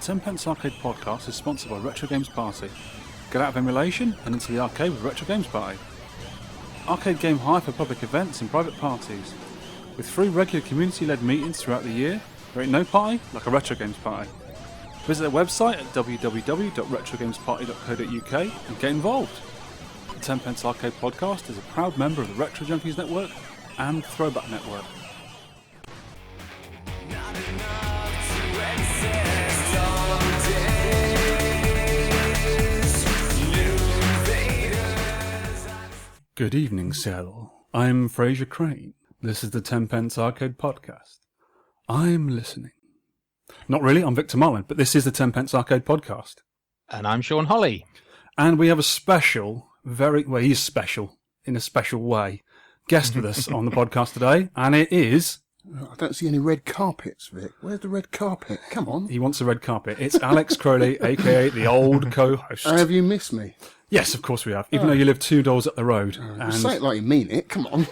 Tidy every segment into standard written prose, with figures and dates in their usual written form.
10pence Arcade podcast is sponsored by Retro Games Party. Get out of emulation and into the arcade with Retro Games Party. Arcade game hire for public events and private parties. With 3 regular community-led meetings throughout the year, there ain't no party like a Retro Games Party. Visit their website at www.retrogamesparty.co.uk and get involved. The 10pence Arcade podcast is a proud member of the Retro Junkies Network and Throwback Network. Good evening, Seattle. I'm Fraser Crane. This is the 10pence Arcade podcast. I'm listening. Not really, I'm Victor Mullen, but this is the 10pence Arcade podcast. And I'm Shaun Holly. And we have a special, he's special in a special way, guest with us on the podcast today, and it is... I don't see any red carpets, Vic. Where's the red carpet? Come on. He wants a red carpet. It's Alex Crowley, a.k.a. the old co-host. Have you missed me? Yes, of course we have, even though you live 2 doors up the road. Say it like you mean it, come on.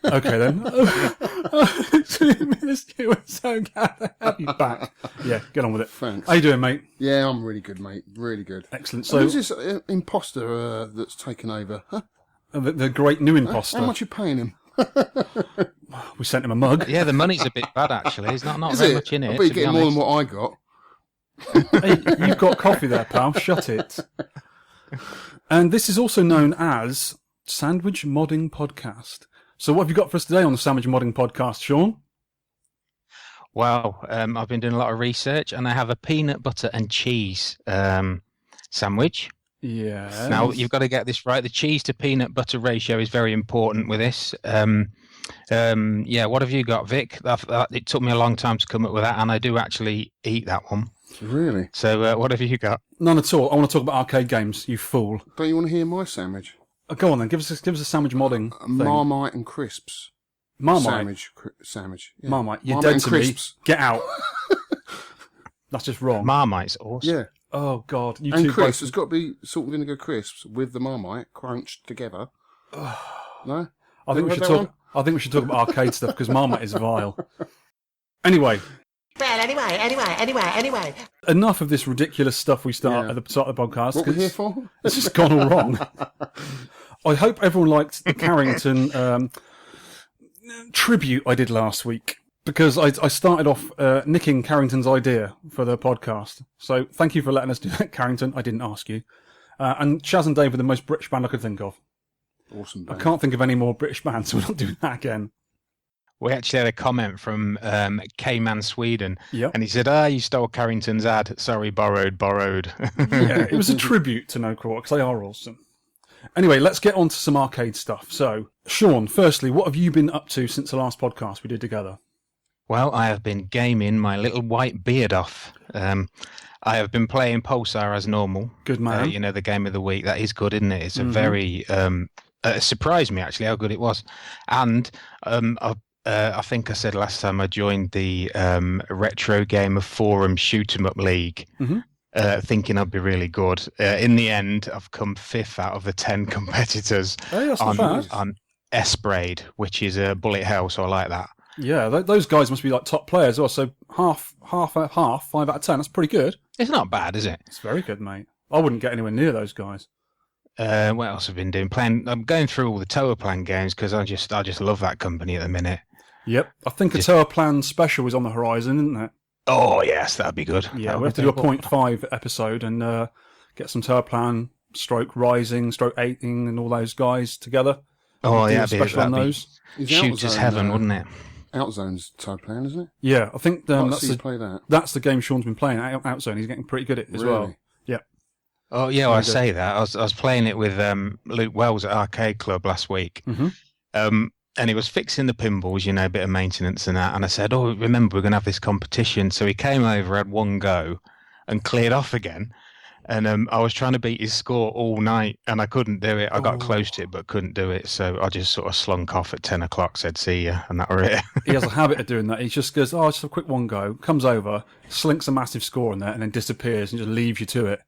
Okay then. I missed you. I'm so glad to have you back. Yeah, get on with it. Thanks. How you doing, mate? Yeah, I'm really good, mate. Really good. Excellent. So, So, who's this imposter that's taken over? Huh? the great new imposter. How much are you paying him? We sent him a mug. Yeah, the money's a bit bad, actually. There's not Is very it? much in it. I bet you're to be getting more honest. than what I got. Hey, you've got coffee there, pal. Shut it. And this is also known as Sandwich Modding Podcast. So what have you got for us today on the Sandwich Modding Podcast, Shaun? Well, I've been doing a lot of research, and I have a peanut butter and cheese sandwich. Yeah. Now, you've got to get this right. The cheese to peanut butter ratio is very important with this. Yeah, what have you got, Vic? It took me a long time to come up with that, and I do actually eat that one. Really? So what have you got? None at all. I want to talk about arcade games, you fool. Don't you want to hear my sandwich? Go on then, give us a sandwich modding thing. Marmite and crisps. Marmite? Sandwich. Yeah. Marmite. You're Marmite dead and to crisps. me. Get out. That's just wrong. Marmite's awesome. Yeah. Oh, God. You And two crisps. both... It's got to be salt and vinegar crisps with the Marmite crunched together. No? I think we Never should had talk about arcade stuff because Marmite is vile. Anyway. Well, anyway. Enough of this ridiculous stuff we start Yeah. at the start of the podcast. What we're 'cause here for? It's just gone all wrong. I hope everyone liked the Carrington tribute I did last week, because I started off nicking Carrington's idea for the podcast. So thank you for letting us do that, Carrington. I didn't ask you. And Chaz and Dave were the most British band I could think of. Awesome I band. can't think of any more British bands, so we're not doing that again. We actually had a comment from K-Man Sweden, Yep. and he said, you stole Carrington's ad. Sorry, borrowed. Yeah, it was a tribute to No Quarter, because they are awesome. Anyway, let's get on to some arcade stuff. So, Shaun, firstly, what have you been up to since the last podcast we did together? Well, I have been gaming my little white beard off. I have been playing Pulsar as normal. Good man. You know, the game of the week. That is good, isn't it? It's a very... it surprised me, actually, how good it was. And I think I said last time I joined the Retro Gamer Forum Shoot 'em Up League, thinking I'd be really good. In the end, I've come 5th out of the 10 competitors Hey, that's not bad. on S-Braid, which is a bullet hell, so I like that. Yeah, those guys must be like top players as well. So half, 5 out of 10. That's pretty good. It's not bad, is it? It's very good, mate. I wouldn't get anywhere near those guys. What else have I been doing? I'm going through all the Tower Plan games because I just love that company at the minute. Yep. I think a Tower Plan special is on the horizon, isn't it? Oh yes, that'd be good. Yeah, we have to do a 0.5 episode and get some Tower Plan, Stroke Rising, Stroke 18 and all those guys together. Oh Do a yeah, special on those. Is Shoots as Outzone, heaven, wouldn't it? Outzone's toe plan, isn't it? Yeah, I think Let's see you play that. that's the game Shaun's been playing, Outzone. He's getting pretty good at it as well. Really? Yeah. Oh yeah, well, I say that. I was playing it with Luke Wells at Arcade Club last week. And he was fixing the pinballs, you know, a bit of maintenance and that. And I said, remember, we're going to have this competition. So he came over, had one go, and cleared off again. And I was trying to beat his score all night, and I couldn't do it. I got close to it, but couldn't do it. So I just sort of slunk off at 10 o'clock, said, see ya, and that was it. He has a habit of doing that. He just goes, just a quick one go, comes over, slinks a massive score in there, and then disappears and just leaves you to it.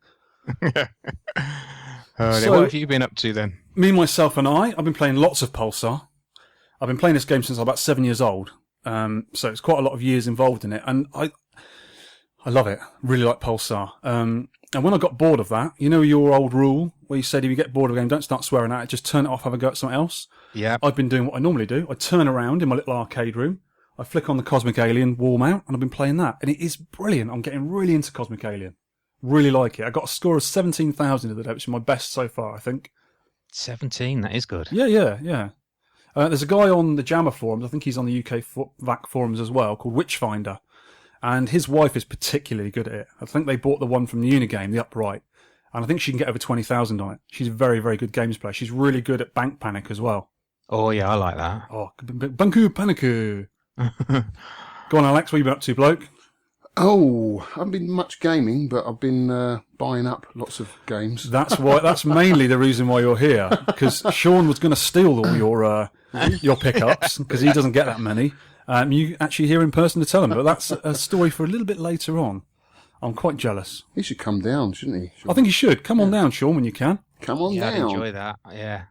So- what have you been up to then? Me, myself, and I've been playing lots of Pulsar. I've been playing this game since I was about 7 years old. So it's quite a lot of years involved in it. And I I love it. Really like Pulsar. And when I got bored of that, you know your old rule where you said if you get bored of a game, don't start swearing at it, just turn it off, have a go at something else? Yeah. I've been doing what I normally do. I turn around in my little arcade room, I flick on the Cosmic Alien wall mount, and I've been playing that. And it is brilliant. I'm getting really into Cosmic Alien. Really like it. I got a score of 17,000 the other day, which is my best so far, I think. 17, that is good. Yeah. There's a guy on the Jammer forums, I think he's on the UK VAC forums as well, called Witchfinder. And his wife is particularly good at it. I think they bought the one from the Unigame, the upright. And I think she can get over 20,000 on it. She's a very, very good games player. She's really good at Bank Panic as well. Oh, yeah, I like that. Oh, Banku Panicu. Go on, Alex, what have you been up to, bloke? Oh, I haven't been much gaming, but I've been buying up lots of games. That's mainly the reason why you're here, because Shaun was going to steal all your pickups, because he doesn't get that many. You actually here in person to tell him, but that's a story for a little bit later on. I'm quite jealous. He should come down, shouldn't he? I think he should. Come on down, Shaun, when you can. Come on Yeah, down. I'd enjoy that, yeah.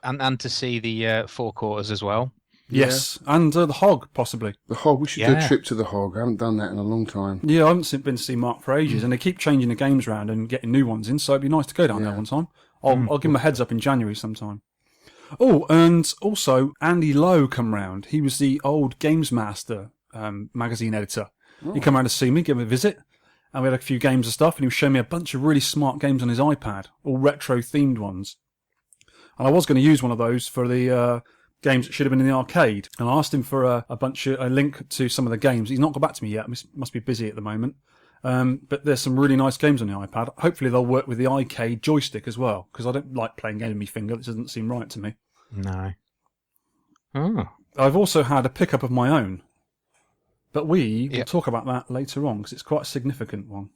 And to see the forequarters as well. Yes, and the Hog, possibly. The Hog, we should do a trip to the Hog. I haven't done that in a long time. Yeah, I haven't been to see Mark for ages, and they keep changing the games around and getting new ones in, so it'd be nice to go down there one time. I'll give him a heads up in January sometime. Oh, and also, Andy Lowe come round. He was the old Games Master magazine editor. He come round to see me, give me a visit, and we had a few games and stuff, and he was showing me a bunch of really smart games on his iPad, all retro-themed ones. And I was going to use one of those for the games that should have been in the arcade. And I asked him for a link to some of the games. He's not got back to me yet. Must be busy at the moment. But there's some really nice games on the iPad. Hopefully they'll work with the iCade joystick as well, because I don't like playing games with my finger. It doesn't seem right to me. No. Oh. I've also had a pickup of my own. But we will talk about that later on, because it's quite a significant one.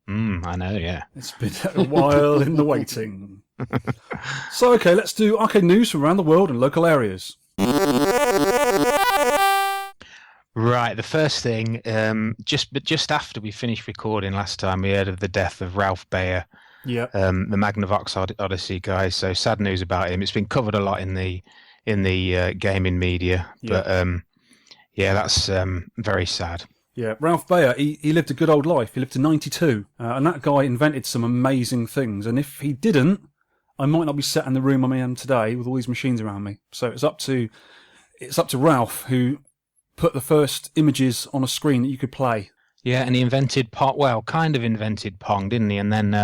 I know, yeah. It's been a while in the waiting. So, okay, let's do arcade news from around the world and local areas. Right, the first thing, just after we finished recording last time, we heard of the death of Ralph Baer, Yeah. the Magnavox Odyssey guy. So sad news about him. It's been covered a lot in the gaming media, but that's very sad. Yeah, Ralph Baer, he lived a good old life. He lived to 92, and that guy invented some amazing things. And if he didn't, I might not be sat in the room I am today with all these machines around me. So it's up to Ralph, who put the first images on a screen that you could play. Yeah, and he kind of invented Pong, didn't he? And then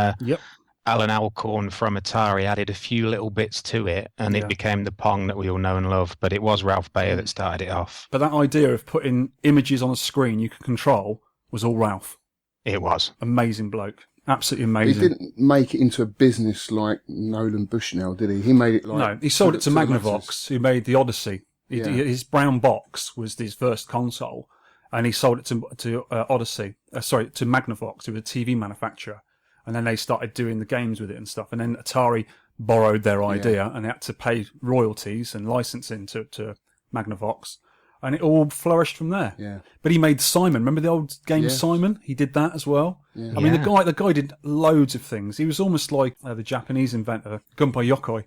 Alan Alcorn from Atari added a few little bits to it, and it became the Pong that we all know and love. But it was Ralph Baer that started it off. But that idea of putting images on a screen you could control was all Ralph. It was. Amazing bloke. Absolutely amazing. He didn't make it into a business like Nolan Bushnell, did he? He made it like... No, he sold it to Magnavox, who made the Odyssey. His brown box was his first console, and he sold it to Odyssey. To Magnavox, who was a TV manufacturer. And then they started doing the games with it and stuff. And then Atari borrowed their idea and they had to pay royalties and licensing to Magnavox. And it all flourished from there. Yeah. But he made Simon. Remember the old game Simon? He did that as well. Yeah. I mean, the guy did loads of things. He was almost like the Japanese inventor, Gunpei Yokoi,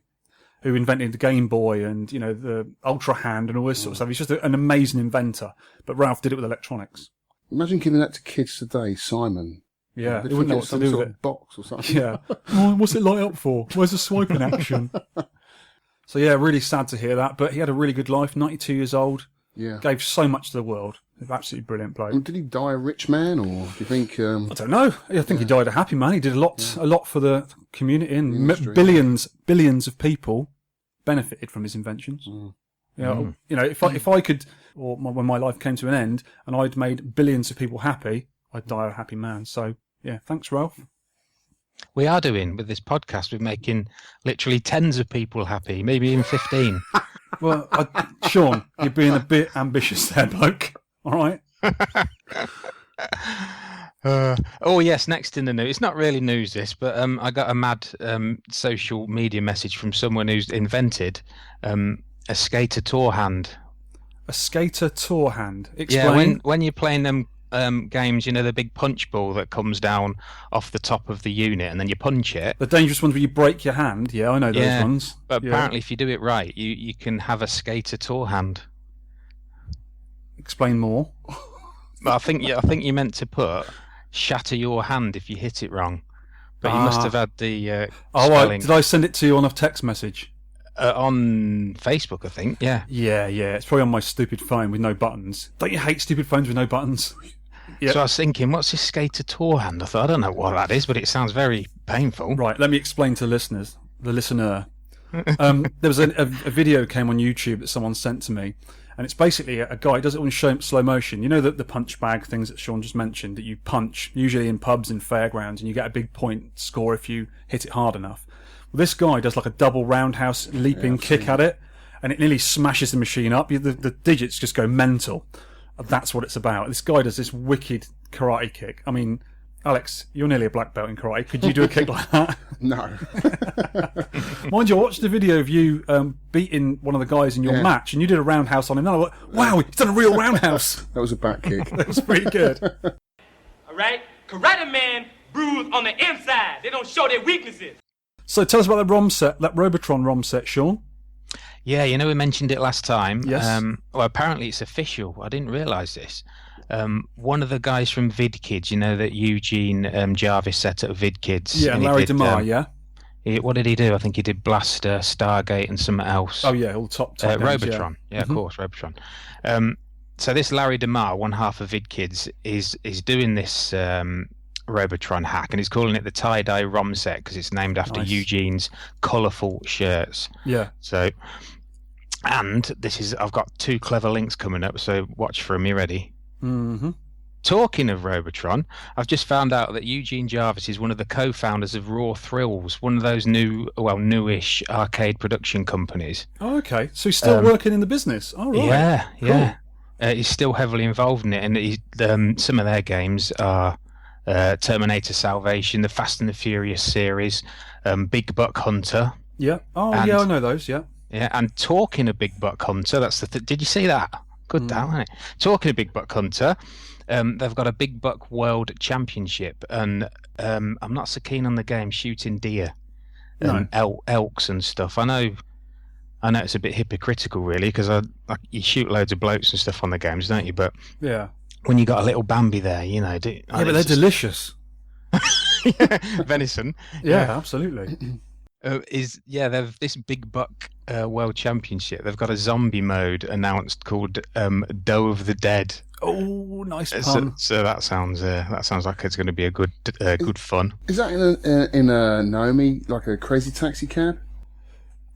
who invented the Game Boy and, the Ultra Hand and all this sort of stuff. He's just an amazing inventor. But Ralph did it with electronics. Imagine giving that to kids today, Simon. Yeah, they wouldn't know what to do with it. Box or something. Yeah. What's it light up for? Where's the swiping action? So yeah, really sad to hear that. But he had a really good life. 92 years old. Yeah. Gave so much to the world. Absolutely brilliant bloke. Did he die a rich man, or do you think? I don't know. I think he died a happy man. He did a lot for the community, and billions of people benefited from his inventions. If I could, or when my life came to an end, and I'd made billions of people happy, I'd die a happy man. So, yeah, thanks, Ralph. We are doing, with this podcast, we're making literally tens of people happy, maybe even 15. Well, Shaun, you're being a bit ambitious there, bloke. All right? Yes, next in the news. It's not really news, this, but I got a mad social media message from someone who's invented a skater tour hand. A skater tour hand? Explain. Yeah, when you're playing them games, the big punch ball that comes down off the top of the unit and then you punch it. The dangerous ones where you break your hand. Yeah, I know those ones. But apparently if you do it right, you can have a skater tour hand. Explain more. I think you meant to put shatter your hand if you hit it wrong, but you must have had the spelling. Did I send it to you on a text message? On Facebook, I think. Yeah. Yeah. It's probably on my stupid phone with no buttons. Don't you hate stupid phones with no buttons? Yep. So I was thinking, what's this skater tour hand? I thought, I don't know what that is, but it sounds very painful. Right, let me explain to the listener. There was a video came on YouTube that someone sent to me, and it's basically a guy does it on slow motion. You know the punch bag things that Shaun just mentioned that you punch usually in pubs and fairgrounds, and you get a big point score if you hit it hard enough. Well, this guy does like a double roundhouse leaping kick at it, and it nearly smashes the machine up. The digits just go mental. That's what it's about. This guy does this wicked karate kick. I mean, Alex, you're nearly a black belt in karate. Could you do a kick like that? No. Mind you, I watched a video of you beating one of the guys in your match, and you did a roundhouse on him. And I went, wow, he's done a real roundhouse. That was a back kick. That was pretty good. All right? Karate man bruised on the inside. They don't show their weaknesses. So tell us about the ROM set, that Robotron ROM set, Shaun. Yeah, we mentioned it last time. Yes. Well, apparently it's official. I didn't realise this. One of the guys from VidKids, that Eugene Jarvis set up VidKids. Yeah, Larry DeMar, yeah. What did he do? I think he did Blaster, Stargate, and something else. Oh, yeah, all top games, Robotron. Yeah, of course, Robotron. So this Larry DeMar, one half of VidKids, is doing this Robotron hack, and he's calling it the tie-dye ROM set because it's named after Eugene's colourful shirts. Yeah. So, and I've got 2 clever links coming up, so watch for them. You ready? Mm-hmm. Talking of Robotron, I've just found out that Eugene Jarvis is one of the co-founders of Raw Thrills, one of those newish arcade production companies. Oh, okay. So he's still working in the business. Oh, right. Yeah. He's still heavily involved in it, and some of their games are Terminator Salvation, the Fast and the Furious series, Big Buck Hunter. Yeah. Oh, yeah, I know those, yeah. Yeah, and talking of Big Buck Hunter, did you see that? Good damn, isn't it? Talking of Big Buck Hunter, they've got a Big Buck World Championship, and I'm not so keen on the game shooting deer and elks and stuff. I know it's a bit hypocritical, really, because you shoot loads of blokes and stuff on the games, don't you? But yeah, when you got a little Bambi there, but they're delicious. Venison. Yeah, absolutely. They've this Big Buck World Championship. They've got a zombie mode announced called Doe of the Dead. Oh, nice pun. So that sounds like it's going to be a good fun. Is that in a Naomi, like a Crazy Taxi Cab?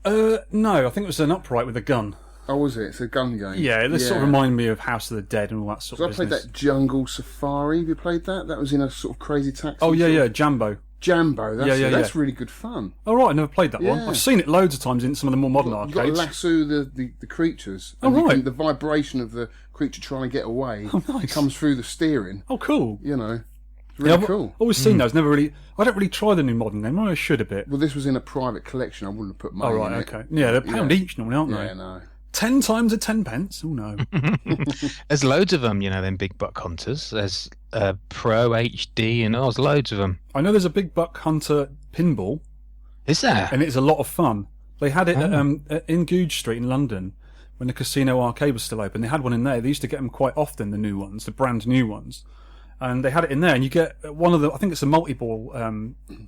No, I think it was an upright with a gun. Oh, was it? It's a gun game. Yeah, this sort of reminded me of House of the Dead and all that sort of business. I played that Jungle Safari. Have you played that? That was in a sort of Crazy Taxi. Oh, yeah, Jambo. That's really good fun. Oh, right, I never played that one. I've seen it loads of times in some of the more modern arcades. You've got to lasso the creatures. Oh, right. The vibration of the creature trying to get away nice. comes through the steering. Oh, cool. It's really cool. I've always seen those. I don't really try the new modern game. I should a bit. Well, this was in a private collection. I wouldn't have put money in it. Okay. Yeah, they're £1 each normally, aren't they? Yeah, no. 10 times a 10 pence? Oh, no. There's loads of them, them Big Buck Hunters. There's Pro HD, and there's loads of them. I know there's a Big Buck Hunter pinball. Is there? And it's a lot of fun. They had it in Goodge Street in London when the Casino Arcade was still open. They had one in there. They used to get them quite often, the new ones, the brand new ones. And they had it in there, and you get one of the, I think it's a multi-ball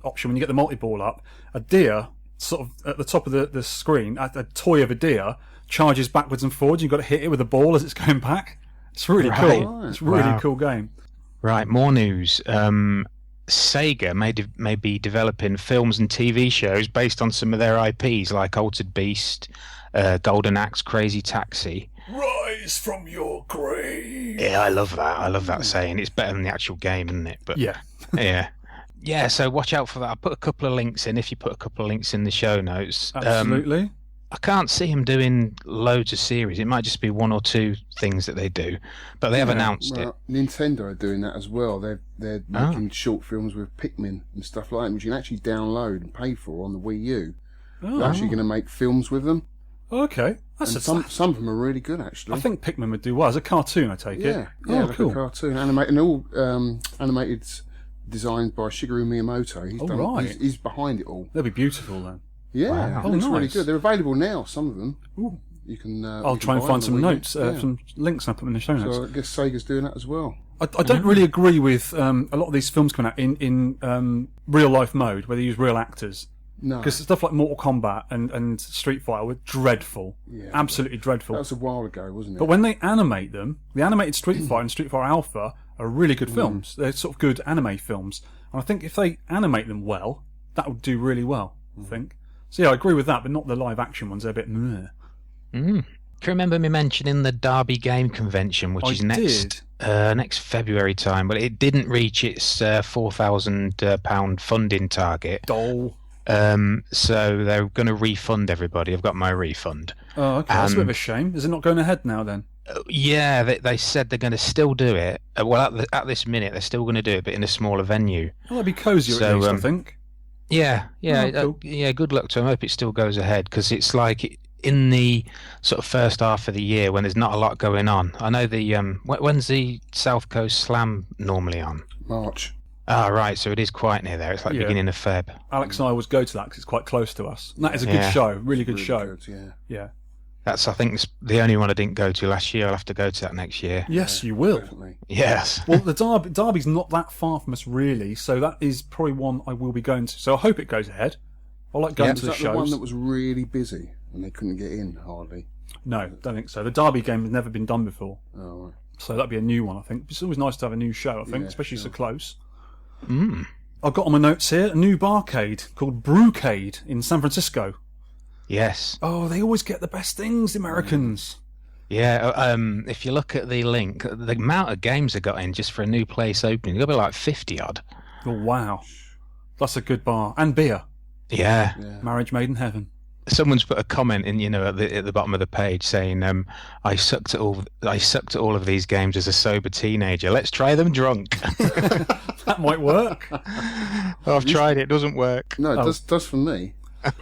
option. When you get the multi-ball up, a deer sort of at the top of the screen, a toy of a deer, charges backwards and forwards. You've got to hit it with a ball as it's going back. It's really cool. It's a really cool game. Right, more news. Sega may be developing films and TV shows based on some of their IPs, like Altered Beast, Golden Axe, Crazy Taxi. Rise from your grave. Yeah, I love that. I love that saying. It's better than the actual game, isn't it? But yeah. So watch out for that. I'll put a couple of links in. If you put a couple of links in the show notes, absolutely. I can't see him doing loads of series. It might just be 1 or 2 things that they do, but they have announced it. Nintendo are doing that as well. They're making short films with Pikmin and stuff like that, which you can actually download and pay for on the Wii U. They're actually going to make films with them. Okay, some of them are really good, actually. I think Pikmin would do well as a cartoon. I take it. Yeah, like a cartoon, animated, and all animated, designed by Shigeru Miyamoto. He's behind it all. They'll be beautiful then. Yeah, it looks really good. They're available now, some of them. Ooh. You can. I'll try and find some notes, some links, and I'll put them in the show notes. So I guess Sega's doing that as well. I don't really agree with a lot of these films coming out in real life mode, where they use real actors. No. Because stuff like Mortal Kombat and Street Fighter were dreadful. Yeah, absolutely dreadful. That was a while ago, wasn't it? But when they animate them, the animated Street Fighter and Street Fighter Alpha are really good films. They're sort of good anime films. And I think if they animate them well, that would do really well, I think. So yeah, I agree with that, but not the live action ones. They're a bit meh. Do you remember me mentioning the Derby Game Convention, which is next February time? But it didn't reach its £4,000 funding target. Dole. So they're going to refund everybody. I've got my refund. Oh, okay. That's a bit of a shame. Is it not going ahead now then? Yeah, they said they're going to still do it. Well, at this minute, they're still going to do it, but in a smaller venue. Well, that'd be cosier at least, I think. Yeah. Oh, cool. Good luck to them. I hope it still goes ahead, because it's like in the sort of first half of the year when there's not a lot going on. I know when's the South Coast Slam normally on? March. Ah, right. So it is quite near there. It's like beginning of Feb. Alex and I always go to that because it's quite close to us. And that is a good show. Really good show. Good, yeah. That's, I think, the only one I didn't go to last year. I'll have to go to that next year. Yes, you will. Definitely. Yes. Well, the Derby's not that far from us, really, so that is probably one I will be going to. So I hope it goes ahead. I like going to the Was that shows. the one that was really busy and they couldn't get in, hardly? No, don't think so. The Derby game has never been done before. Oh, right. So that'd be a new one, I think. It's always nice to have a new show, I think, especially so close. Mm. I've got on my notes here a new barcade called Brewcade in San Francisco. Yes. Oh, they always get the best things, the Americans. Yeah, if you look at the link, the amount of games they got in just for a new place opening, you'll be like 50 odd. Oh, wow. That's a good bar. And beer. Yeah. Marriage made in heaven. Someone's put a comment in, at the bottom of the page saying, I sucked at all of these games as a sober teenager. Let's try them drunk. That might work. I've tried it. It doesn't work. No, it does for me.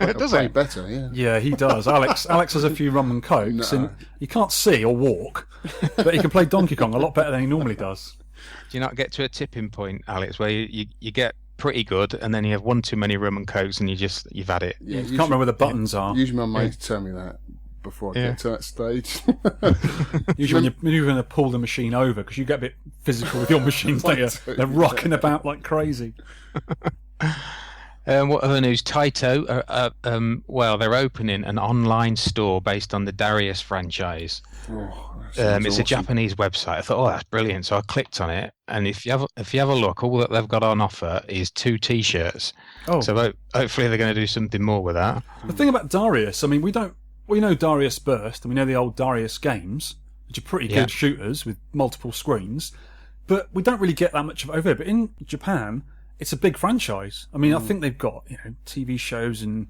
It does Way it? better, yeah. Yeah, he does. Alex has a few rum and cokes, and he can't see or walk, but he can play Donkey Kong a lot better than he normally does. Do you not get to a tipping point, Alex, where you get pretty good, and then you have one too many rum and cokes, and you've had it? Yeah, you can't remember where the buttons are. Usually my mates tell me that before I get to that stage. Usually when you're going to pull the machine over, because you get a bit physical with your machines, don't you? They're rocking about like crazy. What other news? Taito, they're opening an online store based on the Darius franchise. It's awesome. A Japanese website. I thought, that's brilliant. So I clicked on it, and if you have a look, all that they've got on offer is 2 T-shirts. Oh. So hopefully they're going to do something more with that. The thing about Darius, I mean, we know Darius Burst, and we know the old Darius games, which are pretty good shooters with multiple screens, but we don't really get that much of it over here. But in Japan, it's a big franchise. I mean, I think they've got TV shows and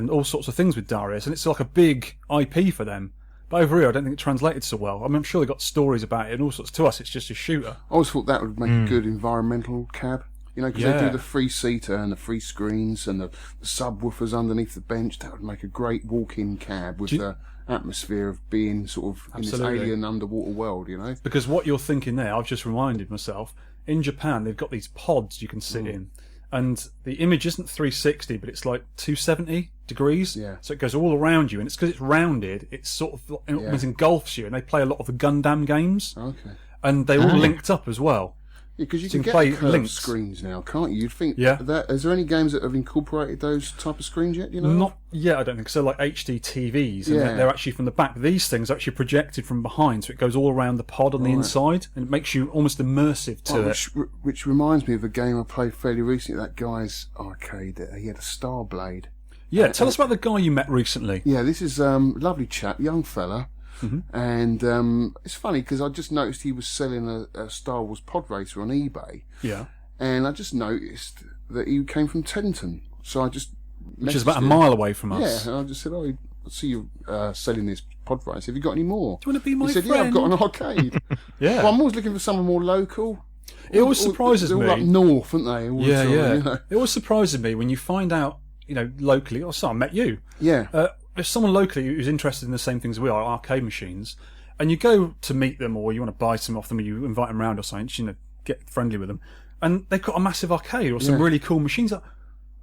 all sorts of things with Darius, and it's like a big IP for them. But over here, I don't think it translated so well. I mean, I'm sure they've got stories about it and all sorts. To us, it's just a shooter. I always thought that would make a good environmental cab. Because they do the 3-seater and the 3 screens and the subwoofers underneath the bench. That would make a great walk-in cab with the atmosphere of being sort of in this alien underwater world, Because what you're thinking there, I've just reminded myself, in Japan, they've got these pods you can sit in. And the image isn't 360, but it's like 270 degrees. Yeah. So it goes all around you. And it's because it's rounded, it's sort of it almost engulfs you. And they play a lot of the Gundam games. Okay. And they're all linked up as well. Yeah, because you can get play curved screens now, can't you? You'd think is there any games that have incorporated those type of screens yet? Not yet, I don't think so. Like HD TVs, and they're actually from the back. These things are actually projected from behind, so it goes all around the pod on the inside, and it makes you almost immersive to it. Which reminds me of a game I played fairly recently. That guy's arcade. He had a Star Blade. Yeah, tell us about the guy you met recently. Yeah, this is lovely chap, young fella. Mm-hmm. And it's funny because I just noticed he was selling a Star Wars pod racer on eBay. Yeah. And I just noticed that he came from Tenton. So I just... Which is about a mile away from us. Yeah, and I just said, I see you selling this pod racer. Have you got any more? Do you want to be my friend? He said, yeah, I've got an arcade. Yeah. Well, I'm always looking for someone more local. It always surprises me. They're all up north, aren't they? Yeah. It always surprises me when you find out, locally, I met you. Yeah. If someone locally who's interested in the same things we are, arcade machines, and you go to meet them or you want to buy some off them or you invite them around or something, get friendly with them, and they've got a massive arcade or some really cool machines.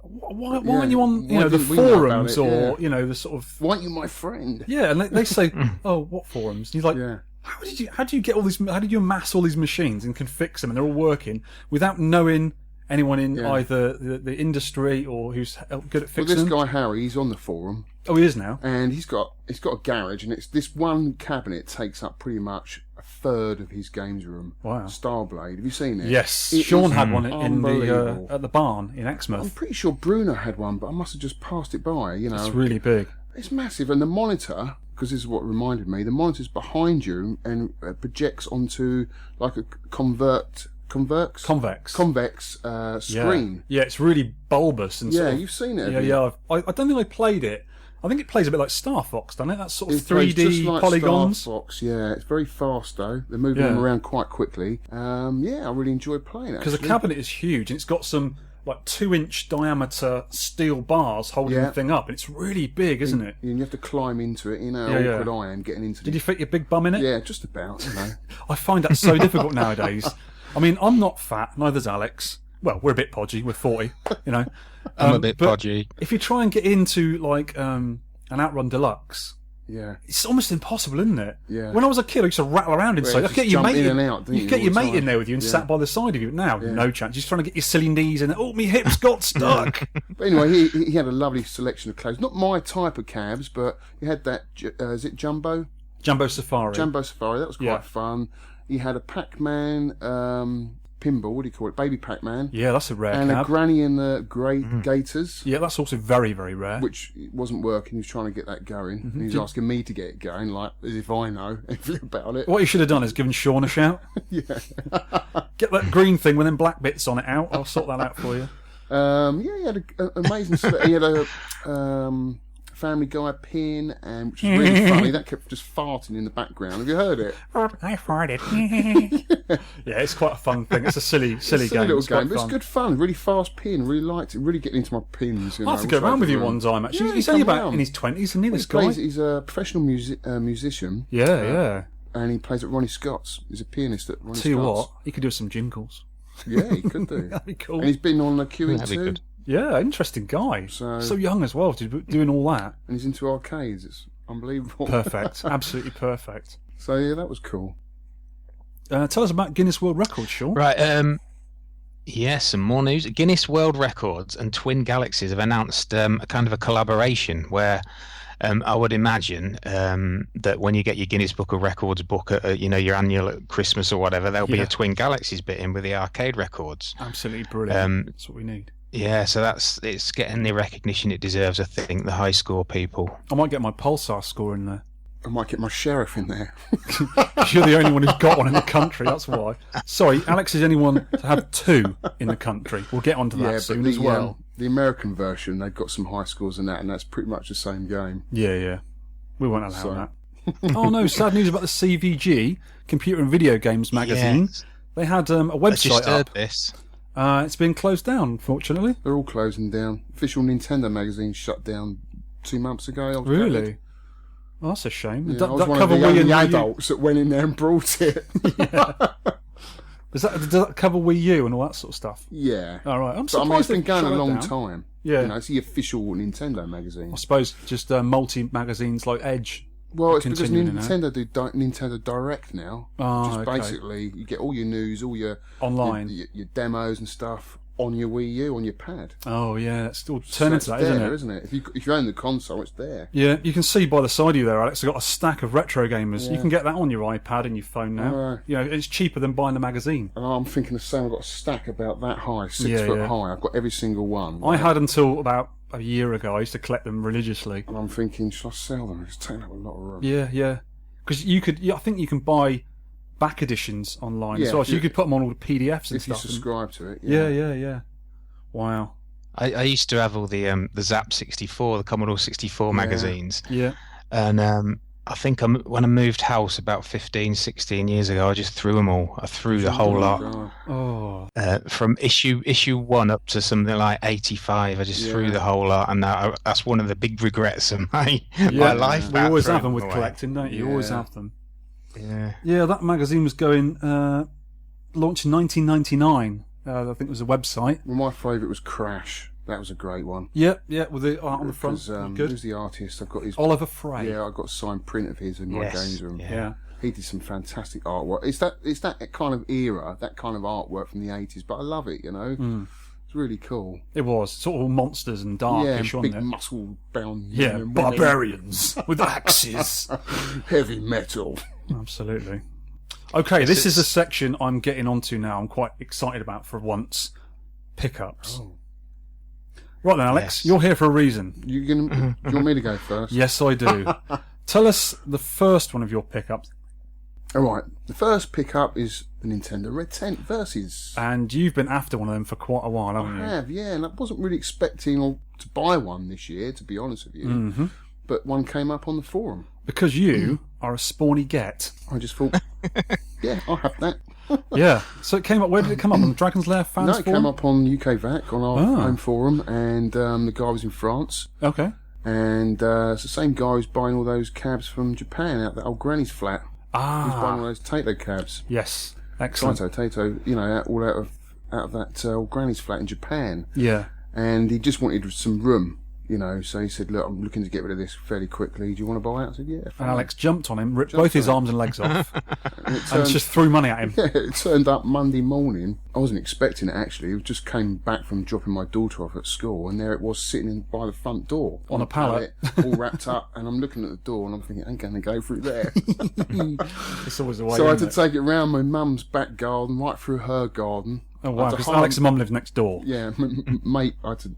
Why aren't you on the forums or the sort of... Why aren't you my friend? Yeah, and they say, oh, what forums? And he's like, How do you get all these? How did you amass all these machines and can fix them and they're all working without knowing anyone in either the industry or who's good at fixing them? Well, this guy Harry, he's on the forum. Oh, he is now. And he's got a garage, and it's this one cabinet takes up pretty much a third of his games room. Wow. Starblade. Have you seen it? Yes. It Sean is had one in unbelievable. at the barn in I'm Exmouth. pretty sure Bruno had one, but I must have just passed it by. You know, It's really big. it's massive, and the monitor, because this is what reminded me, the monitor's behind you and projects onto like a convex screen. Yeah, it's really bulbous and sort of, you've seen it. Yeah. I don't think I played it. I think it plays a bit like Star Fox, doesn't it? That sort of It plays 3D just like polygons. Star Fox, yeah. It's very fast though. They're moving them around quite quickly. I really enjoyed playing it. Because the cabinet is huge and it's got some like 2-inch diameter steel bars holding the thing up. And it's really big, isn't it? And you have to climb into it. You know how awkward I am getting into it. Did you fit your big bum in it? Yeah, just about. You know. I find that so difficult nowadays. I mean, I'm not fat, neither's Alex. Well, we're a bit podgy. We're 40, you know. I'm a bit but podgy. If you try and get into like an Outrun Deluxe, yeah, it's almost impossible, isn't it? Yeah. When I was a kid, I used to rattle around inside. you You get just your jump mate in and out, didn't you you, get all your the mate in time? there with you and Yeah. sat by the side of you. Now, no chance. You're just trying to get your silly knees in. Oh, my hips got stuck. But anyway, he had a lovely selection of clothes. Not my type of cabs, but he had that. Is it Jumbo? Jumbo Safari. Jumbo Safari. That was quite fun. He had a Pac-Man pinball. What do you call it? Baby Pac-Man. Yeah, that's a rare And cab. a Granny in the grey gaiters. Yeah, that's also very, very rare. Which wasn't working. He was trying to get that going. And he was asking me to get it going, like as if I know anything about it. What you should have done is given Shaun a shout. Yeah. Get that green thing with them black bits on it out. I'll sort that out for you. He had an amazing. He had a Family Guy pin, and which was really funny. That kept just farting in the background. Have you heard it? I farted. Yeah, it's quite a fun thing. It's a silly It's a game. little It's quite game, but it's fun. good fun. Really fast pin. Really liked it. Really getting into my pins. You know, I'll have to go around with you one time, actually. Yeah, He's come only about round. in his 20s, isn't he, this guy? He's a professional musician. Yeah. And he plays at Ronnie Scott's. He's a pianist at Ronnie Tell you Scott's. what, he could do some jingles. Yeah, he could do. That'd be cool. And he's been on the That'd be QE2. good. And Yeah, interesting guy. So young as well to be doing all that. he's into arcades. It's unbelievable. Perfect. Absolutely perfect. So yeah, that was cool. Tell us about Guinness World Records, Sean. Right. Yes, some more news. Guinness World Records and Twin Galaxies have announced a kind of a collaboration where I would imagine that when you get your Guinness Book of Records book at your annual at Christmas or whatever, there'll be a Twin Galaxies bit in with the arcade records. Absolutely brilliant. That's what we need. Yeah, so it's getting the recognition it deserves, I think, the high score people. I might get my Pulsar score in there. I might get my sheriff in there. You're the only one who's got one in the country, that's why. Sorry, Alex is the only one to have 2 in the country. We'll get onto that soon as well. The American version, they've got some high scores in that, and that's pretty much the same game. Yeah. We won't allow that. Oh no, sad news about the CVG, Computer and Video Games magazine. Yes. They had a I website just heard up. this. It's been closed down, unfortunately. They're all closing down. Official Nintendo magazine shut down 2 months ago. I was Really? gutted. Oh, that's a shame. Yeah, That I was one of cover the Wii only and Wii U. adults that went in there and brought it. Does that cover Wii U and all that sort of stuff? Yeah. All right. I'm But I surprised mean, it's been they've going shut a it long down. time. Yeah. You know, it's the official Nintendo magazine. I suppose just multi magazines like Edge. Well, it's because continuing now. Nintendo do Nintendo Direct now. Oh, Just okay. basically, you get all your news, all your Online. your demos and stuff on your Wii U, on your pad. Oh yeah, it's still So turning it's to that, there, isn't it? If you own the console, it's there. Yeah, you can see by the side of you there, Alex. I've got a stack of retro gamers. Yeah. You can get that on your iPad and your phone now. Right. You know, it's cheaper than buying the magazine. And I'm thinking the same. I've got a stack about that high, 6 Yeah, foot yeah. high. I've got every single one. I had until about a year ago. I used to collect them religiously. And I'm thinking, should I sell them? It's taking up a lot of room. Yeah. Because I think you can buy back editions online as Yeah, well. if So you you- could put them on all the PDFs and If you stuff. subscribe to it. Yeah. Wow. I used to have all the Zap 64, the Commodore 64 magazines. Yeah. And I think when I moved house about 15, 16 years ago, I just threw them all. I threw the whole lot. God. Oh. From issue 1 up to something like 85, I just threw the whole lot. And that's one of the big regrets of my life. We that always throwing have them with away. collecting, don't you? You always Yeah. have them. Yeah. Yeah, that magazine was launched in 1999. I think it was a website. Well, my favourite was Crash. That was a great one. Yeah, with the art on the front. Because, Good. who's the artist? I've got his. Oliver Frey. Yeah, I've got a signed print of his in my Yes, games room. yeah. Yeah. He did some fantastic artwork. It's that kind of era, that kind of artwork from the 80s, but I love it, you know. It's really cool. It was sort of all monsters and darkish, big wasn't it? muscle-bound men Yeah, and barbarians with axes. women. Heavy metal. Absolutely. Okay, this is a section I'm getting onto now. I'm quite excited about for once. Pickups. Oh. Right then, Alex, you're here for a reason. Do you want me to go first? Yes, I do. Tell us the first one of your pickups. All right. The first pickup is the Nintendo Red Tent Versus. And you've been after one of them for quite a while, haven't you? I have, yeah, and I wasn't really expecting to buy one this year, to be honest with you. But one came up on the forum. Because you are a spawny get. I just thought, yeah, I'll have that. Yeah. So it came up. Where did it come up? On the Dragon's Lair fans No, it forum? came up on UKVAC on our home forum, and the guy was in France. Okay. And it's the same guy who's buying all those cabs from Japan out that old granny's flat. He's buying all those Tato cabs. Yes. Excellent. Tato, you know, all out of that old granny's flat in Japan. Yeah. And he just wanted some room, you know, so he said, look, I'm looking to get rid of this fairly quickly. Do you want to buy it? I said, yeah. And Alex jumped on him, ripped both his arms and legs off, and just threw money at him. Yeah, it turned up Monday morning. I wasn't expecting it, actually. It just came back from dropping my daughter off at school, and there it was sitting by the front door. On a pallet. all wrapped up, and I'm looking at the door, and I'm thinking, I ain't going to go through there. It's always the way. So I had isn't to take it round my mum's back garden, right through her garden. Oh, wow, because Alex's mum lives next door. Yeah, mate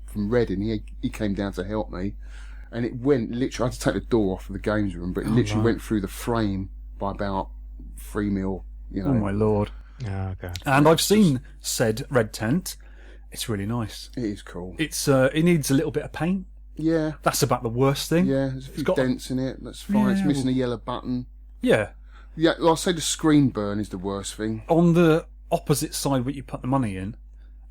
from Reading, he came down to help me. And it went, literally, I had to take the door off of the games room, but it literally went through the frame by about 3 mil, you know. Oh, my Lord. Oh, God. And I've seen said Red Tent. It's really nice. It is cool. It needs a little bit of paint. Yeah. That's about the worst thing. Yeah, there's a few dents in it. That's fine. It's missing a yellow button. Yeah. Yeah, I'll say the screen burn is the worst thing. On the opposite side where you put the money in,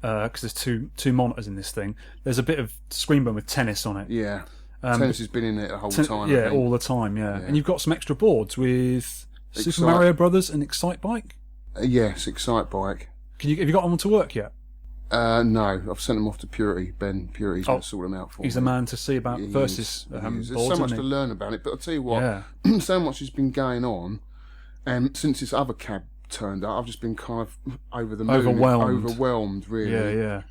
because there's two monitors in this thing, there's a bit of screen burn with tennis on it. Yeah. Tennis has been in it the whole time. Yeah, all the time, yeah. And you've got some extra boards with Super Mario Brothers and Excite Bike? Yes, Excite Bike. Have you got them to work yet? No, I've sent them off to Purity. Ben Purity's going to sort them out for me. He's the man to see about Versus boards. There's so much to learn about it, but I'll tell you what, so much has been going on, and since this other cab turned up, I've just been kind of over the moon. Overwhelmed, really. Yeah.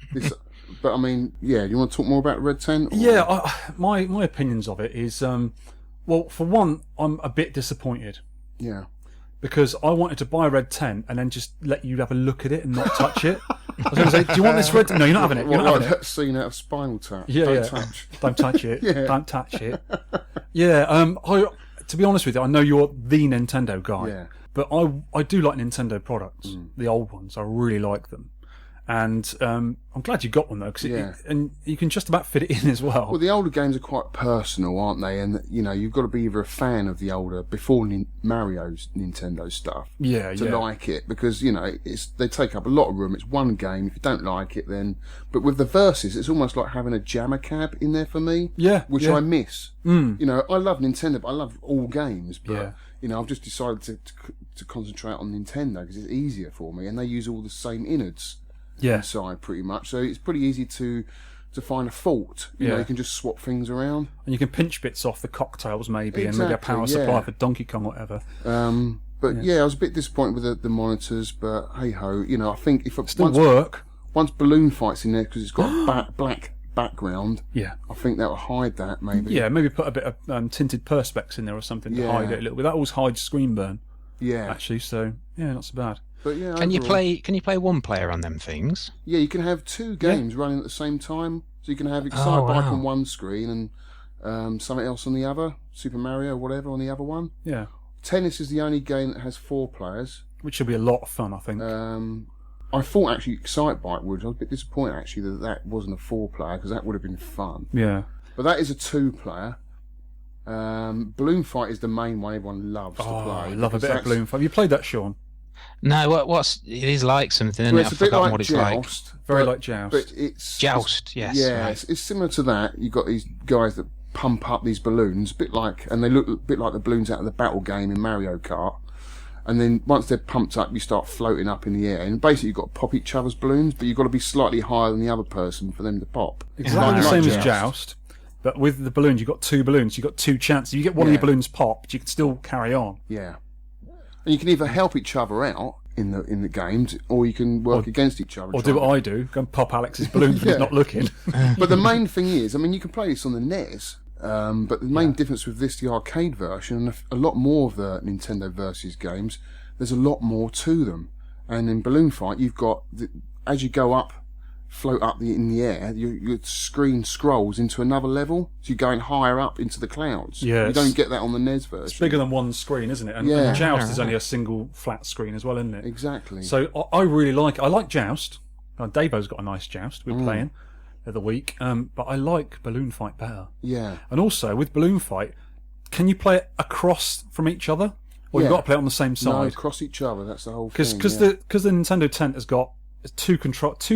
But I mean, yeah. Do you want to talk more about Red Tent? Yeah, my opinions of it is, well, for one, I'm a bit disappointed. Yeah. Because I wanted to buy Red Tent and then just let you have a look at it and not touch it. I was going to say, do you want this Red Tent? No, you're not having it. You're not having it. That scene out of Spinal Tap. Yeah, Don't touch. Don't touch it. Don't touch it. Yeah. To be honest with you, I know you're the Nintendo guy. Yeah. But I do like Nintendo products, the old ones. I really like them. And I'm glad you got one, though, and you can just about fit it in as well. Well, the older games are quite personal, aren't they? And, you know, you've got to be either a fan of the older, before Mario's Nintendo stuff, to like it. Because, you know, they take up a lot of room. It's one game. If you don't like it, then... But with the Versus, it's almost like having a Jammer cab in there for me. Yeah. Which I miss. You know, I love Nintendo, but I love all games. But, you know, I've just decided to concentrate on Nintendo because it's easier for me. And they use all the same innards. Inside pretty much, so it's pretty easy to find a fault. You know, you can just swap things around, and you can pinch bits off the cocktails maybe, and maybe a power supply for Donkey Kong or whatever. But I was a bit disappointed with the monitors, but hey ho, you know, I think if once Balloon Fight's in there because it's got a black background, I think that will hide that maybe. Yeah, maybe put a bit of tinted perspex in there or something to hide it a little bit. That always hides screen burn. Yeah, actually, so not so bad. But yeah, can you play one player on them things? Yeah, you can have two games running at the same time. So you can have Excite Bike on one screen and something else on the other, Super Mario or whatever on the other one. Yeah. Tennis is the only game that has 4 players. Which should be a lot of fun, I think. I thought actually Excite Bike would. I was a bit disappointed actually that wasn't a 4-player because that would have been fun. Yeah. But that is a 2-player. Balloon Fight is the main one everyone loves to play. I love a bit of Balloon Fight. Have you played that, Shaun? No, it is like something, isn't it? I've forgotten what it's Joust, like. Very like Joust. But it's Joust, yes. Yeah, right. it's similar to that. You've got these guys that pump up these balloons, and they look a bit like the balloons out of the battle game in Mario Kart. And then once they're pumped up, you start floating up in the air. And basically, you've got to pop each other's balloons, but you've got to be slightly higher than the other person for them to pop. Exactly the same as Joust. But with the balloons, you've got 2 balloons. You've got 2 chances. If you get one of your balloons popped, you can still carry on. Yeah. And you can either help each other out in the games, or you can work against each other. Or do what I do, go and pop Alex's balloon when he's not looking. But the main thing is, I mean, you can play this on the NES, but the main difference with this, the arcade version, and a lot more of the Nintendo Versus games, there's a lot more to them. And in Balloon Fight, you've got, as you go up, float up in the air, your screen scrolls into another level, so you're going higher up into the clouds. Yeah, you don't get that on the NES version. It's bigger than one screen, isn't it? And Joust is only a single flat screen as well, isn't it? Exactly. So I really like it. I like Joust. Davo's got a nice Joust we're playing the other week, but I like Balloon Fight better. Yeah. And also, with Balloon Fight, can you play it across from each other? Or you've got to play it on the same side? No, across each other, that's the whole thing. Because the Nintendo Tent has got two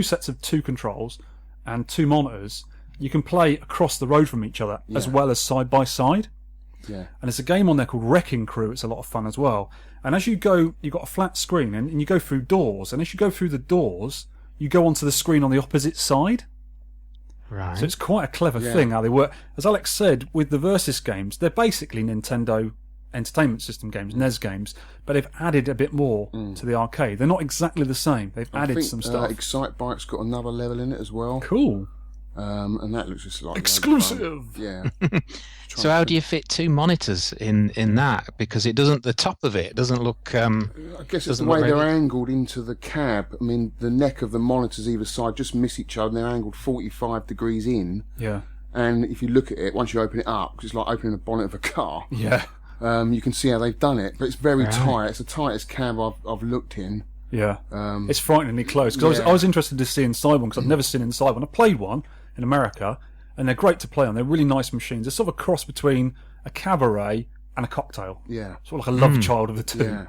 sets of 2 controls and 2 monitors. You can play across the road from each other as well as side by side. Yeah. And there's a game on there called Wrecking Crew. It's a lot of fun as well. And as you go, you've got a flat screen and you go through doors. And as you go through the doors, you go onto the screen on the opposite side. Right. So it's quite a clever thing how they work. As Alex said, with the Versus games, they're basically Nintendo Entertainment System games, NES games, but they've added a bit more to the arcade. They're not exactly the same. They've added some stuff. Excite Bike's got another level in it as well. Cool. And that looks just like exclusive. Yeah. So how do you fit 2 monitors in that? Because it doesn't. The top of it doesn't look. I guess it's the way they're angled into the cab. I mean, the neck of the monitors either side just miss each other, and they're angled 45 degrees in. Yeah. And if you look at it, once you open it up, 'cause it's like opening the bonnet of a car. Yeah. You can see how they've done it, but it's very tight. It's the tightest cab I've looked in. Yeah. It's frighteningly close. Because I was interested to see inside one, because I've never seen inside one. I played one in America, and they're great to play on. They're really nice machines. They're sort of a cross between a cabaret and a cocktail. Yeah. Sort of like a love child of the two. Yeah.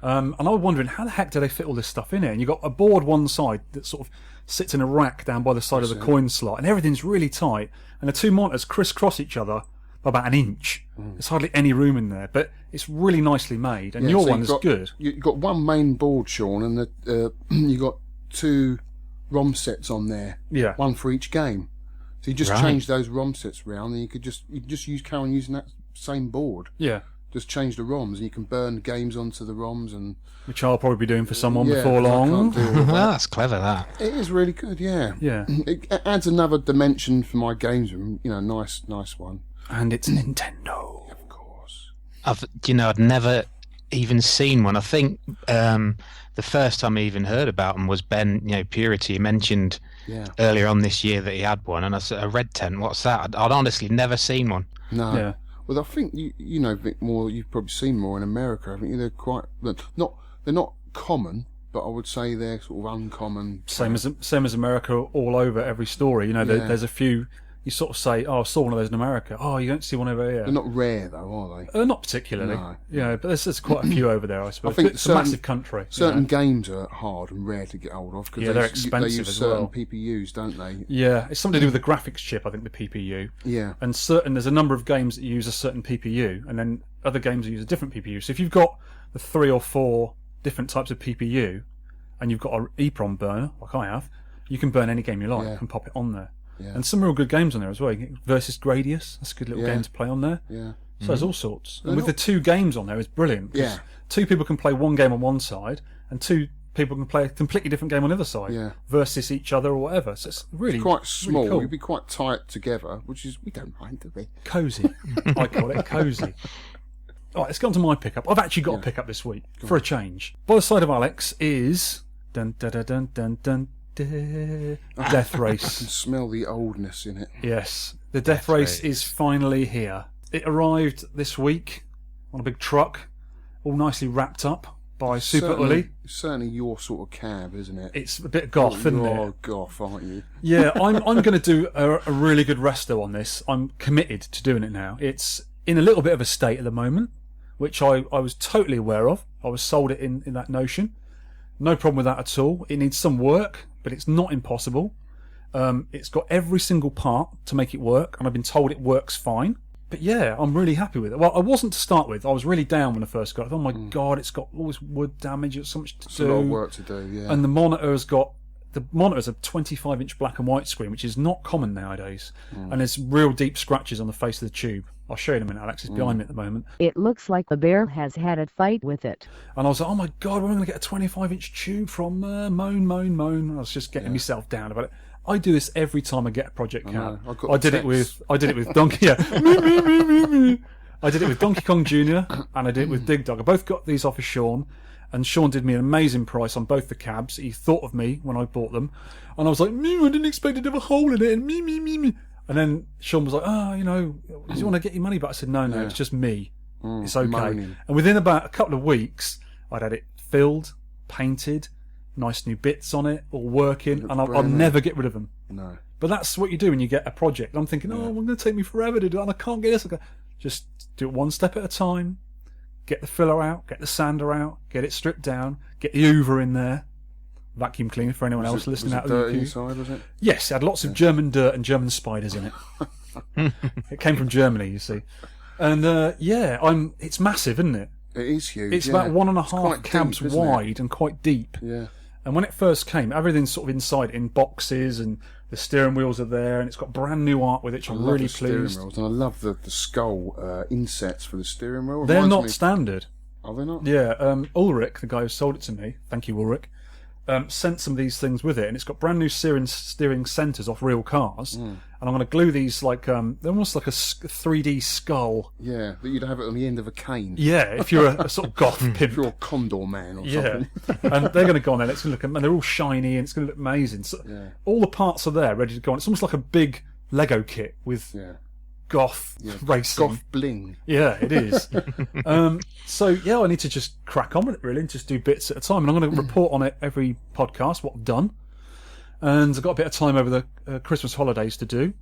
And I was wondering, how the heck do they fit all this stuff in here? And you've got a board one side that sort of sits in a rack down by the side of the coin slot, and everything's really tight. And the 2 monitors crisscross each other by about an inch. There's hardly any room in there, but it's really nicely made, and your one is good. You've got one main board, Shaun, and you've got 2 ROM sets on there. Yeah. One for each game. So you just change those ROM sets round, and you could just carry on using that same board. Yeah. Just change the ROMs, and you can burn games onto the ROMs, and which I'll probably be doing for someone before I long. can't do all that. That's clever. That It is really good. Yeah. Yeah. It adds another dimension for my games room. You know, nice one. And it's Nintendo. Of course. I'd never even seen one. I think the first time I even heard about them was Ben, Purity. He mentioned earlier on this year that he had one, and I said, a Red Tent, what's that? I'd honestly never seen one. No. Yeah. Well, I think you know a bit more. You've probably seen more in America. I think they're quite they're not common, but I would say they're sort of uncommon. Same as America, all over every story. There's a few. You sort of say, "Oh, I saw one of those in America." Oh, you don't see one over here. They're not rare though, are they? Not particularly. No. But there's quite a few over there, I suppose. I think it's a massive country. Certain games are hard and rare to get hold of because they're expensive they use as certain well. PPUs, don't they? Yeah, it's something to do with the graphics chip, I think, the PPU. Yeah. And there's a number of games that use a certain PPU, and then other games that use a different PPU. So if you've got the 3 or 4 different types of PPU, and you've got an EEPROM burner, like I have, you can burn any game you like and pop it on there. Yeah. And some real good games on there as well. You get Versus Gradius, that's a good little game to play on there. Yeah. So there's all sorts. And with the 2 games on there, it's brilliant. Yeah. 2 people can play one game on one side, and 2 people can play a completely different game on the other side. Yeah. Versus each other or whatever. So it's really quite small. Really cool. You'd be quite tight together, which is we don't mind, do we? Cosy. I call it cosy. All right, let's get on to my pickup. I've actually got a pickup this week for a change. By the side of Alex is Death Race. I can smell the oldness in it. Yes, the Death Race is finally here. It arrived this week on a big truck, all nicely wrapped up by Super Uli. It's certainly your sort of cab, isn't it? It's a bit goth, isn't it? You're goth, aren't you? Yeah, I'm going to do a really good resto on this. I'm committed to doing it now. It's in a little bit of a state at the moment, which I was totally aware of. I was sold it in that notion. No problem with that at all. It needs some work, but it's not impossible. It's got every single part to make it work, and I've been told it works fine. But yeah, I'm really happy with it. Well, I wasn't to start with. I was really down when I first got it. Oh my God, it's got all this wood damage. It's so much to do. It's a lot of work to do, yeah. And the monitor's got the monitor's a 25-inch black and white screen, which is not common nowadays, and there's real deep scratches on the face of the tube. I'll show you in a minute. Alex is behind me at the moment. It looks like the bear has had a fight with it. And I was like, oh my God, where am I going to get a 25-inch tube from? Moan. I was just getting myself down about it. I do this every time I get a project cab. I did it with Donkey. Yeah. I did it with Donkey Kong Jr. and I did it with Dig Dug. I both got these off of Shaun, and Shaun did me an amazing price on both the cabs. He thought of me when I bought them, and I was like, I didn't expect it to have a hole in it, and me. And then Shaun was like, do you want to get your money back? I said, no, it's just me. It's okay. Moaning. And within about a couple of weeks, I'd had it filled, painted, nice new bits on it, all working, and I'll never get rid of them. No. But that's what you do when you get a project. I'm thinking, it's going to take me forever to do it, and I can't get this. Just do it one step at a time. Get the filler out, get the sander out, get it stripped down, get the Hoover in there. Vacuum cleaner for anyone else listening out of the UK. Inside, was it? Yes, it had lots of German dirt and German spiders in it. It came from Germany, you see. And it's massive, isn't it? It is huge. It's about 1.5 cabs wide and quite deep. Yeah. And when it first came, everything's sort of inside in boxes, and the steering wheels are there, and it's got brand new art with it, which I'm really pleased. Steering wheels, and I love the skull insets for the steering wheel. They're not standard. Are they not? Yeah, Ulrich, the guy who sold it to me, thank you, Ulrich, sent some of these things with it, and it's got brand new steering centres off real cars, and I'm going to glue these like they're almost like a 3D skull. Yeah, that you'd have it on the end of a cane. Yeah, if you're a sort of goth pimp. If you're a condor man or something. And they're going to go on there. It's going to look, and they're all shiny, and it's going to look amazing. So all the parts are there, ready to go on. It's almost like a big Lego kit with goth racing. Goth bling. Yeah, it is. I need to just crack on with it, really, and just do bits at a time. And I'm going to report on it every podcast, what I've done. And I've got a bit of time over the Christmas holidays to do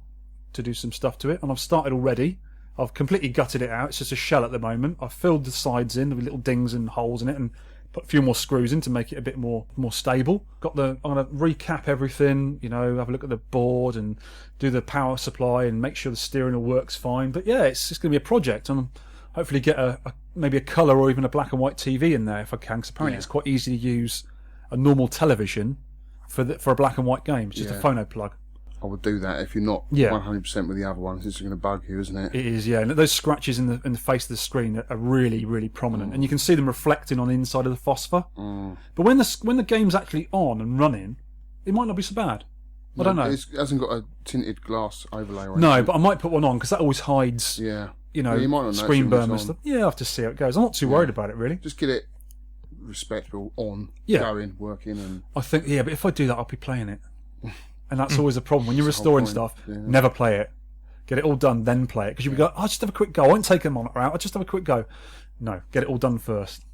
some stuff to it. And I've started already. I've completely gutted it out. It's just a shell at the moment. I've filled the sides in with little dings and holes in it, and put a few more screws in to make it a bit more stable. I'm going to recap everything, have a look at the board and do the power supply and make sure the steering all works fine. But yeah, it's just going to be a project, and hopefully get maybe a colour or even a black and white TV in there if I can, because apparently it's quite easy to use a normal television for a black and white game. It's just a phono plug. I would do that if you're not 100% with the other ones. It's going to bug you, isn't it? It is, yeah. And those scratches in the face of the screen are really, really prominent, and you can see them reflecting on the inside of the phosphor. But when the game's actually on and running, it might not be so bad. I don't know. It hasn't got a tinted glass overlay. Or no, but I might put one on because that always hides. Yeah. You might not screen burn and stuff. Yeah, I'll have to see how it goes. I'm not too worried about it, really. Just get it respectable, on, going, working, and I think but if I do that, I'll be playing it. And that's always a problem when you're restoring stuff. Never play it. Get it all done, then play it. Because you'll be going, I'll just have a quick go. I won't take a monitor out. I'll just have a quick go. No, get it all done first.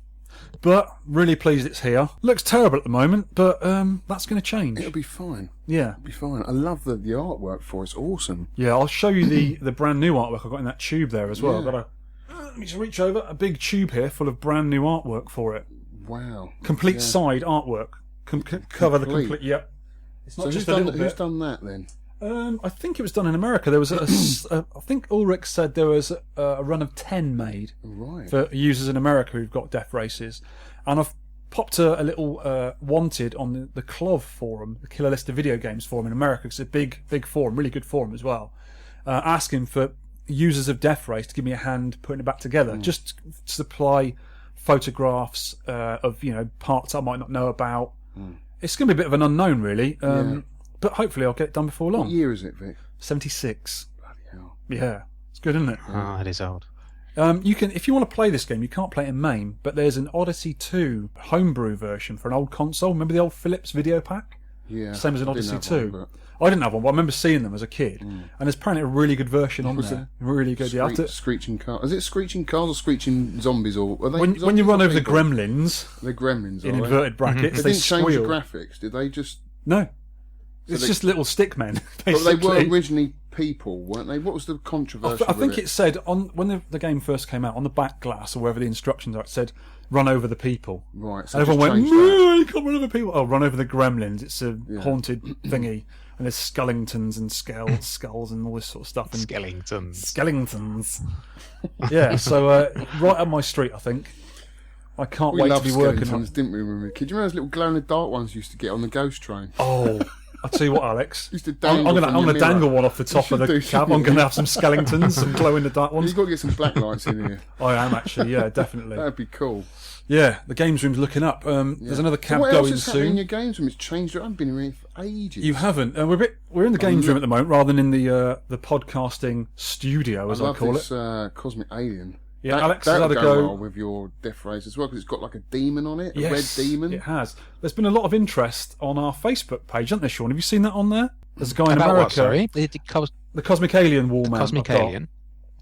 But really pleased it's here. Looks terrible at the moment, but that's going to change. It'll be fine. Yeah, it'll be fine. I love the artwork for it. It's awesome. Yeah, I'll show you the brand new artwork I've got in that tube there as well. I've got let me just reach over, a big tube here full of brand new artwork for it. Wow. Complete side artwork. Cover the complete. Yep. It's not just who's done that then? I think it was done in America. There was I think Ulrich said there was a run of 10 made for users in America who've got death races, and I've popped a little wanted on the CLOV forum, the Killer List of Video Games forum in America. It's a big forum, really good forum as well. Asking for users of Death Race to give me a hand putting it back together, just supply photographs of parts I might not know about. It's going to be a bit of an unknown, really. But hopefully I'll get it done before long. What year is it, Vic? 76. Bloody hell. Yeah. It's good, isn't it? Oh, it is old. You can, if you want to play this game, you can't play it in MAME, but there's an Odyssey 2 homebrew version for an old console. Remember the old Philips video pack? Yeah. Same as an Odyssey 2. I didn't have one, but I remember seeing them as a kid. And there's apparently a really good version on there. Really good. Screeching cars. Is it screeching cars or screeching zombies? Or are they when you run over the gremlins, the gremlins in inverted brackets, they didn't change the graphics, did they? Just no. It's just little stick men. But they were originally people, weren't they? What was the controversy? I think it said when the game first came out, on the back glass or wherever the instructions are, it said "run over the people." Right. So and everyone went, "You can't run over people." Oh, run over the gremlins. It's a haunted thingy, and there's skeletons and skulls and all this sort of stuff. And Skeletons. Yeah. So right up my street, I think. I can't We wait to loved be working on skeletons, didn't we, when we were kids? Do you remember those little glow-in-the-dark ones you used to get on the ghost train? Oh, I'll tell you what, Alex. Used to I'm dangle going to dangle one off the top of the do, cab. I'm going to have some skeletons, some glow-in-the-dark ones. You've got to get some black lights in here. I am actually, yeah, definitely. That'd be cool. Yeah, the games room's looking up. There's another cab What else going is happening in soon. your games room? It's changed. I haven't been in here for ages. You haven't. We're in the games room at the moment, rather than in the podcasting studio, as I call this, it. Cosmic Alien. Yeah, Alex has that'll had a go go. well with your Death Rays as well, because it's got like a demon on it, Yes, a red demon. it has. There's been a lot of interest on our Facebook page, hasn't there, Sean? Have you seen that on there? There's a guy in About America. what, sorry? The Cosmic Alien wall mount. Cosmic I've got. Alien?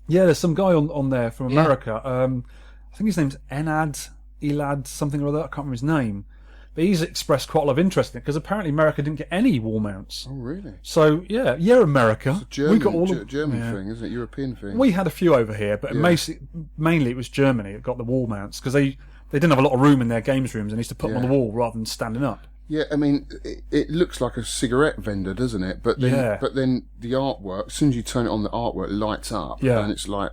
Yeah, there's some guy on there from America. I think his name's Elad, something or other. I can't remember his name. But he's expressed quite a lot of interest in it, because apparently America didn't get any wall mounts. Oh, really? So, yeah, America. It's a German, we got all German thing, isn't it? European thing. We had a few over here, but mainly it was Germany that got the wall mounts, because they didn't have a lot of room in their games rooms, and they used to put them on the wall rather than standing up. Yeah, I mean, it looks like a cigarette vendor, doesn't it? But then the artwork, as soon as you turn it on, the artwork lights up, and it's like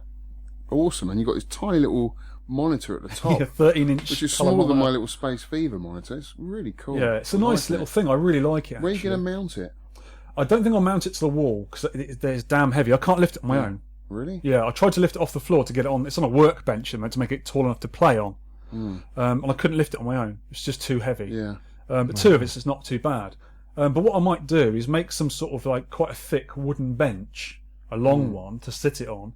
awesome. And you've got this tiny little monitor at the top, 13-inch, which is smaller than my little Space Fever monitor. It's really cool. Yeah, it's a nice little thing. I really like it. Where are you going to mount it? I don't think I'll mount it to the wall, because it's damn heavy. I can't lift it on my own. Really? Yeah, I tried to lift it off the floor to get it on. It's on a workbench to make it tall enough to play on, and I couldn't lift it on my own. It's just too heavy. Yeah. But two of it's not too bad. But what I might do is make some sort of like quite a thick wooden bench, a long one to sit it on,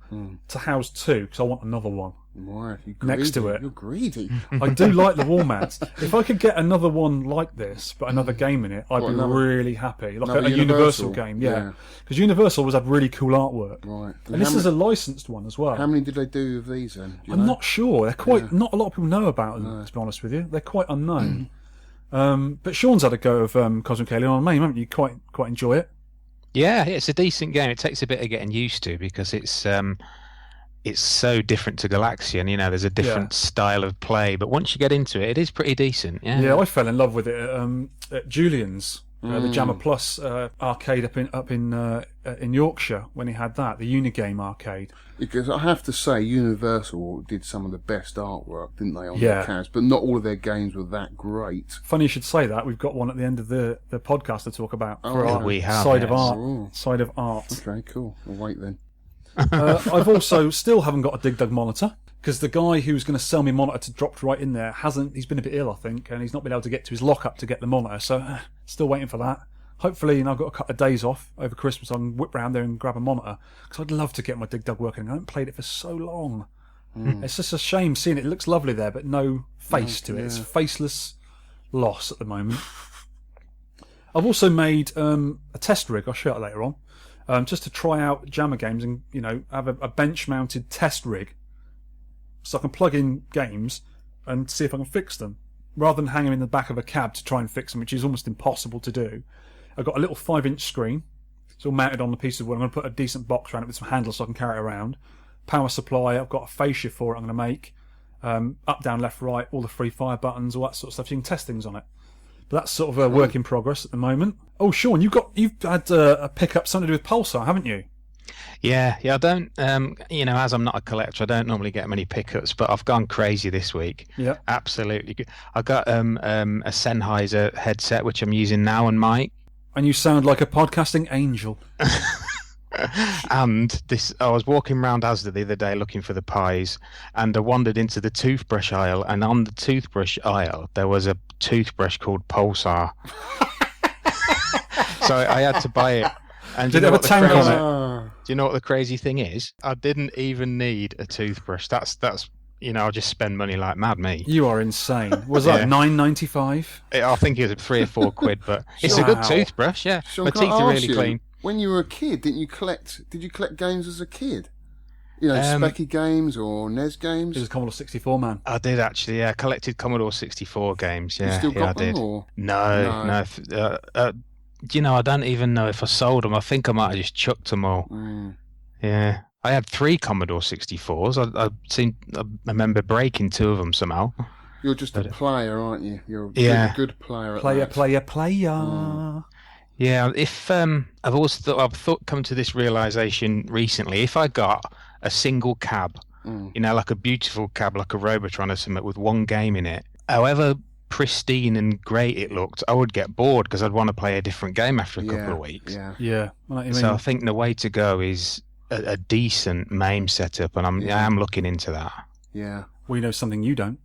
to house two, because I want another one. Why? Next to it. You're greedy. I do like the wall mats. If I could get another one like this, but another game in it, I'd be really happy. Like a Universal game, yeah. Because Universal had really cool artwork. Right. And this is a licensed one as well. How many did they do of these then? I'm not sure. They're quite. Not a lot of people know about them, to be honest with you. They're quite unknown. But Sean's had a go of Cosmic Alien on MAME, haven't you? Quite enjoy it. Yeah, it's a decent game. It takes a bit of getting used to, because it's so different to Galaxian. You know, there's a different style of play, but once you get into it, it is pretty decent. Yeah, I fell in love with it at Julian's, the Jammer Plus arcade up in Yorkshire when he had that, the Unigame arcade. Because I have to say, Universal did some of the best artwork, didn't they, on their cabs? But not all of their games were that great. Funny you should say that. We've got one at the end of the podcast to talk about for our we have, side of art. Side of art. Okay, cool. I'll wait then. I've also still haven't got a Dig Dug monitor, because the guy who's going to sell me monitor dropped right in there. He's been a bit ill, I think, and he's not been able to get to his lockup to get the monitor. So still waiting for that. Hopefully, I've got a couple of days off over Christmas. I can whip round there and grab a monitor, because I'd love to get my Dig Dug working. I haven't played it for so long. It's just a shame seeing it. It looks lovely there, but no face to it. It's faceless loss at the moment. I've also made a test rig. I'll show it later on, just to try out Jammer games and have a bench-mounted test rig, so I can plug in games and see if I can fix them, rather than hang them in the back of a cab to try and fix them, which is almost impossible to do. I've got a little 5-inch screen. It's all mounted on a piece of wood. I'm going to put a decent box around it with some handles so I can carry it around. Power supply. I've got a fascia for it I'm going to make. Up, down, left, right, all the free fire buttons, all that sort of stuff. You can test things on it. But that's sort of a work in progress at the moment. Oh, Sean, you've had a pickup something to do with Pulsar, haven't you? Yeah. I don't, as I'm not a collector, I don't normally get many pickups, but I've gone crazy this week. Yeah, absolutely. I got a Sennheiser headset, which I'm using now on mic. And you sound like a podcasting angel. And I was walking around Asda the other day looking for the pies, and I wandered into the toothbrush aisle, and on the toothbrush aisle there was a toothbrush called Pulsar. So I had to buy it. And did it have a tank on it? Do you know what the crazy thing is? I didn't even need a toothbrush. That's I just spend money like mad, me. You are insane. Was that $9.95? I think it was £3 or £4, but it's a good toothbrush. Yeah, Sean, my teeth are really clean. When you were a kid, did you collect games as a kid? Specky games or NES games? It was a Commodore 64, man. I did actually. Yeah, I collected Commodore 64 games. Yeah, you still got them, I did. Or? No. I don't even know if I sold them. I think I might have just chucked them all. Yeah. I had 3 Commodore 64s. I remember breaking 2 of them somehow. You're just a player, aren't you? You're a good player at that. Player. Yeah, if I've come to this realization recently. If I got a single cab You know, like a beautiful cab, like a Robotron or something with one game in it. However pristine and great it looked, I would get bored because I'd want to play a different game after a couple of weeks. Yeah. Yeah. I know what you So mean. I think the way to go is a decent MAME setup, and I am looking into that. Yeah. We know something you don't.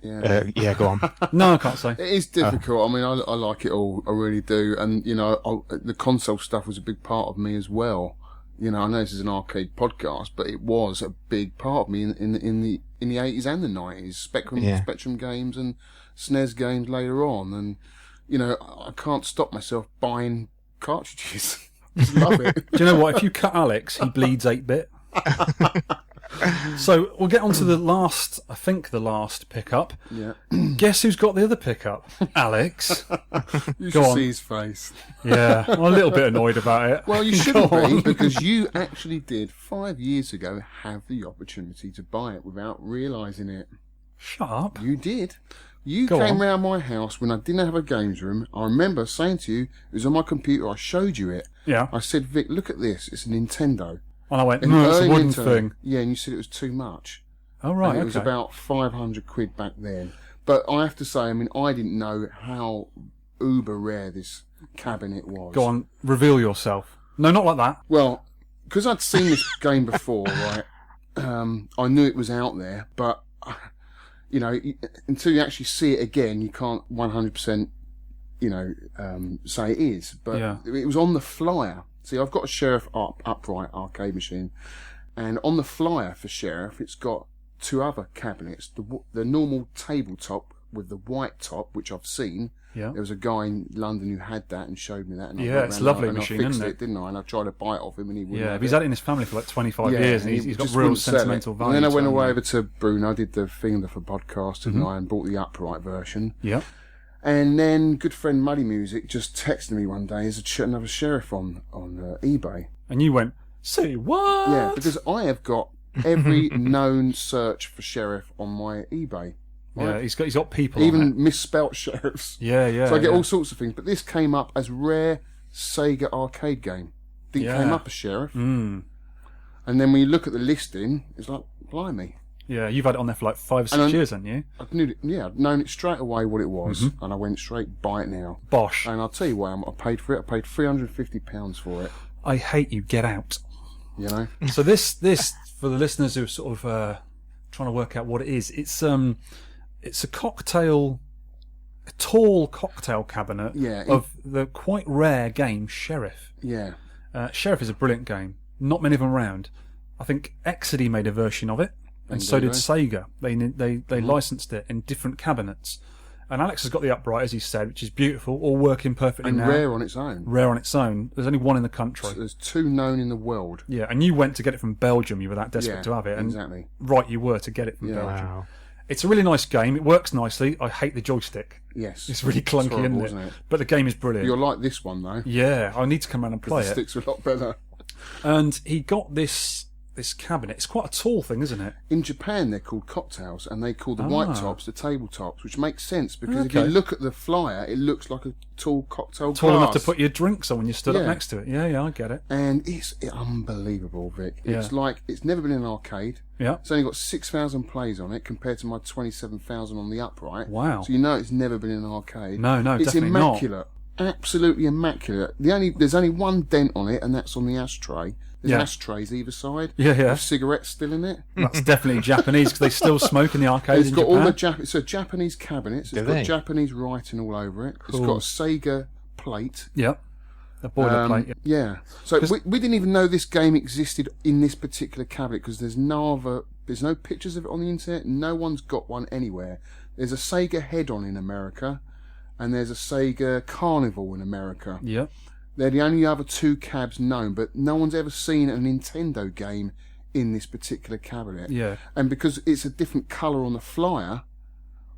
Yeah. Go on. No, I can't say. It is difficult. I mean, I like it all. I really do. And, you know, the console stuff was a big part of me as well. You know, I know this is an arcade podcast, but it was a big part of me in the 80s and the 90s. Spectrum games and SNES games later on. And, you know, I can't stop myself buying cartridges. Just love it. Do you know what? If you cut Alex, he bleeds 8-bit. So we'll get on to the last pickup. Yeah. Guess who's got the other pickup? Alex. You Go should on. see his face. Yeah, I'm a little bit annoyed about it. Well, you shouldn't be, because you actually did 5 years ago have the opportunity to buy it without realising it. Shut up. You did. You Go came on. round my house when I didn't have a games room. I remember saying to you, it was on my computer, I showed you it. Yeah. I said, Vic, look at this. It's a Nintendo. And I went, An no, it's a early wooden Nintendo. thing. Yeah, and you said it was too much. Oh, right, And it okay. was about 500 quid back then. But I have to say, I mean, I didn't know how uber rare this cabinet was. Go on, reveal yourself. No, not like that. Well, because I'd seen this game before, right, I knew it was out there, but, you know, until you actually see it again, you can't 100%, you know, say it is. But Yeah. it was on the flyer. See, I've got a Sheriff upright arcade machine, and on the flyer for Sheriff, it's got two other cabinets. The normal tabletop with the white top, which I've seen. Yeah. There was a guy in London who had that and showed me that. And I Yeah, went it's a round lovely and machine, I fixed isn't it? it, didn't I? And I tried to buy it off him, and he wouldn't. Yeah, have he's it. had it in his family for like 25 years, and he's got just real wouldn't sell it. sentimental value. And then I went to it, away hasn't over to Bruno. I did the thing for podcast, didn't I? And bought the upright version. he? Yeah. And then good friend Muddy Music just texted me one day, "There's another Sheriff on eBay." And you went, say what? Yeah, because I have got every known search for Sheriff on my eBay. Yeah, he's got people on Even it. misspelt sheriffs. Yeah, yeah. So I get yeah. all sorts of things. But this came up as rare Sega arcade game. Didn't Yeah. came up as Sheriff. Mm. And then when you look at the listing, it's like, blimey. Yeah, you've had it on there for like 5 or 6 And years, haven't you? I'd known it straight away what it was. And I went straight, buy it now. Bosh. And I'll tell you why I paid for it. I paid £350 for it. I hate you. Get out. You know? So this for the listeners who are sort of trying to work out what it is, it's a tall cocktail cabinet Yeah, of the quite rare game Sheriff. Yeah. Sheriff is a brilliant game. Not many of them around. I think Exidy made a version of it, and so did Sega. They licensed it in different cabinets. And Alex has got the upright, as he said, which is beautiful, all working perfectly And now. rare on its own. Rare on its own. There's only one in the country. So there's two known in the world. Yeah, and you went to get it from Belgium. You were that desperate Yeah, to have it. And exactly. right, you were to get it from Yeah. Belgium. Wow. It's a really nice game. It works nicely. I hate the joystick. Yes. It's really clunky, horrible, isn't it? isn't it? But the game is brilliant. You'll like this one, though. Yeah, I need to come around and play The it. sticks are a lot better. And he got this cabinet. It's quite a tall thing, isn't it? In Japan, they're called cocktails, and they call the white tops the tabletops, which makes sense because if you Okay. look at the flyer, it looks like a tall cocktail Tall enough to glass. put your drinks on when you stood up Yeah. next to it. Yeah, I get it. And it's unbelievable, Vic. It's Yeah. like it's never been in an arcade. Yeah. It's only got 6,000 plays on it compared to my 27,000 on the upright. Wow. So you know it's never been in an arcade. No, it's definitely not. immaculate. Absolutely immaculate. There's only one dent on it, and that's on the ashtray. There's Yeah. ashtrays either side. Yeah. With cigarettes still in it. That's definitely Japanese because they still smoke in the arcades It's in got Japan. all the it's a Japanese cabinets. It's Do got they? Japanese writing all over it. It's Cool. got a Sega plate. Yep. A boilerplate. Yeah. So we didn't even know this game existed in this particular cabinet because there's no pictures of it on the internet. No one's got one anywhere. There's a Sega Head-On in America, and there's a Sega Carnival in America. Yep. They're the only other two cabs known, but no one's ever seen a Nintendo game in this particular cabinet. Yeah. And because it's a different colour on the flyer,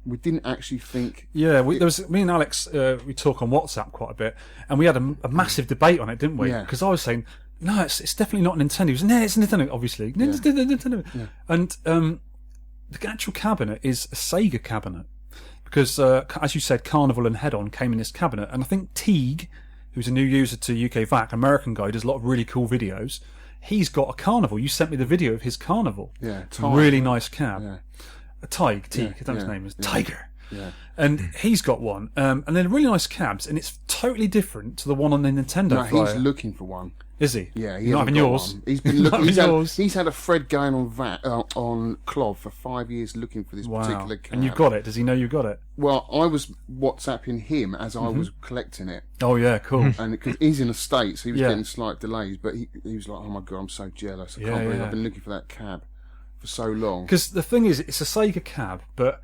we didn't actually think... Yeah, there was me and Alex. We talk on WhatsApp quite a bit, and we had a massive debate on it, didn't we? Yeah. Because I was saying, no, it's definitely not Nintendo. He was, no, it's Nintendo, obviously. Nintendo. Yeah. And the actual cabinet is a Sega cabinet because, as you said, Carnival and Head-On came in this cabinet, and I think Teague, who's a new user to UK VAC, American guy, does a lot of really cool videos. he's got a Carnival. You sent me the video of his Carnival. Yeah, really nice cab. Yeah. A Tig, I think his name is Tiger. Yeah. And he's got one, and they're really nice cabs, and it's totally different to the one on the Nintendo Flyer. He's looking for one. Is he? Yeah, He's not having yours. One. He's been looking. He's had a thread going on Clov for 5 years looking for this particular cab. And you've got it. Does he know you got it? Well, I was WhatsApping him as I was collecting it. Oh yeah, cool. And because he's in the States, he was getting slight delays, but he was like, "Oh my god, I'm so jealous! I can't believe I've been looking for that cab for so long." Because the thing is, it's a Sega cab, but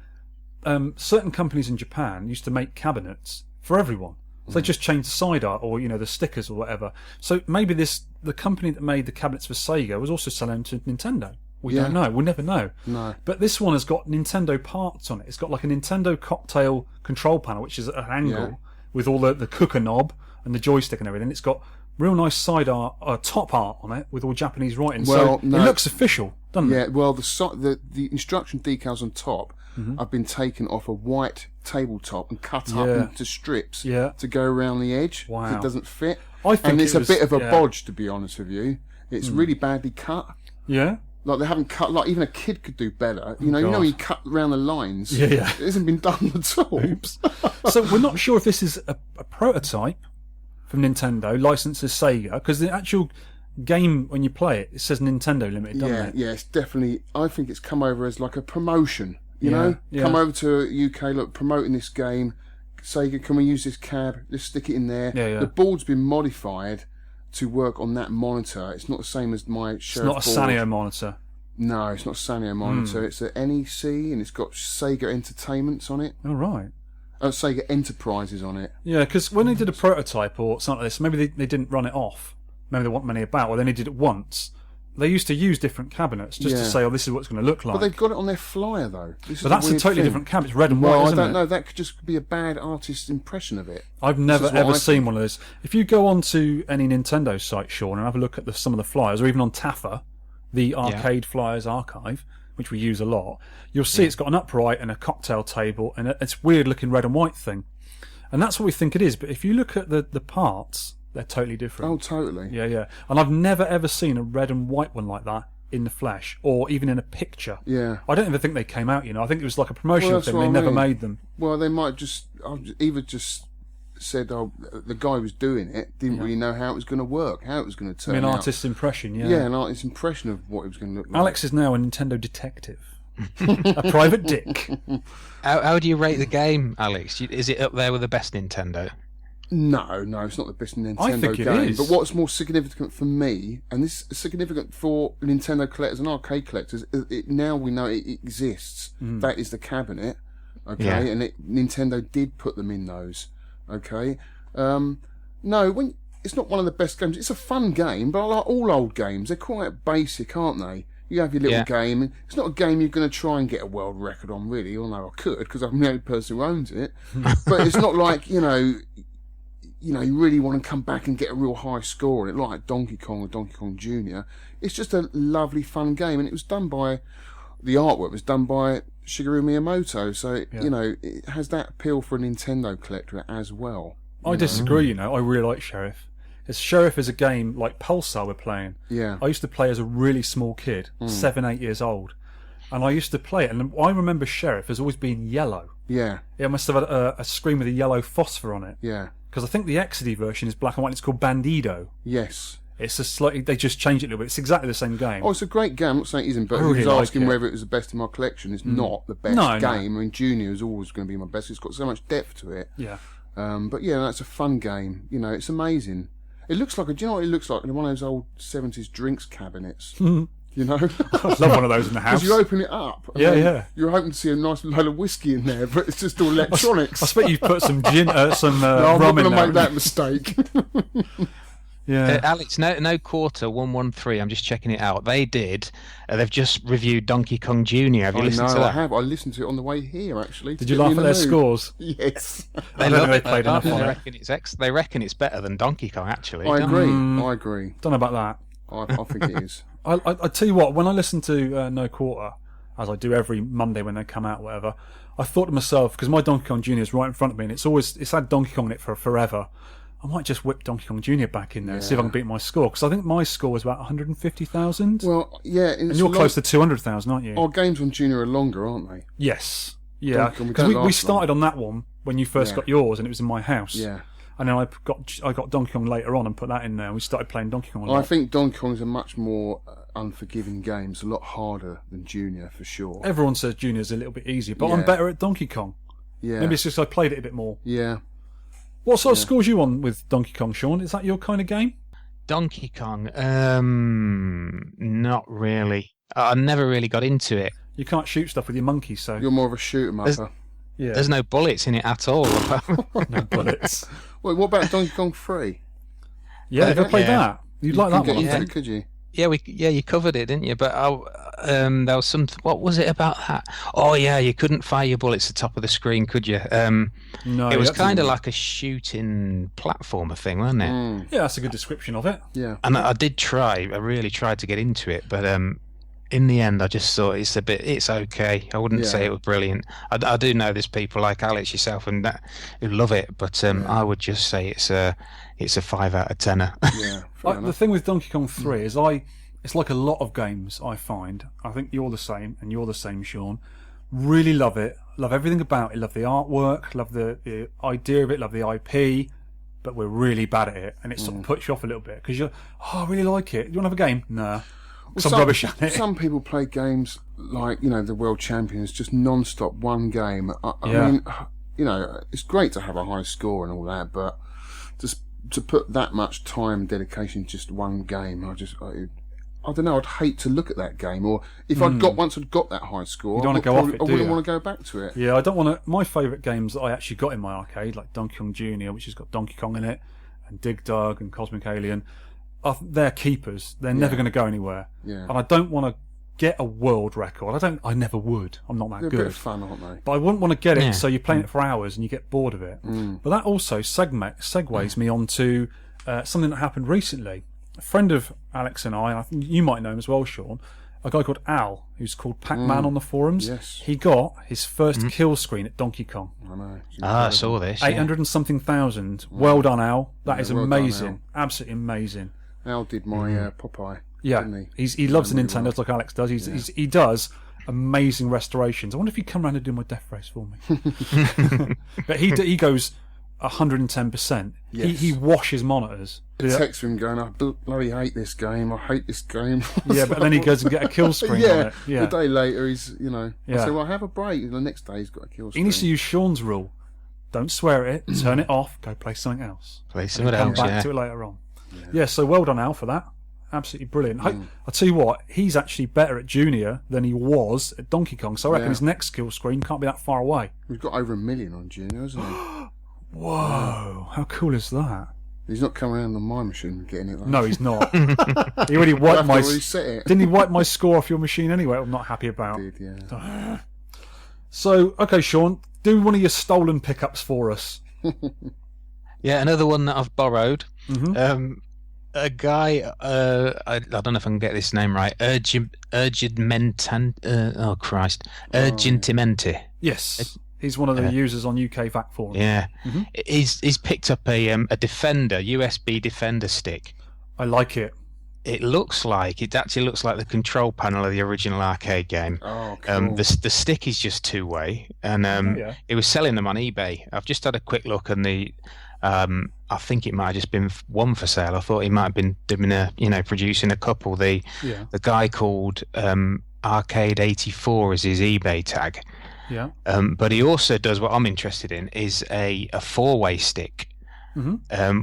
certain companies in Japan used to make cabinets for everyone. So they just changed the side art or, the stickers or whatever. So maybe the company that made the cabinets for Sega was also selling to Nintendo. We don't know. We'll never know. No. But this one has got Nintendo parts on it. It's got like a Nintendo cocktail control panel, which is at an angle with all the cooker knob and the joystick and everything. It's got real nice side art, top art on it with all Japanese writing. Well, so it looks official, doesn't it? Yeah, well, the instruction decals on top have been taken off a white tabletop and cut up into strips to go around the edge. Wow. It doesn't fit. I think it's a bit of a bodge, to be honest with you. It's really badly cut. Yeah? Like they haven't cut. Like even a kid could do better. You know when you cut around the lines. Yeah. It hasn't been done at all. Oops. So we're not sure if this is a prototype from Nintendo, licensed as Sega, because the actual game when you play it, it says Nintendo Limited, doesn't it? Yeah, it's definitely. I think it's come over as like a promotion. You know, come over to UK, look, promoting this game. Sega, can we use this cab? Let's stick it in there. Yeah. The board's been modified to work on that monitor. It's not the same as my Sheriff It's not a board. Sanyo monitor. No, it's not a Sanyo monitor. It's an NEC, and it's got Sega Entertainments on it. Oh, right. Sega Enterprises on it. Yeah, because when they did a prototype or something like this, maybe they didn't run it off. Maybe there weren't many about, or they only did it once. They used to use different cabinets just to say, this is what it's going to look like. But they've got it on their Flyer, though. But that's a totally different cabinet. It's red and white, isn't it? I don't know. That could just be a bad artist's impression of it. I've never ever seen one of those. If you go onto any Nintendo site, Shaun, and have a look at some of the flyers, or even on TAFA, the Arcade Flyers Archive, which we use a lot, you'll see it's got an upright and a cocktail table, and it's weird-looking red and white thing. And that's what we think it is. But if you look at the parts, they're totally different. Oh, totally. Yeah. And I've never ever seen a red and white one like that in the flesh, or even in a picture. Yeah. I don't even think they came out, I think it was like a promotional thing. They never made them. Well, they might just either just said, the guy who was doing it didn't really know how it was going to work, how it was going to turn out. An artist's impression, Yeah, an artist's impression of what it was going to look like. Alex is now a Nintendo detective. A private dick. How do you rate the game, Alex? Is it up there with the best Nintendo? No, it's not the best Nintendo I think game. it is. But what's more significant for me, and this is significant for Nintendo collectors and arcade collectors, now we know it exists. That is the cabinet, okay? And Nintendo did put them in those, okay? No, it's not one of the best games. It's a fun game, but like all old games, they're quite basic, aren't they? You have your little game. It's not a game you're going to try and get a world record on, really. Although I could, because I'm the only person who owns it. But it's not like, you really want to come back and get a real high score on it, like Donkey Kong or Donkey Kong Jr. It's just a lovely, fun game, and it was done by the artwork was done by Shigeru Miyamoto, so it has that appeal for a Nintendo collector as well. I disagree. I really like Sheriff. Sheriff is a game like Pulsar we're playing. Yeah, I used to play as a really small kid, 7, 8 years old, and I used to play it. And I remember Sheriff as always being yellow. Yeah, it must have had a screen with a yellow phosphor on it. Yeah. Because I think the XD version is black and white. And it's called Bandido. Yes. It's a slightly. They just changed it a little bit. It's exactly the same game. Oh, it's a great game. I'm not saying it isn't, but I really he was asking like it. whether it was the best in my collection. It's not the best game. I mean, Junior is always going to be my best. It's got so much depth to it. Yeah. But yeah, that's a fun game. It's amazing. It looks like do you know what it looks like? One of those old 70s drinks cabinets. I'd love one of those in the house. Because you open it up. Yeah. You're hoping to see a nice load of whiskey in there, but it's just all electronics. I expect you've put some gin, no, I'm rum not in going to there. make that mistake. Yeah, Alex, no quarter 113. I'm just checking it out. They did. They've just reviewed Donkey Kong Jr. Have you listened to that? I have. I listened to it on the way here. Actually, did you laugh at their scores? Yes. They love it. Played enough on it. They reckon it's better than Donkey Kong. Actually, I agree. Don't know about that. I think it is. I tell you what. When I listen to No Quarter, as I do every Monday when they come out, whatever, I thought to myself, because my Donkey Kong Jr. is right in front of me, and it's had Donkey Kong in it for forever. I might just whip Donkey Kong Jr. back in there and see if I can beat my score, because I think my score was about 150,000. Well, yeah. And you're close to 200,000, aren't you? Our games on Junior are longer, aren't they? Yes. Yeah. Because don't we last started on that one when you first got yours, and it was in my house. Yeah. And then I got Donkey Kong later on and put that in there, and we started playing Donkey Kong a lot. I think Donkey Kong is a much more unforgiving game. It's a lot harder than Junior, for sure. Everyone says Junior's a little bit easier, but I'm better at Donkey Kong. Yeah. Maybe it's just I played it a bit more. Yeah. What sort of scores you on with Donkey Kong, Shaun? Is that your kind of game? Donkey Kong, not really. I never really got into it. You can't shoot stuff with your monkey, so... You're more of a shoot-'em-upper. Yeah. There's no bullets in it at all. No bullets. Wait, what about Donkey Kong 3? Yeah, have you ever played that? You'd like that one, I into think. it, could you? Yeah, you covered it, didn't you? But there was some. What was it about that? Oh yeah, you couldn't fire your bullets at the top of the screen, could you? No, it was kind of like a shooting platformer thing, wasn't it? Yeah, that's a good description of it. Yeah. And I did try. I really tried to get into it, but in the end, I just thought it's okay. I wouldn't say it was brilliant. I do know there's people like Alex, yourself, and that who love it, but I would just say it's a 5 out of 10. Yeah. The thing with Donkey Kong 3 is it's like a lot of games I find. I think you're the same, and you're the same, Shaun. Really love it. Love everything about it. Love the artwork. Love the idea of it. Love the IP. But we're really bad at it, and it sort of puts you off a little bit because you're, I really like it. Do you want to have a game? Nah. Some rubbish at it. Some people play games like, the World Champions, just non-stop one game. I mean, it's great to have a high score and all that, but just to put that much time, dedication, just one game, I don't know. I'd hate to look at that game, or if once I'd got that high score, you don't want to go off it, I wouldn't want to go back to it. Yeah, I don't want to. My favourite games that I actually got in my arcade, like Donkey Kong Jr., which has got Donkey Kong in it, and Dig Dug and Cosmic Alien, they're keepers. They're never going to go anywhere. Yeah. And I don't want to get a world record. I never would. I'm not that They're good. a bit of fun, aren't they? But I wouldn't want to get it, so you're playing it for hours and you get bored of it. But that also segues me onto something that happened recently. A friend of Alex and I think you might know him as well, Shaun, a guy called Al, who's called Pac-Man on the forums. Yes. He got his first kill screen at Donkey Kong. I know. I saw this. 800 and something thousand. Well done, Al. That is well amazing. done, Absolutely amazing. Al did my Popeye. Yeah, Didn't he loves the Nintendos like Alex does. He does amazing restorations. I wonder if he'd come around and do my death race for me. But he goes 110%. Yes. He washes monitors. I text him going, I bloody hate this game. I hate this game. Yeah, but then he goes and get a kill screen on it. Yeah. A day later, he's, I Yeah. say, well, have a break. And the next day, he's got a kill screen. He needs to use Shaun's rule. Don't swear at it. Turn it off. Go play something else. Play something Come else, back to it later on. Yeah, so well done, Al, for that. Absolutely brilliant. I'll tell you what, he's actually better at Junior than he was at Donkey Kong, so I reckon his next kill screen can't be that far away. We've got over 1 million on Junior, hasn't he? Whoa, how cool is that? He's not coming around on my machine and getting it. Like No, he's not. He already wiped my... reset it. Didn't he wipe my score off your machine anyway? I'm not happy about. Did, yeah. So, okay, Shaun, do one of your stolen pickups for us. Yeah, another one that I've borrowed. A guy, I don't know if I can get this name right. Urgentimenti. Yes, he's one of the users on UK VAC forums. Yeah, he's picked up a Defender USB Defender stick. I like it. It actually looks like the control panel of the original arcade game. Oh, cool. The stick is just two-way, and it was selling them on eBay. I've just had a quick look, and I think it might have just been one for sale. I thought he might have been doing producing a couple. The guy called Arcade 84 is his eBay tag. Yeah. But he also does what I'm interested in is a four-way stick,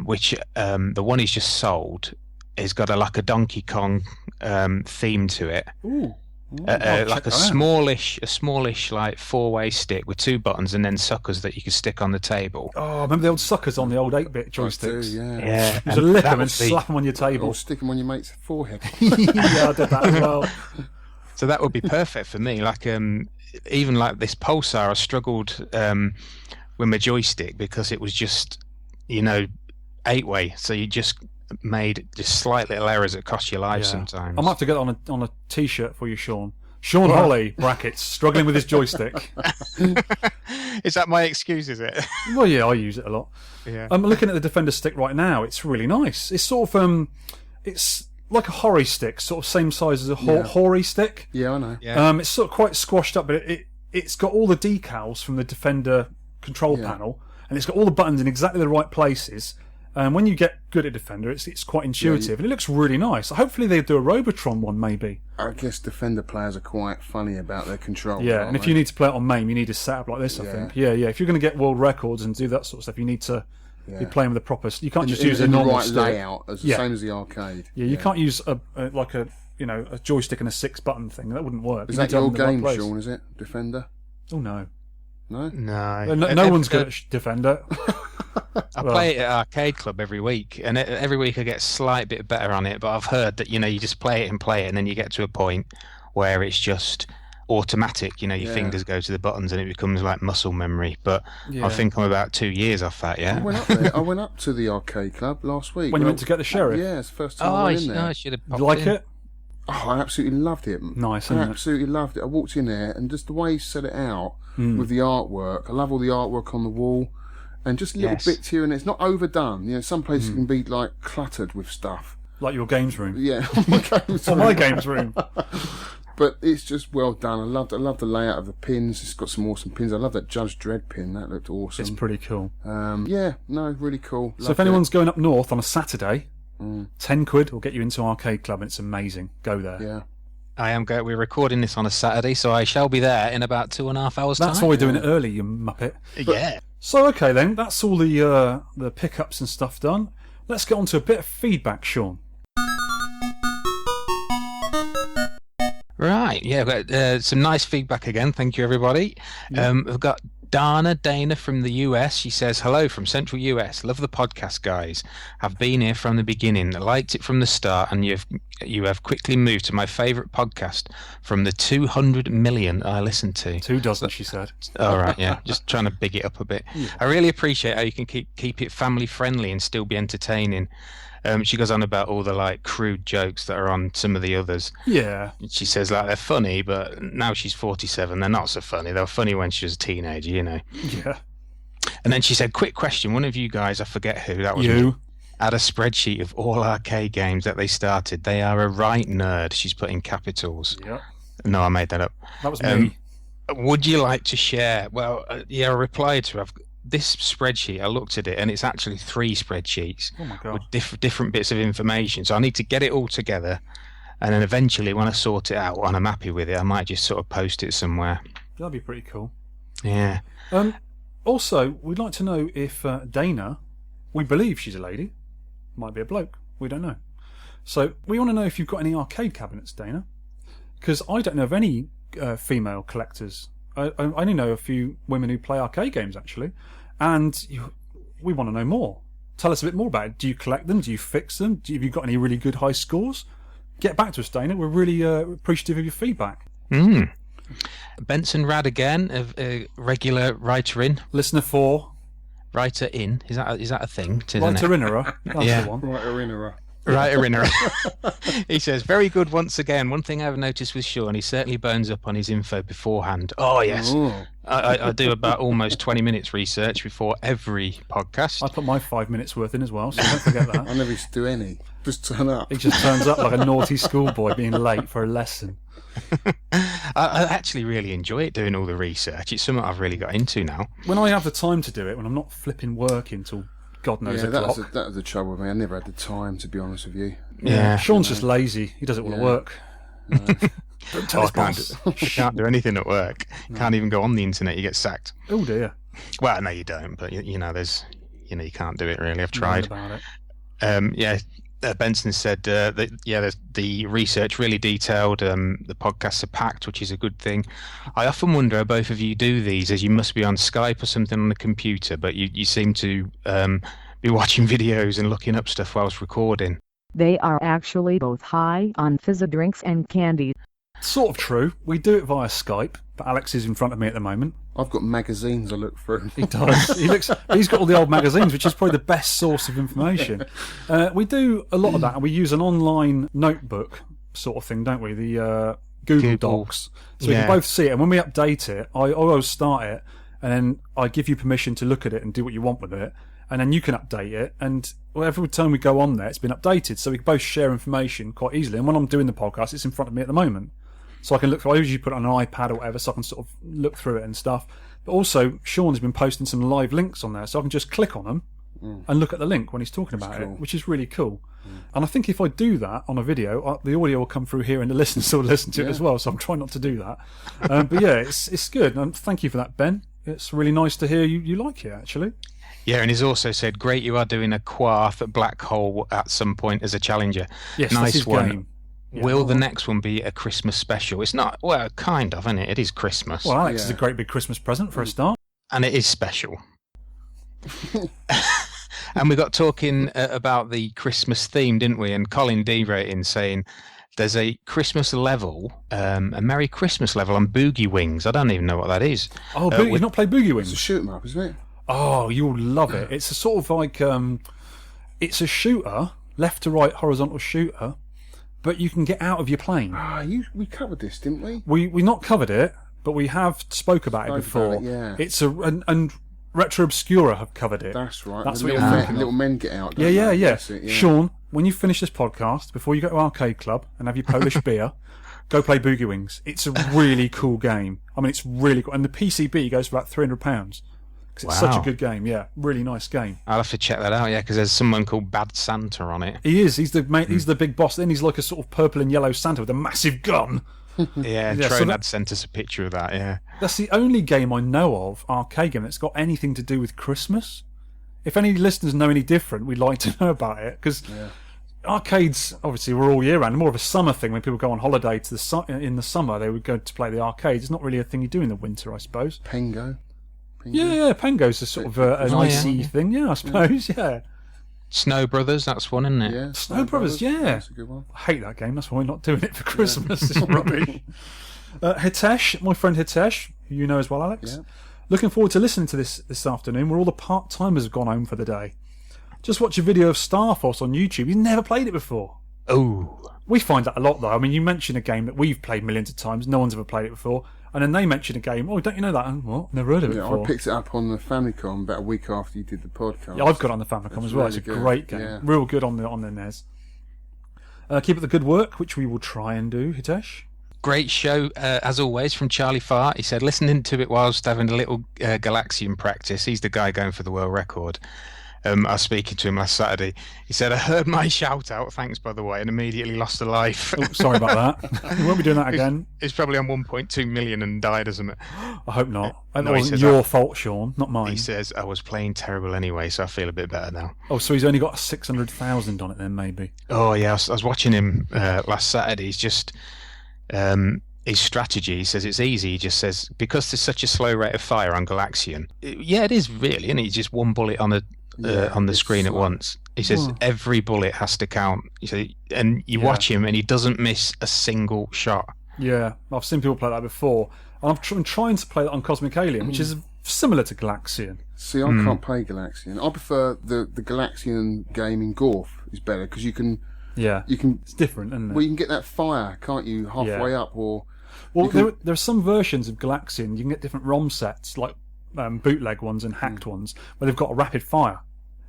which the one he's just sold has got a Donkey Kong theme to it. Ooh. Like a smallish like four-way stick with two buttons and then suckers that you could stick on the table. Oh, remember the old suckers on the old 8-bit joysticks? Yeah. You just lick them and slap them on your table. Or stick them on your mate's forehead. Yeah, I did that as well. So that would be perfect for me. Like even like this Pulsar, I struggled with my joystick because it was just 8-way. So you just made just slight little errors that cost your life sometimes. I might have to get on a T-shirt for you, Shaun. Sean Holly, brackets, struggling with his joystick. Is that my excuse, is it? Well, yeah, I use it a lot. Yeah. I'm looking at the Defender stick right now. It's really nice. It's sort of it's like a Hori stick, sort of same size as a Hori stick. Yeah, I know. Yeah. It's sort of quite squashed up, but it's got all the decals from the Defender control panel, and it's got all the buttons in exactly the right places. And when you get good at Defender, it's quite intuitive, and it looks really nice. Hopefully they do a Robotron one, maybe. I guess Defender players are quite funny about their controls. Yeah, and if you need to play it on MAME, you need a setup like this, I think. Yeah. If you're going to get world records and do that sort of stuff, you need to be playing with the proper... You can't just use a normal right stick. layout, the same as the arcade. Yeah, you can't use a joystick and a 6-button thing. That wouldn't work. Is that your game, Sean, is it? Defender? Oh, no. No? No one's good at Defender. I play it at Arcade Club every week, and every week I get a slight bit better on it, but I've heard that, you just play it, and then you get to a point where it's just automatic, your fingers go to the buttons and it becomes like muscle memory. But I think I'm about 2 years off that, I went up there. I went up to the Arcade Club last week. When you went to get the sheriff? Yeah, it's the first time I went in there. I should have popped You like in. it? Oh, I absolutely loved it. Nice, I isn't it? absolutely loved it. I walked in there, and just the way he set it out with the artwork. I love all the artwork on the wall, and just little bits here and there. It's not overdone. Some places can be like cluttered with stuff. Like your games room. Yeah, my games room. But it's just well done. I love the layout of the pins. It's got some awesome pins. I love that Judge Dredd pin. That looked awesome. It's pretty cool. Really cool. So if anyone's going up north on a Saturday, £10 will get you into Arcade Club, and it's amazing. Go there. Yeah. I am going. We're recording this on a Saturday, so I shall be there in about 2.5 hours' time. That's why we're doing it early, you muppet. Yeah. So okay then, that's all the pickups and stuff done. Let's get on to a bit of feedback, Sean. Right, yeah, we've got some nice feedback again. Thank you, everybody. We've got Dana from the US. She says, hello from Central US. Love the podcast, guys. Have been here from the beginning. Liked it from the start, and you have quickly moved to my favourite podcast from the 200 million I listened to. 2 dozen, she said. All right, yeah. Just trying to big it up a bit. Yeah. I really appreciate how you can keep it family friendly and still be entertaining. She goes on about all the crude jokes that are on some of the others. Yeah. She says they're funny, but now she's 47, they're not so funny. They were funny when she was a teenager, Yeah. And then she said, quick question, one of you guys, I forget who, that was you, me, had a spreadsheet of all arcade games that they started. They are a right nerd. She's put in capitals. Yeah. No, I made that up. That was me. Would you like to share? Well, I replied to her. This spreadsheet, I looked at it, and it's actually 3 spreadsheets with different bits of information. So I need to get it all together, and then eventually, when I sort it out and I'm happy with it, I might just sort of post it somewhere. That'd be pretty cool. Yeah. Also, we'd like to know if Dana, we believe she's a lady, might be a bloke, we don't know. So we want to know if you've got any arcade cabinets, Dana, because I don't know of any female collectors. I only know a few women who play arcade games, actually. And we want to know more. Tell us a bit more about it. Do you collect them? Do you fix them? Have you got any really good high scores? Get back to us, Dana. We're really appreciative of your feedback. Benson Rad again, a regular writer-in. Listener 4. Writer-in. Is that a thing? Writer-innerer. That's yeah. the one. Writer-innerer. Writer-innerer. He says, very good once again. One thing I've noticed with Shaun, he certainly burns up on his info beforehand. Oh, yes. I do about almost 20 minutes research before every podcast. I put my 5 minutes worth in as well, so don't forget that. I never used to do any. Just turn up. He just turns up like a naughty schoolboy being late for a lesson. I actually really enjoy it, doing all the research. It's something I've really got into now. When I have the time to do it, when I'm not flipping working till God knows o'clock. That was the trouble with me. I never had the time, to be honest with you. Yeah. Sean's just lazy. He doesn't want to work. No. Don't tell his boss. I can't do anything at work. Can't even go on the internet. You get sacked. Oh dear. Well, no, you don't. But there's, you can't do it really. I've tried. About it. Benson said that the research really detailed. The podcasts are packed, which is a good thing. I often wonder how both of you do these, as you must be on Skype or something on the computer, but you seem to be watching videos and looking up stuff whilst recording. They are actually both high on fizzy drinks and candy. Sort of true. We do it via Skype, but Alex is in front of me at the moment. I've got magazines I look through. He does. He's got all the old magazines, which is probably the best source of information. We do a lot of that, and we use an online notebook sort of thing, don't we? Google Docs, so we can both see it. And when we update it, I always start it, and then I give you permission to look at it and do what you want with it, and then you can update it. And every time we go on there, it's been updated, so we can both share information quite easily. And when I'm doing the podcast, it's in front of me at the moment, so I can look through. I usually put it on an iPad or whatever, so I can sort of look through it and stuff. But also, Shaun's been posting some live links on there, so I can just click on them and look at the link when he's talking about it, which is really cool. And I think if I do that on a video, the audio will come through here and the listeners will listen to it as well, so I'm trying not to do that. But yeah, it's good. And thank you for that, Ben. It's really nice to hear you like it, actually. Yeah, and he's also said, great, you are doing a Quarth at Black Hole at some point as a challenger. Yes, nice that's his one. game. Yeah. Will the next one be a Christmas special? It's not, well, kind of, isn't it? It is Christmas. Well, Alex is a great big Christmas present for a start. And it is special. And we got talking about the Christmas theme, didn't we? And Colin D wrote in saying there's a Christmas level, a Merry Christmas level on Boogie Wings. I don't even know what that is. Oh, you've not played Boogie Wings? It's a shoot 'em up, isn't it? Oh, you'll love it. It's a sort of like, it's a shooter, left to right horizontal shooter, but you can get out of your plane. We covered this, didn't we? We not covered it, but we have spoke about it before. It's and Retro Obscura have covered it. That's right. That's the what you're thinking little men get out. Yeah. That's it, yeah. Sean, when you finish this podcast, before you go to Arcade Club and have your Polish beer, go play Boogie Wings. It's a really cool game. I mean, it's really cool. And the PCB goes for about £300. It's such a good game, yeah. Really nice game. I'll have to check that out, yeah, because there's someone called Bad Santa on it. He is. He's the mate. He's the big boss. Then he's like a sort of purple and yellow Santa with a massive gun. Yeah, Trone had sent us a picture of that, yeah. That's the only game I know of, arcade game, that's got anything to do with Christmas. If any listeners know any different, we'd like to know about it, because arcades, obviously, were all year round. More of a summer thing. When people go on holiday to in the summer, they would go to play the arcades. It's not really a thing you do in the winter, I suppose. Pengo. Yeah, Pengo's a sort of an icy thing, I suppose, yeah. Snow Brothers, that's one, isn't it? Yeah, Snow Brothers, yeah. That's a good one. I hate that game, that's why we're not doing it for Christmas. It's rubbish. Hitesh, my friend Hitesh, who you know as well, Alex. Yeah. Looking forward to listening to this afternoon, where all the part-timers have gone home for the day. Just watch a video of Star Force on YouTube. You've never played it before. Oh. We find that a lot, though. I mean, you mention a game that we've played millions of times, no one's ever played it before, and then they mention a game, don't you know that? What? Never heard of it before. I picked it up on the Famicom about a week after you did the podcast. Yeah, I've got it on the Famicom as well. Really, it's a great game. Yeah. Real good on the NES. Keep up the good work, which we will try and do, Hitesh. Great show, as always, from Charlie Farr. He said, listening to it whilst having a little Galaxian practice. He's the guy going for the world record. I was speaking to him last Saturday. He said, I heard my shout out, thanks by the way, and immediately lost a life. Oh, sorry about that. We won't be doing that again. He's probably on 1.2 million and died or something. I hope not. That No, wasn't your fault, Sean, not mine. He says, I was playing terrible anyway, so I feel a bit better now. Oh, so he's only got 600,000 on it then, maybe. Oh, yeah, I was watching him last Saturday. He's just... his strategy, he says it's easy. He just says, because there's such a slow rate of fire on Galaxian, it is really, and it's just one bullet on the screen at once. He says every bullet has to count. And you watch him, and he doesn't miss a single shot. Yeah, I've seen people play that before. And I'm trying to play that on Cosmic Alien, which is similar to Galaxian. See, I can't play Galaxian. I prefer the Galaxian game in Gorf is better, because you can... Yeah, it's different, isn't it? Well, you can get that fire, can't you, halfway up, or... Well, there are some versions of Galaxian, you can get different ROM sets, like bootleg ones and hacked ones, where they've got a rapid fire.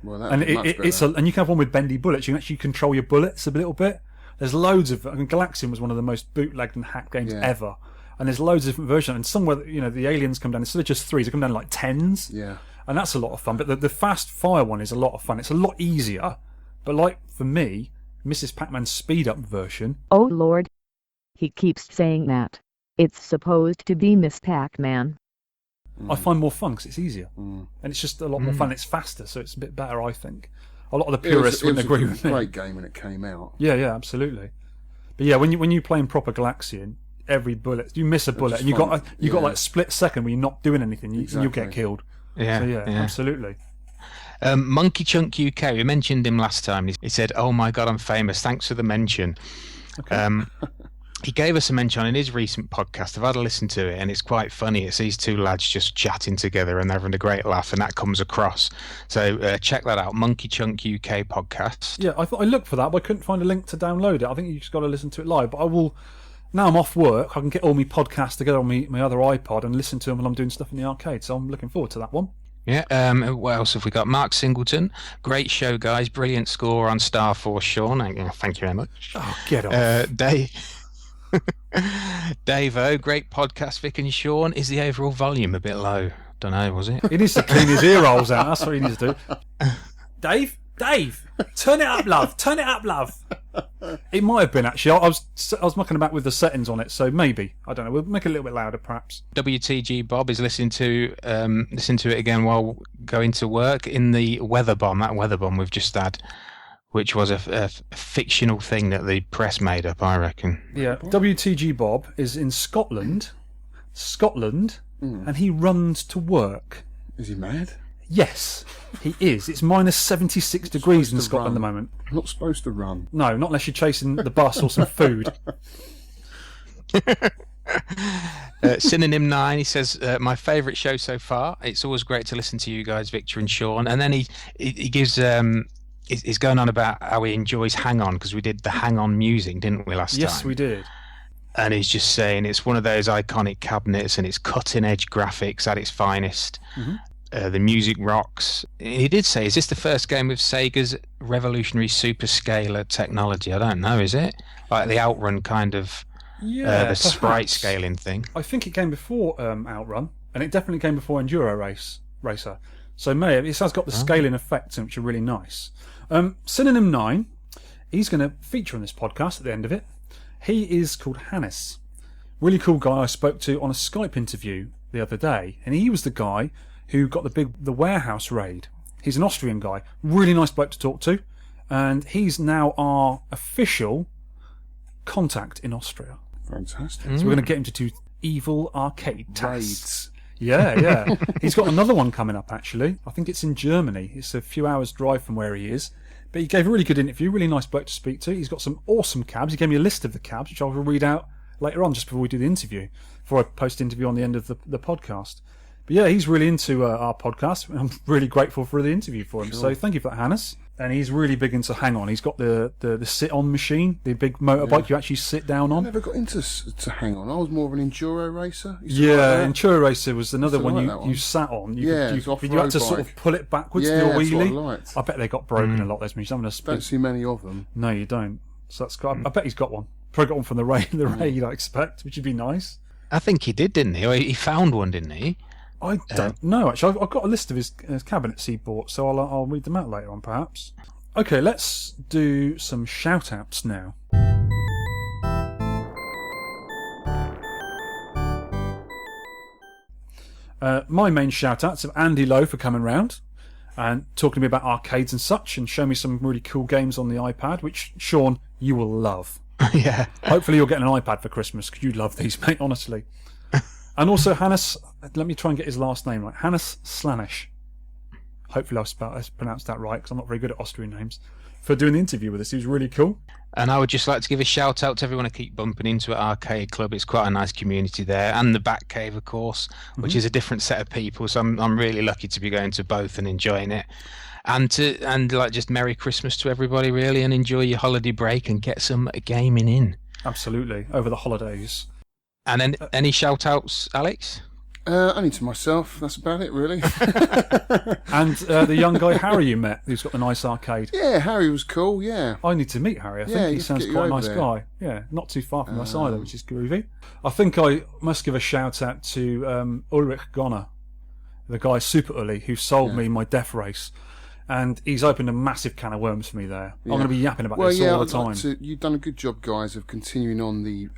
Well, that's and you can have one with bendy bullets. You can actually control your bullets a little bit. There's loads of... I mean, Galaxian was one of the most bootlegged and hacked games ever. And there's loads of different versions. And somewhere, the aliens come down, instead of just 3s, they come down like 10s. Yeah. And that's a lot of fun. But the fast fire one is a lot of fun. It's a lot easier. But like, for me, Mrs. Pac-Man's speed-up version... Oh, Lord. He keeps saying that. It's supposed to be Miss Pac-Man. I find more fun because it's easier. And it's just a lot more fun. It's faster, so it's a bit better, I think. A lot of the purists wouldn't agree with me. It was a great game when it came out. Yeah, absolutely. But yeah, when you play in proper Galaxian, every bullet... You miss a bullet, and you got like a split second where you're not doing anything. You'll get killed. Yeah, so absolutely. Monkey Chunk UK, we mentioned him last time. He said, oh my God, I'm famous. Thanks for the mention. Okay. He gave us a mention in his recent podcast. I've had a listen to it, and it's quite funny. It's these two lads just chatting together, and they're having a great laugh, and that comes across. So check that out, Monkey Chunk UK podcast. Yeah, I thought I looked for that, but I couldn't find a link to download it. I think you just got to listen to it live. But I will now I'm off work, I can get all my podcasts together on my other iPod and listen to them while I'm doing stuff in the arcade. So I'm looking forward to that one. Yeah. What else have we got? Mark Singleton. Great show, guys. Brilliant score on Star Force, Shaun. Thank you very much. Oh, get off. Dave-O, great podcast, Vic and Shaun. Is the overall volume a bit low? Don't know, was it? He needs to clean his ear holes out. That's what he needs to do. Dave, turn it up, love. Turn it up, love. It might have been, actually. I was mucking about with the settings on it, so maybe. I don't know. We'll make it a little bit louder, perhaps. WTG Bob is listening to it again while going to work in the weather bomb we've just had, which was a fictional thing that the press made up, I reckon. Yeah, WTG Bob is in Scotland, and he runs to work. Is he mad? Yes, he is. It's minus 76 degrees in Scotland at the moment. I'm not supposed to run. No, not unless you're chasing the bus or some food. Synonym 9, he says, my favourite show so far. It's always great to listen to you guys, Victor and Shaun. And then he gives... he's going on about how he enjoys Hang On, because we did the Hang On music, didn't we, last time? Yes, we did. And he's just saying it's one of those iconic cabinets and it's cutting-edge graphics at its finest. Mm-hmm. The music rocks. He did say, is this the first game with Sega's revolutionary superscaler technology? I don't know, is it? Like the Outrun kind of the sprite scaling thing? I think it came before Outrun, and it definitely came before Enduro Racer. So maybe it has got the scaling effects, which are really nice. Synonym 9, he's going to feature on this podcast at the end of it. He is called Hannes. Really cool guy I spoke to on a Skype interview the other day, and he was the guy who got the warehouse raid. He's an Austrian guy, really nice bloke to talk to, and he's now our official contact in Austria. Fantastic. So we're going to get him to do evil arcade tests. Yeah. He's got another one coming up, actually. I think it's in Germany. It's a few hours' drive from where he is. But he gave a really good interview, really nice bloke to speak to. He's got some awesome cabs. He gave me a list of the cabs, which I will read out later on, just before we do the interview, before I post interview on the end of the podcast. But yeah, he's really into our podcast. I'm really grateful for the interview for him. Sure. So thank you for that, Hannes. And he's really big into Hang On. He's got the sit-on machine, the big motorbike you actually sit down on. I never got into Hang On. I was more of an enduro racer. Enduro racer was another one you sat on. You had to sort of pull it backwards to do a wheelie. That's what I liked. I bet they got broken a lot, those machines. Don't see many of them. No, you don't. So that's I bet he's got one. Probably got one from the raid, I expect, which would be nice. I think he did, didn't he? Or he found one, didn't he? I don't know, actually. I've got a list of his cabinets he bought, so I'll read them out later on, perhaps. Okay, let's do some shout-outs now. My main shout-outs of Andy Lowe for coming round and talking to me about arcades and such, and showing me some really cool games on the iPad, which, Shaun, you will love. Yeah. Hopefully you'll get an iPad for Christmas, because you love these, mate, honestly. And also Hannes, let me try and get his last name right, Hannes Slanec. Hopefully I pronounced that right, because I'm not very good at Austrian names. For doing the interview with us, he was really cool. And I would just like to give a shout out to everyone I keep bumping into at Arcade Club. It's quite a nice community there, and the Bat Cave, of course, which is a different set of people. So I'm really lucky to be going to both and enjoying it. And just Merry Christmas to everybody, really, and enjoy your holiday break and get some gaming in. Absolutely, over the holidays. And then any shout outs, Alex? Only to myself. That's about it, really. And the young guy Harry you met, who's got the nice arcade. Yeah, Harry was cool. Yeah. I need to meet Harry. I think he sounds quite a nice guy. Yeah, not too far from us either, which is groovy. I think I must give a shout out to Ulrich Gonner, the guy Super Uli, who sold me my Death Race. And he's opened a massive can of worms for me there. Yeah. I'm going to be yapping about this all the time. You've done a good job, guys, of continuing on the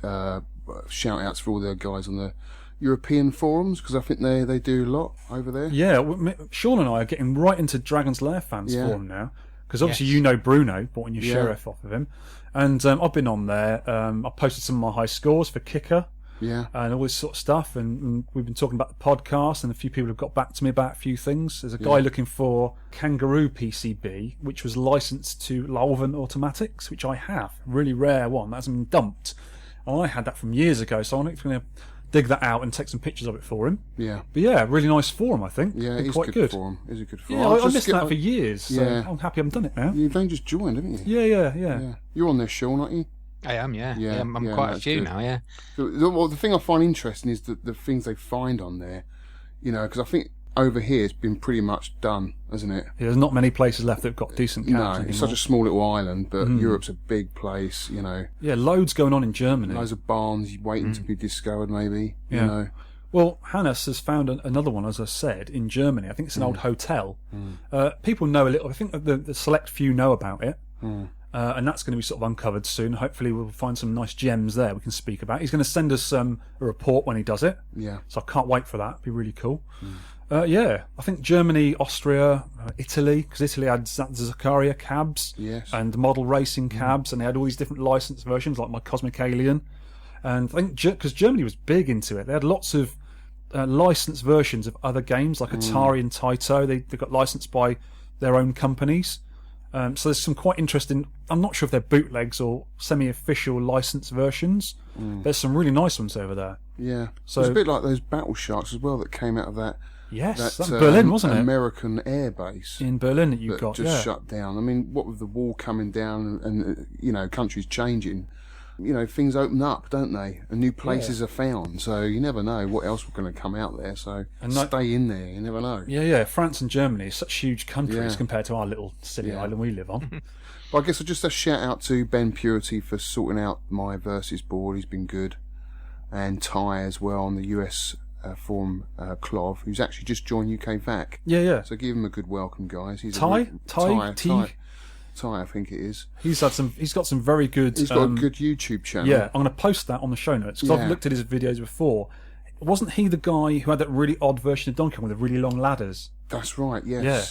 shout-outs for all the guys on the European forums, because I think they do a lot over there. Yeah, Shaun and I are getting right into Dragon's Lair fans forum now, because obviously you know Bruno, bought a new sheriff off of him. And I've been on there. I posted some of my high scores for Kicker. Yeah. And all this sort of stuff, and we've been talking about the podcast, and a few people have got back to me about a few things. There's a guy looking for Kangaroo PCB, which was licensed to Lauven Automatics, which I have. Really rare one. That hasn't been dumped. And I had that from years ago, so I'm going to dig that out and take some pictures of it for him. Yeah. But yeah, really nice forum, I think. Yeah, it's quite good. Forum. It's a good forum. Yeah, I missed that for years, so I'm happy I've done it now. You've only just joined, haven't you? Yeah. You're on there, Shaun, aren't you? I am, yeah. Yeah, I'm yeah, quite a that's few good. now, yeah. The thing I find interesting is the things they find on there, because I think over here it's been pretty much done, hasn't it? Yeah, there's not many places left that've got decent cabs anymore. It's such a small little island, but Europe's a big place, Yeah, loads going on in Germany. Loads of barns waiting to be discovered, maybe. Yeah. Well, Hannes has found another one, as I said, in Germany. I think it's an old hotel. People know a little. I think the select few know about it. And that's going to be sort of uncovered soon. Hopefully we'll find some nice gems there we can speak about. He's going to send us a report when he does it. Yeah. So I can't wait for that. It'll be really cool. I think Germany, Austria, Italy, because Italy had Zaccaria cabs and model racing cabs, and they had all these different licensed versions, like my Cosmic Alien. And I think because Germany was big into it, they had lots of licensed versions of other games, like Atari and Taito. They got licensed by their own companies. So there's some quite interesting, I'm not sure if they're bootlegs or semi-official licensed versions. There's some really nice ones over there. Yeah. So it's a bit like those Battle Sharks as well that came out of that. Yes, that Berlin, wasn't it? American air base. In Berlin that you got, just shut down. I mean, what with the war coming down and countries changing, things open up, don't they? And new places are found. So you never know what else we're going to come out there. So stay in there. You never know. Yeah. France and Germany are such huge countries compared to our little silly island we live on. Well, I guess I'll just a shout out to Ben Purity for sorting out my versus board. He's been good. And Ty as well on the US forum, Clov, who's actually just joined UK VAC. Yeah. So give him a good welcome, guys. He's Ty, I think it is. He's got some very good. He's got a good YouTube channel. Yeah, I'm going to post that on the show notes because I've looked at his videos before. Wasn't he the guy who had that really odd version of Donkey Kong with the really long ladders? That's right. Yes. Yeah.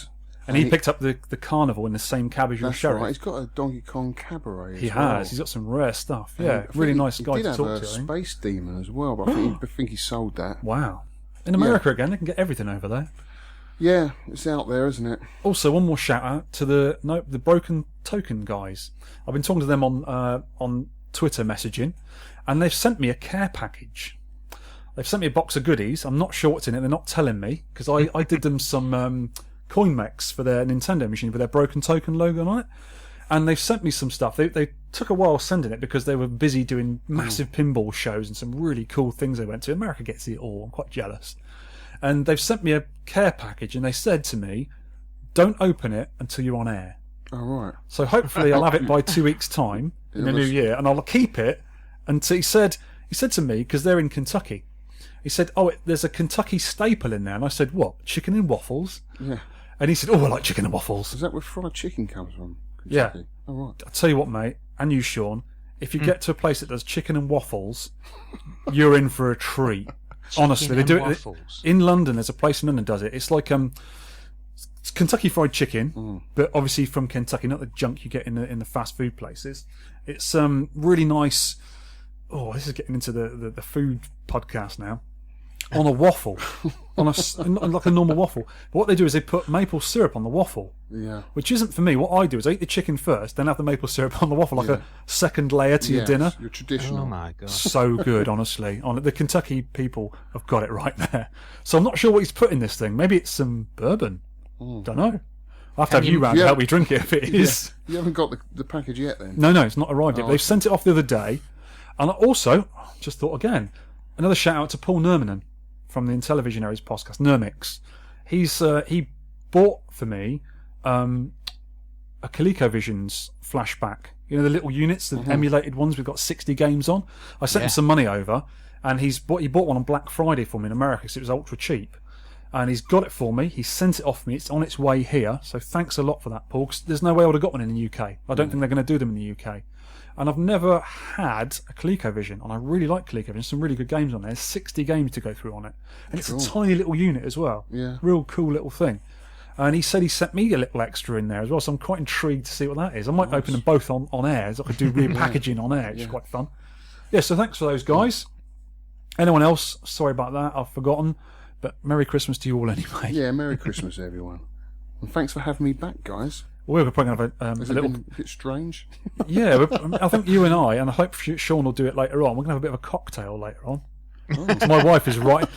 And he picked up the carnival in the same cab as your sheriff. Right. He's got a Donkey Kong cabaret. He has. He's got some rare stuff. Yeah, really nice guy to talk to. He did have a Space Demon as well, but I think he sold that. Wow. In America again, they can get everything over there. Yeah, it's out there, isn't it? Also, one more shout out to the Broken Token guys. I've been talking to them on Twitter messaging, and they've sent me a care package. They've sent me a box of goodies. I'm not sure what's in it. They're not telling me because I did them some coin mechs for their Nintendo machine with their Broken Token logo on it, and they've sent me some stuff. They took a while sending it because they were busy doing massive pinball shows and some really cool things they went to. America gets it all. I'm quite jealous. And they've sent me a care package, and they said to me, "Don't open it until you're on air." Oh, right. So hopefully I'll have it by 2 weeks' time in the new year, and I'll keep it. And he said to me, because they're in Kentucky, he said, there's a Kentucky staple in there. And I said, what, chicken and waffles? Yeah. And he said, I like chicken and waffles. Is that where fried chicken comes from? Kentucky? Yeah. Oh, right. I'll tell you what, mate, and you, Shaun, if you get to a place that does chicken and waffles, you're in for a treat. Honestly, they do it in London. There's a place in London that does it. It's like it's Kentucky Fried Chicken, but obviously from Kentucky, not the junk you get in the fast food places. It's really nice. Oh, this is getting into the food podcast now. On a waffle, like a normal waffle. But what they do is they put maple syrup on the waffle. Yeah. Which isn't for me. What I do is I eat the chicken first, then have the maple syrup on the waffle, like a second layer to your dinner. You're traditional. Oh my god. So good, honestly. The Kentucky people have got it right there. So I'm not sure what he's put in this thing. Maybe it's some bourbon. Don't know. I'll have to have you round to help me drink it if it is. You haven't got the package yet then? No, it's not arrived yet. They've sent it off the other day. And I also, just thought again, another shout out to Paul Nurminen from the Intellivision Areas podcast, Nurmix. He bought for me a ColecoVision's flashback. You know, the little units, the emulated ones we've got 60 games on. I sent him some money over, and he bought one on Black Friday for me in America because it was ultra cheap. And he's got it for me. He sent it off me. It's on its way here. So thanks a lot for that, Paul, because there's no way I would have got one in the UK. I don't think they're going to do them in the UK. And I've never had a ColecoVision, and I really like ColecoVision. There's some really good games on there. There's 60 games to go through on it. And it's a tiny little unit as well. Yeah. Real cool little thing. And he said he sent me a little extra in there as well, so I'm quite intrigued to see what that is. I might open them both on air, so I could do repackaging on air, which is quite fun. Yeah, so thanks for those guys. Anyone else? Sorry about that, I've forgotten. But Merry Christmas to you all anyway. Yeah, Merry Christmas, everyone. And thanks for having me back, guys. We're probably going to have Has a it little... been a bit strange? Yeah, I think you and I hope Shaun will do it later on, we're going to have a bit of a cocktail later on. So my wife is right.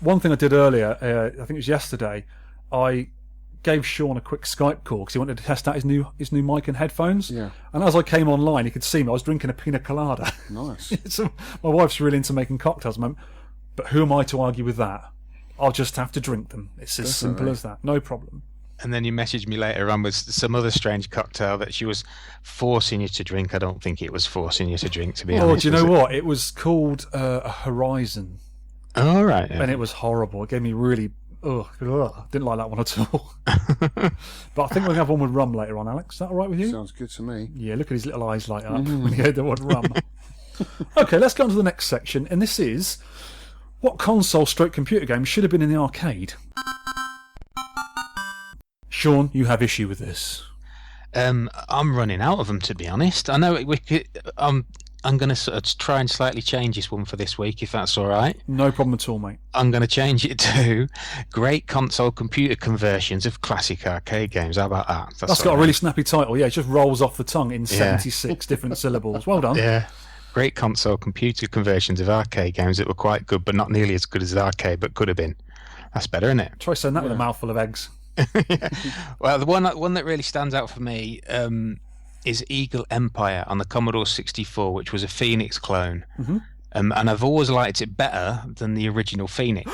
One thing I did earlier, I think it was yesterday, I gave Shaun a quick Skype call because he wanted to test out his new mic and headphones. Yeah. And as I came online, he could see me. I was drinking a pina colada. Nice. So my wife's really into making cocktails, man. But who am I to argue with that? I'll just have to drink them. It's as simple as that. No problem. And then you messaged me later on with some other strange cocktail that she was forcing you to drink. I don't think it was forcing you to drink, to be honest. Oh, do you know what? It was called a Horizon. Oh, right. Yeah. And it was horrible. It gave me really... didn't like that one at all. But I think we're going to have one with rum later on, Alex. Is that all right with you? Sounds good to me. Yeah, look at his little eyes light up when he heard the word rum. Okay, let's go on to the next section. And this is... what console/computer game should have been in the arcade? Shaun, you have issue with this. I'm running out of them, to be honest. I know we could. I'm going to sort of try and slightly change this one for this week, if that's all right. No problem at all, mate. I'm going to change it to great console computer conversions of classic arcade games. How about that? That's got a really snappy title. Yeah, it just rolls off the tongue in 76 different syllables. Well done. Yeah. Great console computer conversions of arcade games that were quite good, but not nearly as good as arcade, but could have been. That's better, isn't it? Try saying that with a mouthful of eggs. Yeah. Well, the one that really stands out for me is Eagle Empire on the Commodore 64, which was a Phoenix clone. Mm-hmm. And I've always liked it better than the original Phoenix.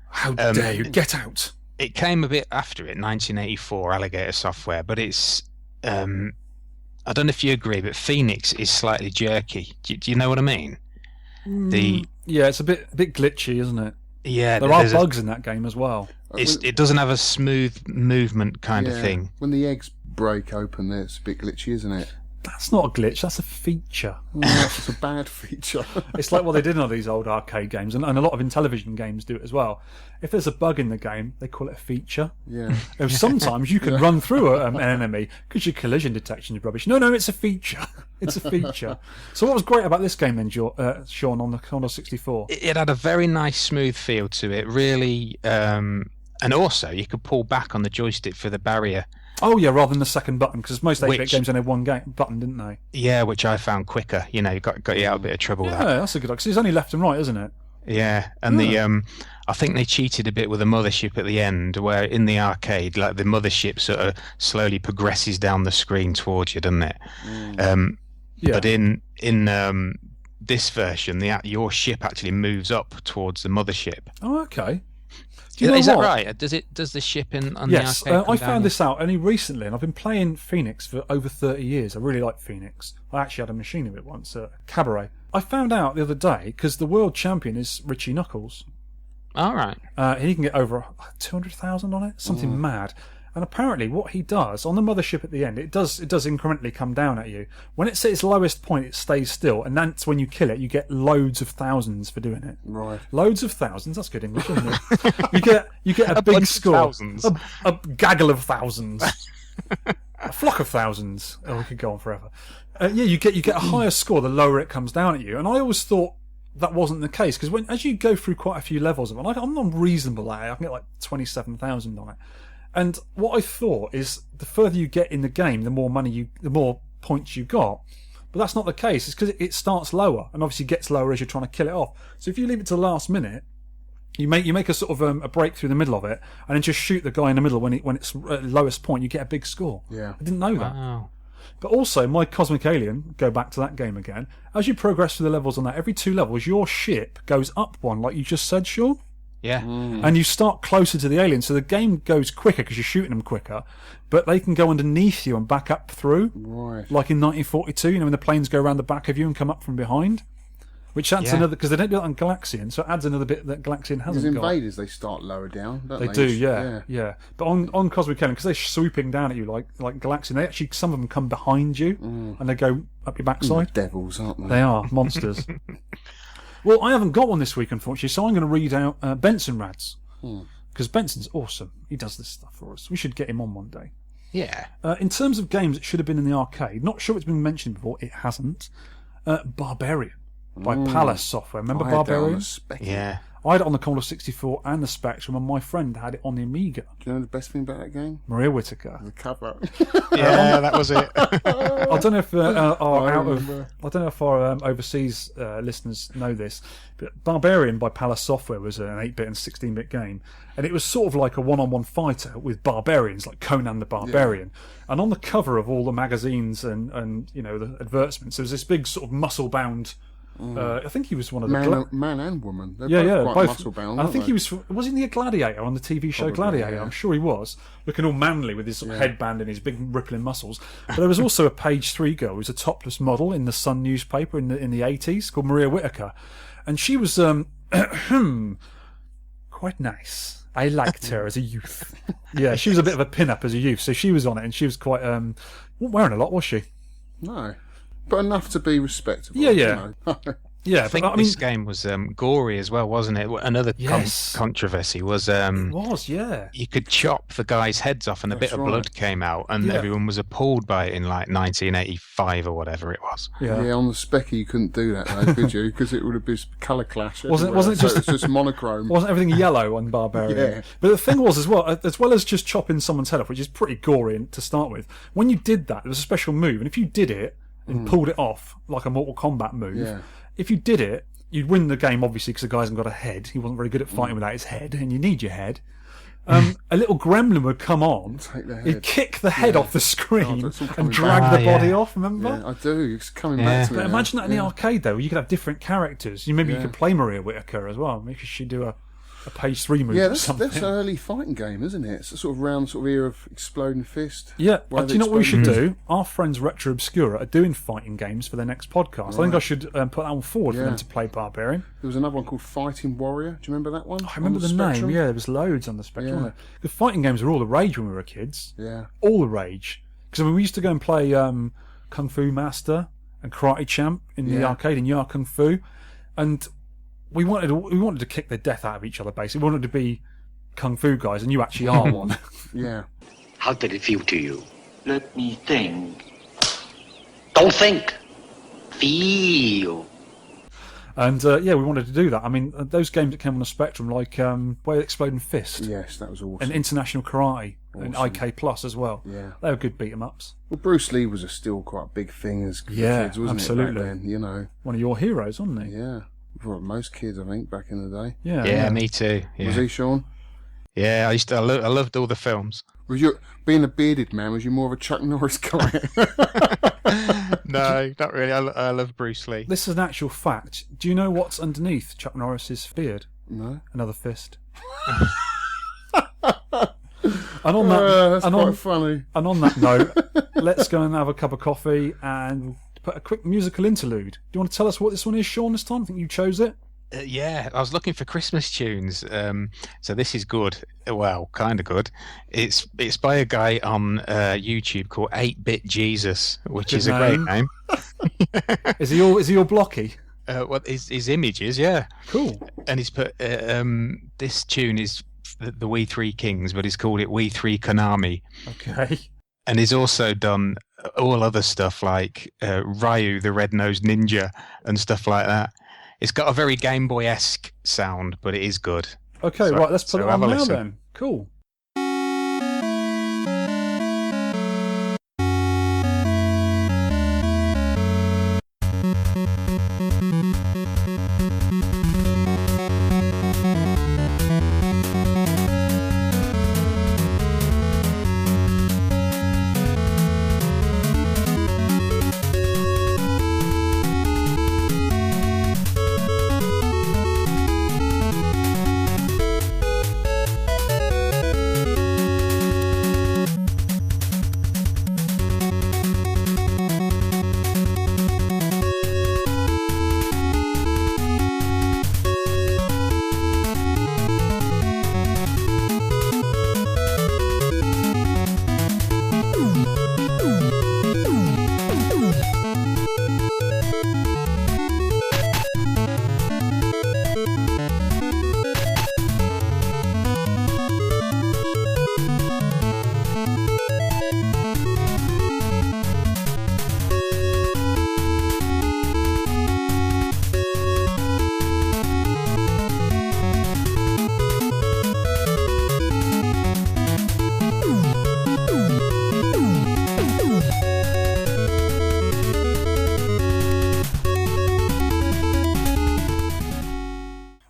How dare you? Get out! It came a bit after it, 1984, Alligator Software, but it's... I don't know if you agree, but Phoenix is slightly jerky. Do you know what I mean? Yeah, it's a bit glitchy, isn't it? Yeah, there are bugs in that game as well. It doesn't have a smooth movement kind of thing. When the eggs break open, it's a bit glitchy, isn't it? That's not a glitch, that's a feature. It's a bad feature. It's like what they did in all these old arcade games, and a lot of Intellivision games do it as well. If there's a bug in the game, they call it a feature. Yeah. Sometimes you can run through an enemy because your collision detection is rubbish. No, it's a feature. It's a feature. So what was great about this game then, Shaun, on the Commodore 64? It had a very nice smooth feel to it, really, and also you could pull back on the joystick for the barrier. Oh yeah, rather than the second button, because most 8-bit games only had one button, didn't they? Yeah, which I found quicker. You know, got you out of a bit of trouble. Yeah, that's a good one, because it's only left and right, isn't it? Yeah, and I think they cheated a bit with the mothership at the end, where in the arcade, like the mothership sort of slowly progresses down the screen towards you, doesn't it? But in this version, your ship actually moves up towards the mothership. Oh, okay. Is that right? Does the ship on the arcade I found this out only recently, and I've been playing Phoenix for over 30 years. I really like Phoenix. I actually had a machine of it once at Cabaret. I found out the other day, because the world champion is Richie Knuckles. All right. He can get over 200,000 on it, something mad. And apparently what he does, on the mothership at the end, it does incrementally come down at you. When it's at its lowest point, it stays still, and that's when you kill it, you get loads of thousands for doing it. Right. Loads of thousands, that's good English, isn't it? you get a big score. A gaggle of thousands. A flock of thousands. Oh, we could go on forever. You get a higher score the lower it comes down at you. And I always thought that wasn't the case, because as you go through quite a few levels of it, I'm not reasonable at it, I can get like 27,000 on it. And what I thought is, the further you get in the game, the more points you got. But that's not the case. It's because it starts lower, and obviously gets lower as you're trying to kill it off. So if you leave it to the last minute, you make a sort of a break through the middle of it, and then just shoot the guy in the middle when it's at lowest point, you get a big score. Yeah, I didn't know that. Wow. But also, my Cosmic Alien, go back to that game again. As you progress through the levels on that, every 2 levels, your ship goes up one, like you just said, Shaun. Yeah. And you start closer to the aliens, so the game goes quicker because you're shooting them quicker, but they can go underneath you and back up through. Right. Like in 1942, when the planes go around the back of you and come up from behind. Which adds another, because they don't do that on Galaxian, so it adds another bit that Galaxian hasn't got. Because Invaders, they start lower down, don't they? They do, yeah. But on Cosmic Alien, because they're swooping down at you like Galaxian, they actually, some of them come behind you and they go up your backside. Devils, aren't they? They are, monsters. Well, I haven't got one this week, unfortunately, so I'm going to read out Benson Rads. Because Benson's awesome. He does this stuff for us. We should get him on one day. Yeah. In terms of games that should have been in the arcade, not sure it's been mentioned before, it hasn't. Barbarian by Palace Software. Remember Barbarian? Yeah. I had it on the Commodore 64 and the Spectrum, and my friend had it on the Amiga. Do you know the best thing about that game? Maria Whittaker. The cover. Yeah, that was it. I don't know if our overseas listeners know this, but Barbarian by Palace Software was an 8-bit and 16-bit game, and it was sort of like a one-on-one fighter with barbarians, like Conan the Barbarian. Yeah. And on the cover of all the magazines and the advertisements, there was this big sort of muscle-bound. I think he was one of the man and woman. They're both quite muscle bound. I think he was he the Gladiator on the TV show Gladiator? Yeah. I'm sure he was, looking all manly with his sort of headband and his big rippling muscles. But there was also a page 3 girl who was a topless model in the Sun newspaper in the 80s called Maria Whittaker, and she was quite nice. I liked her as a youth. Yeah, she was a bit of a pin-up as a youth, so she was on it, and she was quite wasn't wearing a lot, was she? No. But enough to be respectable. Yeah. Yeah, I think this game was gory as well, wasn't it? Another controversy was it was, yeah. You could chop the guy's heads off and a bit of blood came out, and everyone was appalled by it in like 1985 or whatever it was. Yeah, on the Specky you couldn't do that though, could you? Because it would have been colour clash. Wasn't it just it was just monochrome? Wasn't everything yellow on Barbarian? Yeah. But the thing was as well as just chopping someone's head off, which is pretty gory to start with. When you did that, there was a special move, and if you did it and pulled it off like a Mortal Kombat move, if you did it, you'd win the game, obviously, because the guy hasn't got a head. He wasn't very good at fighting without his head, and you need your head. A little gremlin would come on, he'd kick the head off the screen and drag the body off, remember? Yeah, I do. It's coming back to me. But imagine that in the arcade, though, where you could have different characters. Maybe you could play Maria Whittaker as well. Maybe she'd do a page 3 move or something. That's an early fighting game, isn't it? It's a sort of round sort of era of Exploding Fist. Yeah, do you know what we should do? Our friends Retro Obscura are doing fighting games for their next podcast. Right. I think I should put that one forward for them to play Barbarian. There was another one called Fighting Warrior. Do you remember that one? I remember the name, yeah. There was loads on the Spectrum. Yeah. The fighting games were all the rage when we were kids. Yeah. All the rage. Because we used to go and play Kung Fu Master and Karate Champ in the arcade in Ya Kung Fu. And we wanted to kick the death out of each other, basically. We wanted to be kung fu guys, and you actually are one. Yeah. How did it feel to you? Let me think. Don't think. Feel. And we wanted to do that. I mean, those games that came on the Spectrum, like Way Exploding Fist. Yes, that was awesome. And International Karate, and IK Plus as well. Yeah. They were good beat-em-ups. Well, Bruce Lee was still quite a big thing as kids, wasn't absolutely. it, back then, One of your heroes, wasn't he? Yeah. For most kids, I think, back in the day. Yeah, me too. Yeah. Was he, Shaun? Yeah, I loved all the films. Was you, being a bearded man, was you more of a Chuck Norris guy? No, not really. I love Bruce Lee. This is an actual fact. Do you know what's underneath Chuck Norris's beard? No. Another fist. And on that, that's quite funny. And on that note, let's go and have a cup of coffee and put a quick musical interlude. Do you want to tell us what this one is, Shaun, this time? I think you chose it. Yeah, I was looking for Christmas tunes, so this is good. Well, kind of good. It's by a guy on YouTube called 8-Bit Jesus, which is a great name. Is he all blocky? Well, his images, yeah. Cool. And he's put this tune is the We Three Kings, but he's called it We Three Konami. Okay. And he's also done all other stuff like Ryu the Red-Nosed Ninja and stuff like that. It's got a very Game Boy-esque sound, but it is good. Okay, right, let's put it on now then. Cool.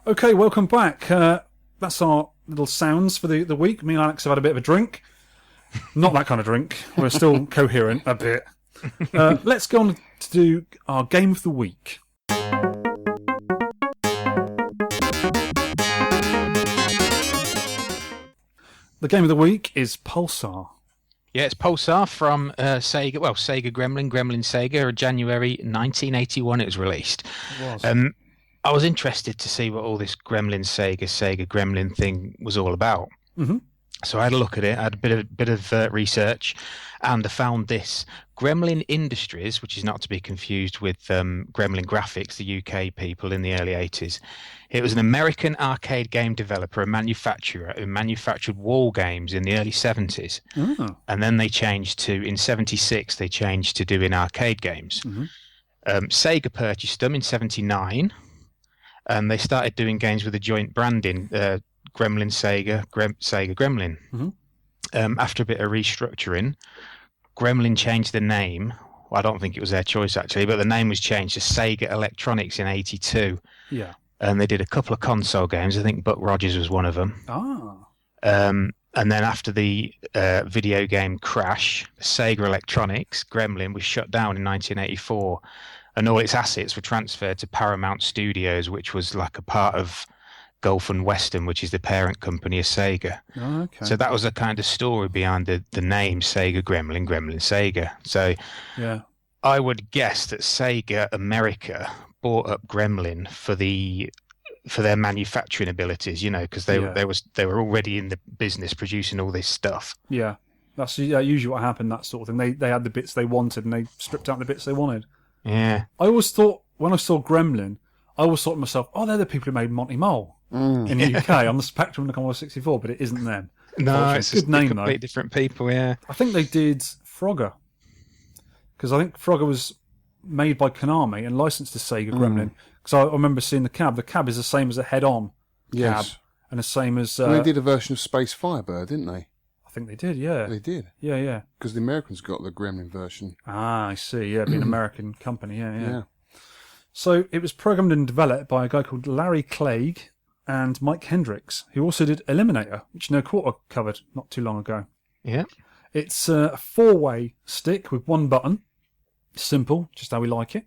Okay, welcome back. That's our little sounds for the week. Me and Alex have had a bit of a drink. Not that kind of drink. We're still coherent a bit. Let's go on to do our game of the week. The game of the week is Pulsar. Yeah, it's Pulsar from Sega. Well, Sega Gremlin Sega. January 1981 it was released. It was. I was interested to see what all this Sega Gremlin thing was all about. Mm-hmm. So I had a look at it. I had a bit of research, and I found this. Gremlin Industries, which is not to be confused with Gremlin Graphics, the UK people in the early 80s. It was an American arcade game developer and manufacturer who manufactured wall games in the early 70s. Oh. And then in 76, they changed to doing arcade games. Mm-hmm. Sega purchased them in 79, and they started doing games with a joint branding, Gremlin Sega, Sega Gremlin. Mm-hmm. After a bit of restructuring, Gremlin changed the name. Well, I don't think it was their choice, actually, but the name was changed to Sega Electronics in 82. Yeah. And they did a couple of console games. I think Buck Rogers was one of them. Ah. And then after the video game crash, Sega Electronics, Gremlin, was shut down in 1984, and all its assets were transferred to Paramount Studios, which was like a part of Gulf and Western, which is the parent company of Sega. Oh, okay. So that was the kind of story behind the name Sega Gremlin Sega. So yeah, I would guess that Sega America bought up Gremlin for their manufacturing abilities, because they were already in the business producing all this stuff. Yeah, that's usually what happened. That sort of thing. They had the bits they wanted, and they stripped out the bits they wanted. Yeah. I always thought when I saw Gremlin, I always thought to myself, "Oh, they're the people who made Monty Mole in the UK on the Spectrum and the Commodore 64," but it isn't them. No, it's a good name though. Completely different people. Yeah. I think they did Frogger, because I think Frogger was made by Konami and licensed to Sega Gremlin. Because I remember seeing the cab. The cab is the same as a head-on cab, and the same as. And they did a version of Space Firebird, didn't they? I think they did. Yeah, they did. Yeah. Because the Americans got the Gremlin version. Ah, I see. Yeah, being an American company. Yeah. So it was programmed and developed by a guy called Larry Clegg and Mike Hendricks, who also did Eliminator, which No Quarter covered not too long ago. Yeah. It's a 4-way stick with one button. Simple, just how we like it.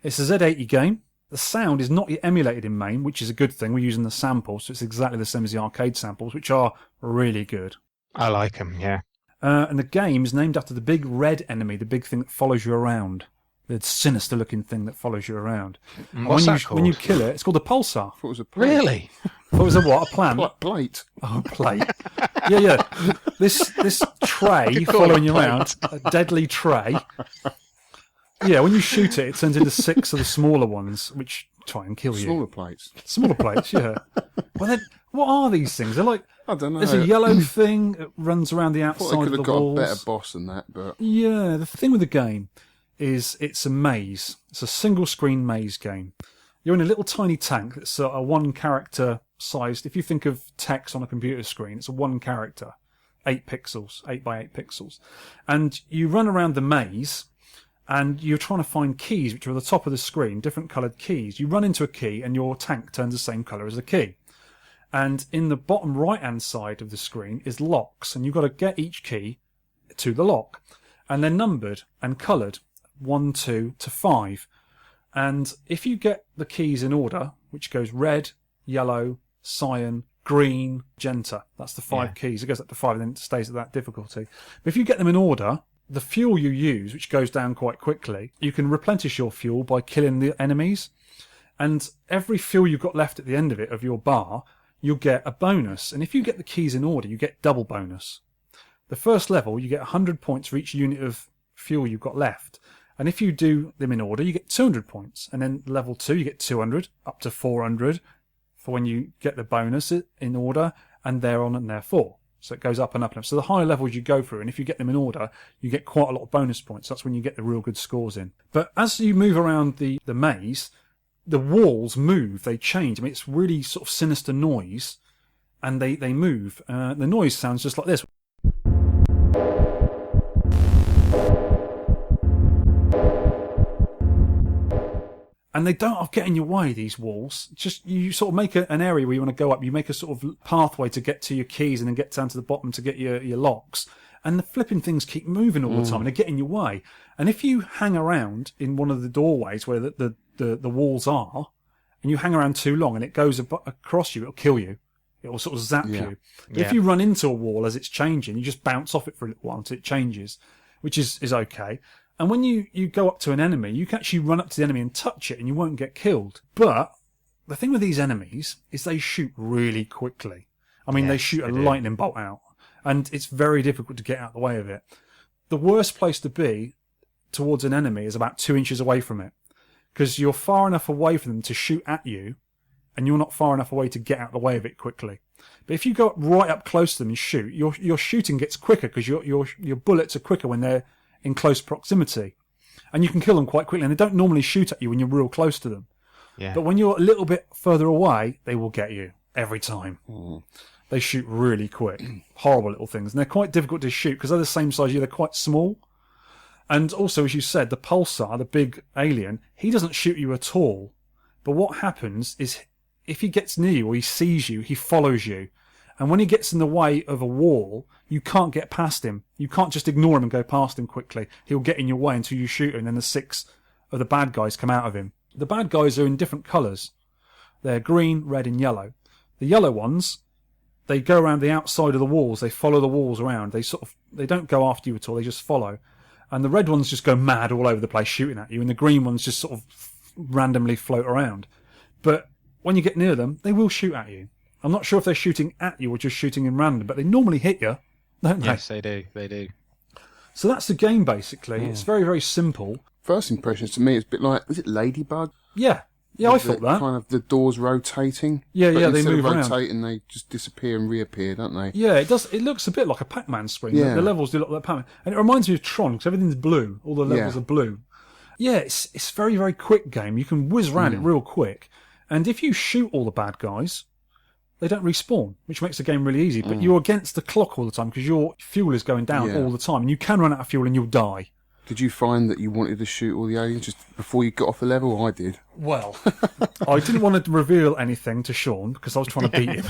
It's a Z80 game. The sound is not yet emulated in MAME, which is a good thing. We're using the samples, so it's exactly the same as the arcade samples, which are really good. I like them, yeah. And the game is named after the big red enemy, the big thing that follows you around. The sinister-looking thing that follows you around. What's that called? When you kill it, it's called a Pulsar. I thought it was a plate. Really? What was a what? A plant? Plate. Oh, a plate. Yeah. This tray following you around, a deadly tray. Yeah, when you shoot it, it turns into 6 of the smaller ones, which try and kill you. Smaller plates. Smaller plates, yeah. Well, then, what are these things? They're like, I don't know. There's a yellow thing that runs around the I outside thought they of could the have got walls. a better boss than that, but... Yeah, the thing with the game is it's a maze. It's a single-screen maze game. You're in a little tiny tank that's a one-character sized. If you think of text on a computer screen, it's a one character, 8 pixels, 8 by 8 pixels. And you run around the maze, and you're trying to find keys, which are at the top of the screen, different coloured keys. You run into a key, and your tank turns the same colour as the key. And in the bottom right-hand side of the screen is locks, and you've got to get each key to the lock. And they're numbered and coloured, 1, 2 to 5. And if you get the keys in order, which goes red, yellow, cyan, green, magenta, that's the 5 keys. It goes up to 5 and then it stays at that difficulty. But if you get them in order, the fuel you use, which goes down quite quickly, you can replenish your fuel by killing the enemies. And every fuel you've got left at the end of it, of your bar, you'll get a bonus. And if you get the keys in order, you get double bonus. The first level, you get 100 points for each unit of fuel you've got left. And if you do them in order, you get 200 points. And then level 2, you get 200, up to 400 for when you get the bonus in order, and thereon and therefore. So it goes up and up and up. So the higher levels you go through, and if you get them in order, you get quite a lot of bonus points. That's when you get the real good scores in. But as you move around the maze, the walls move, they change. I mean, it's really sort of sinister noise, and they move. The noise sounds just like this. And they don't get in your way, these walls. Just, you sort of make an area where you want to go up. You make a sort of pathway to get to your keys and then get down to the bottom to get your locks. And the flipping things keep moving all the time and they get in your way. And if you hang around in one of the doorways where the walls are, and you hang around too long and it goes across you, it'll kill you. It will sort of zap you. But if you run into a wall as it's changing, you just bounce off it for a little while until it changes, which is okay. And when you go up to an enemy, you can actually run up to the enemy and touch it and you won't get killed. But the thing with these enemies is they shoot really quickly. I mean, they shoot a lightning bolt out. And it's very difficult to get out of the way of it. The worst place to be towards an enemy is about 2 inches away from it. Because you're far enough away from them to shoot at you, and you're not far enough away to get out of the way of it quickly. But if you go right up close to them and shoot, your shooting gets quicker because your bullets are quicker when they're in close proximity. And you can kill them quite quickly, and they don't normally shoot at you when you're real close to them. Yeah. But when you're a little bit further away, they will get you every time. They shoot really quick. Horrible little things. And they're quite difficult to shoot because they're the same size as you. They're quite small. And also, as you said, the Pulsar, the big alien, he doesn't shoot you at all. But what happens is if he gets near you or he sees you, he follows you. And when he gets in the way of a wall, you can't get past him. You can't just ignore him and go past him quickly. He'll get in your way until you shoot him, and then the 6 of the bad guys come out of him. The bad guys are in different colours. They're green, red and yellow. The yellow ones, they go around the outside of the walls. They follow the walls around. They don't go after you at all. They just follow. And the red ones just go mad all over the place shooting at you, and the green ones just sort of randomly float around. But when you get near them, they will shoot at you. I'm not sure if they're shooting at you or just shooting in random, but they normally hit you, don't they? Yes, they do. They do. So that's the game, basically. It's very, very simple. First impressions to me, it's a bit like, was it Ladybug? Yeah. Yeah, I thought that. Kind of the doors rotating. Yeah, but they move around. Instead of rotating, they just disappear and reappear, don't they? Yeah, it does. It looks a bit like a Pac-Man screen. Yeah. The levels do look like Pac-Man. And it reminds me of Tron, because everything's blue. All the levels are blue. Yeah, it's a very, very quick game. You can whiz around it real quick. And if you shoot all the bad guys, they don't respawn, which makes the game really easy. But you're against the clock all the time because your fuel is going down all the time. And you can run out of fuel and you'll die. Did you find that you wanted to shoot all the aliens just before you got off the level? I did. Well, I didn't want to reveal anything to Shaun because I was trying to beat him.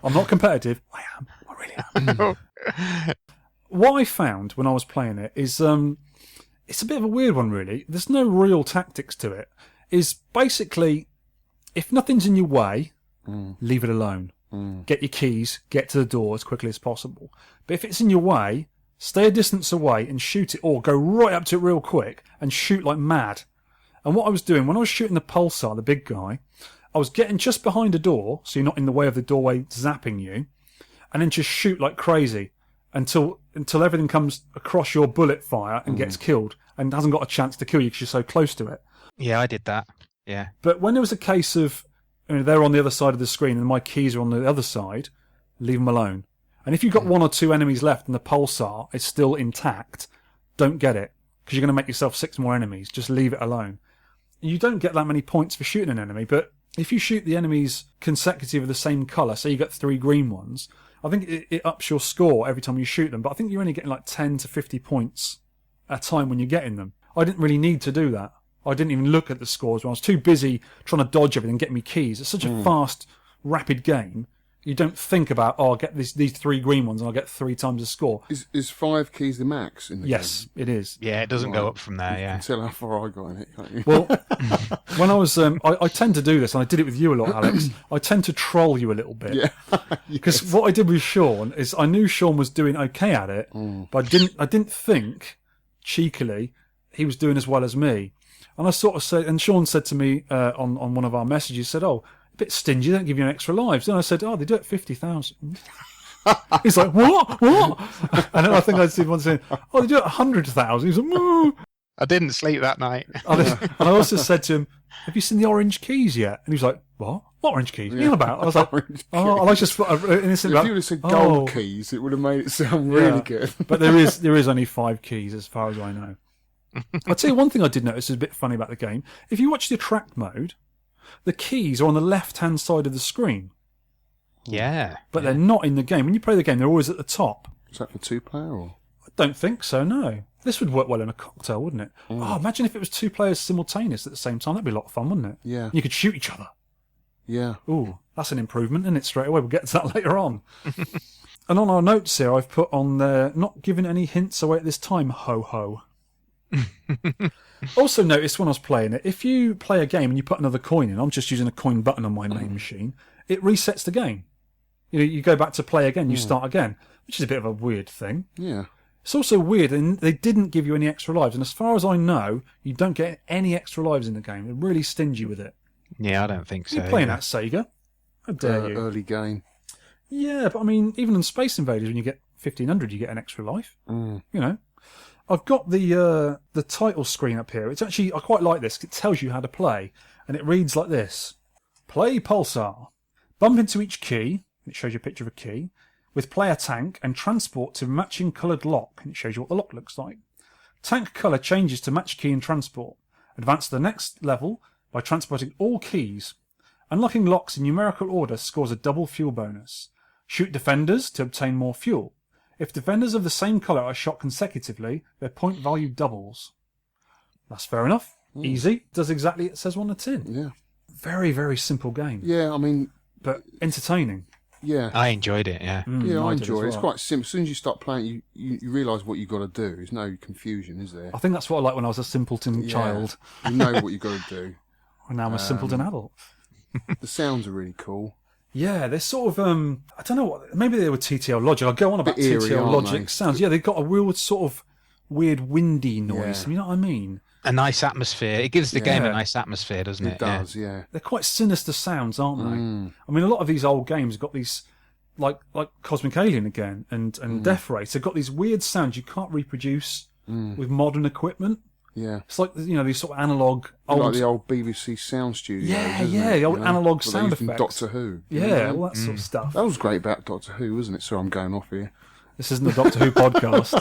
I'm not competitive. I am. I really am. What I found when I was playing it is it's a bit of a weird one, really. There's no real tactics to it. Is basically, if nothing's in your way, leave it alone. Get your keys, get to the door as quickly as possible. But if it's in your way, stay a distance away and shoot it, or go right up to it real quick and shoot like mad. And what I was doing, when I was shooting the Pulsar, the big guy, I was getting just behind a door, so you're not in the way of the doorway zapping you, and then just shoot like crazy until everything comes across your bullet fire and gets killed and hasn't got a chance to kill you because you're so close to it. Yeah, I did that. Yeah. But when there was a case of, they're on the other side of the screen and my keys are on the other side, leave them alone. And if you've got 1 or 2 enemies left and the Pulsar is still intact, don't get it, because you're going to make yourself 6 more enemies. Just leave it alone. You don't get that many points for shooting an enemy, but if you shoot the enemies consecutive of the same colour, say you get 3 green ones, I think it ups your score every time you shoot them, but I think you're only getting like 10 to 50 points at a time when you're getting them. I didn't really need to do that. I didn't even look at the scores when I was too busy trying to dodge everything and get me keys. It's such a fast, rapid game. You don't think about, I'll get these 3 green ones and I'll get 3 times the score. Is 5 keys the max in the game? Yes, it is. Yeah, it doesn't go up from there, You can tell how far I got in it, can't you? Well, when I was, I tend to do this, and I did it with you a lot, Alex. I tend to troll you a little bit. Yeah. Because what I did with Shaun is I knew Shaun was doing okay at it, but I didn't think, cheekily, he was doing as well as me. And I sort of said, and Shaun said to me on one of our messages, he said, "Oh, a bit stingy, they don't give you extra lives." And I said, "Oh, they do it 50,000. He's like, what? And then I think I did one saying, "Oh, they do it 100,000. He's like, "Whoa." I didn't sleep that night. And I also said to him, "Have you seen the orange keys yet?" And he was like, "What? What orange keys? What are you on about?" I was like, "Oh, I just innocent." If you would have said gold keys, it would have made it sound really good. But there is only 5 keys as far as I know. I'll tell you one thing I did notice is a bit funny about the game. If you watch the attract mode, the keys are on the left-hand side of the screen. Yeah. But they're not in the game. When you play the game, they're always at the top. Is that for 2-player or? I don't think so, no. This would work well in a cocktail, wouldn't it? Oh, imagine if it was 2 players simultaneous at the same time. That'd be a lot of fun, wouldn't it? Yeah. You could shoot each other. Yeah. Ooh, that's an improvement, isn't it? Straight away. We'll get to that later on. And on our notes here, I've put on there, not giving any hints away at this time, ho-ho. Also noticed when I was playing it, if you play a game and you put another coin in, I'm just using a coin button on my main machine, it resets the game. You go back to play again, you start again, which is a bit of a weird thing. Yeah. It's also weird, and they didn't give you any extra lives. And as far as I know, you don't get any extra lives in the game. They're really stingy with it. Yeah, I don't think so. You're playing that Sega. How dare you? Early game. Yeah, but I mean, even in Space Invaders, when you get 1500, you get an extra life. You know. I've got the title screen up here. It's actually, I quite like this. It tells you how to play, and it reads like this. Play Pulsar. Bump into each key. It shows you a picture of a key. With player tank and transport to matching coloured lock. And it shows you what the lock looks like. Tank colour changes to match key and transport. Advance to the next level by transporting all keys. Unlocking locks in numerical order scores a double fuel bonus. Shoot defenders to obtain more fuel. If defenders of the same colour are shot consecutively, their point value doubles. That's fair enough. Easy. Does exactly it says on the tin. Yeah. Very, very simple game. Yeah, I mean... But entertaining. Yeah. I enjoyed it, yeah. Yeah, I did enjoy as it. It's well. quite simple. As soon as you start playing, you realise what you've got to do. There's no confusion, is there? I think that's what I liked when I was a simpleton child. You know what you've got to do. And now I'm a simpleton adult. The sounds are really cool. Yeah, they're sort of, I don't know what, maybe they were TTL Logic. I'll go on about Bit eerie, TTL aren't Logic they? sounds. Yeah, they've got a real sort of weird windy noise. Yeah. You know what I mean? A nice atmosphere. It gives the game Yeah. a nice atmosphere, doesn't it? It does, yeah. They're quite sinister sounds, aren't they? I mean, a lot of these old games have got these, like Cosmic Alien again and Death Race, they've got these weird sounds you can't reproduce with modern equipment. Yeah. It's like, you know, these sort of analog Like the old BBC sound studios. Yeah, isn't yeah, it? the old analog What they sound used in effects. Doctor Who. Yeah, all that sort of stuff. That was great about Doctor Who, wasn't it? Sorry, I'm going off here. This isn't a Doctor Who podcast.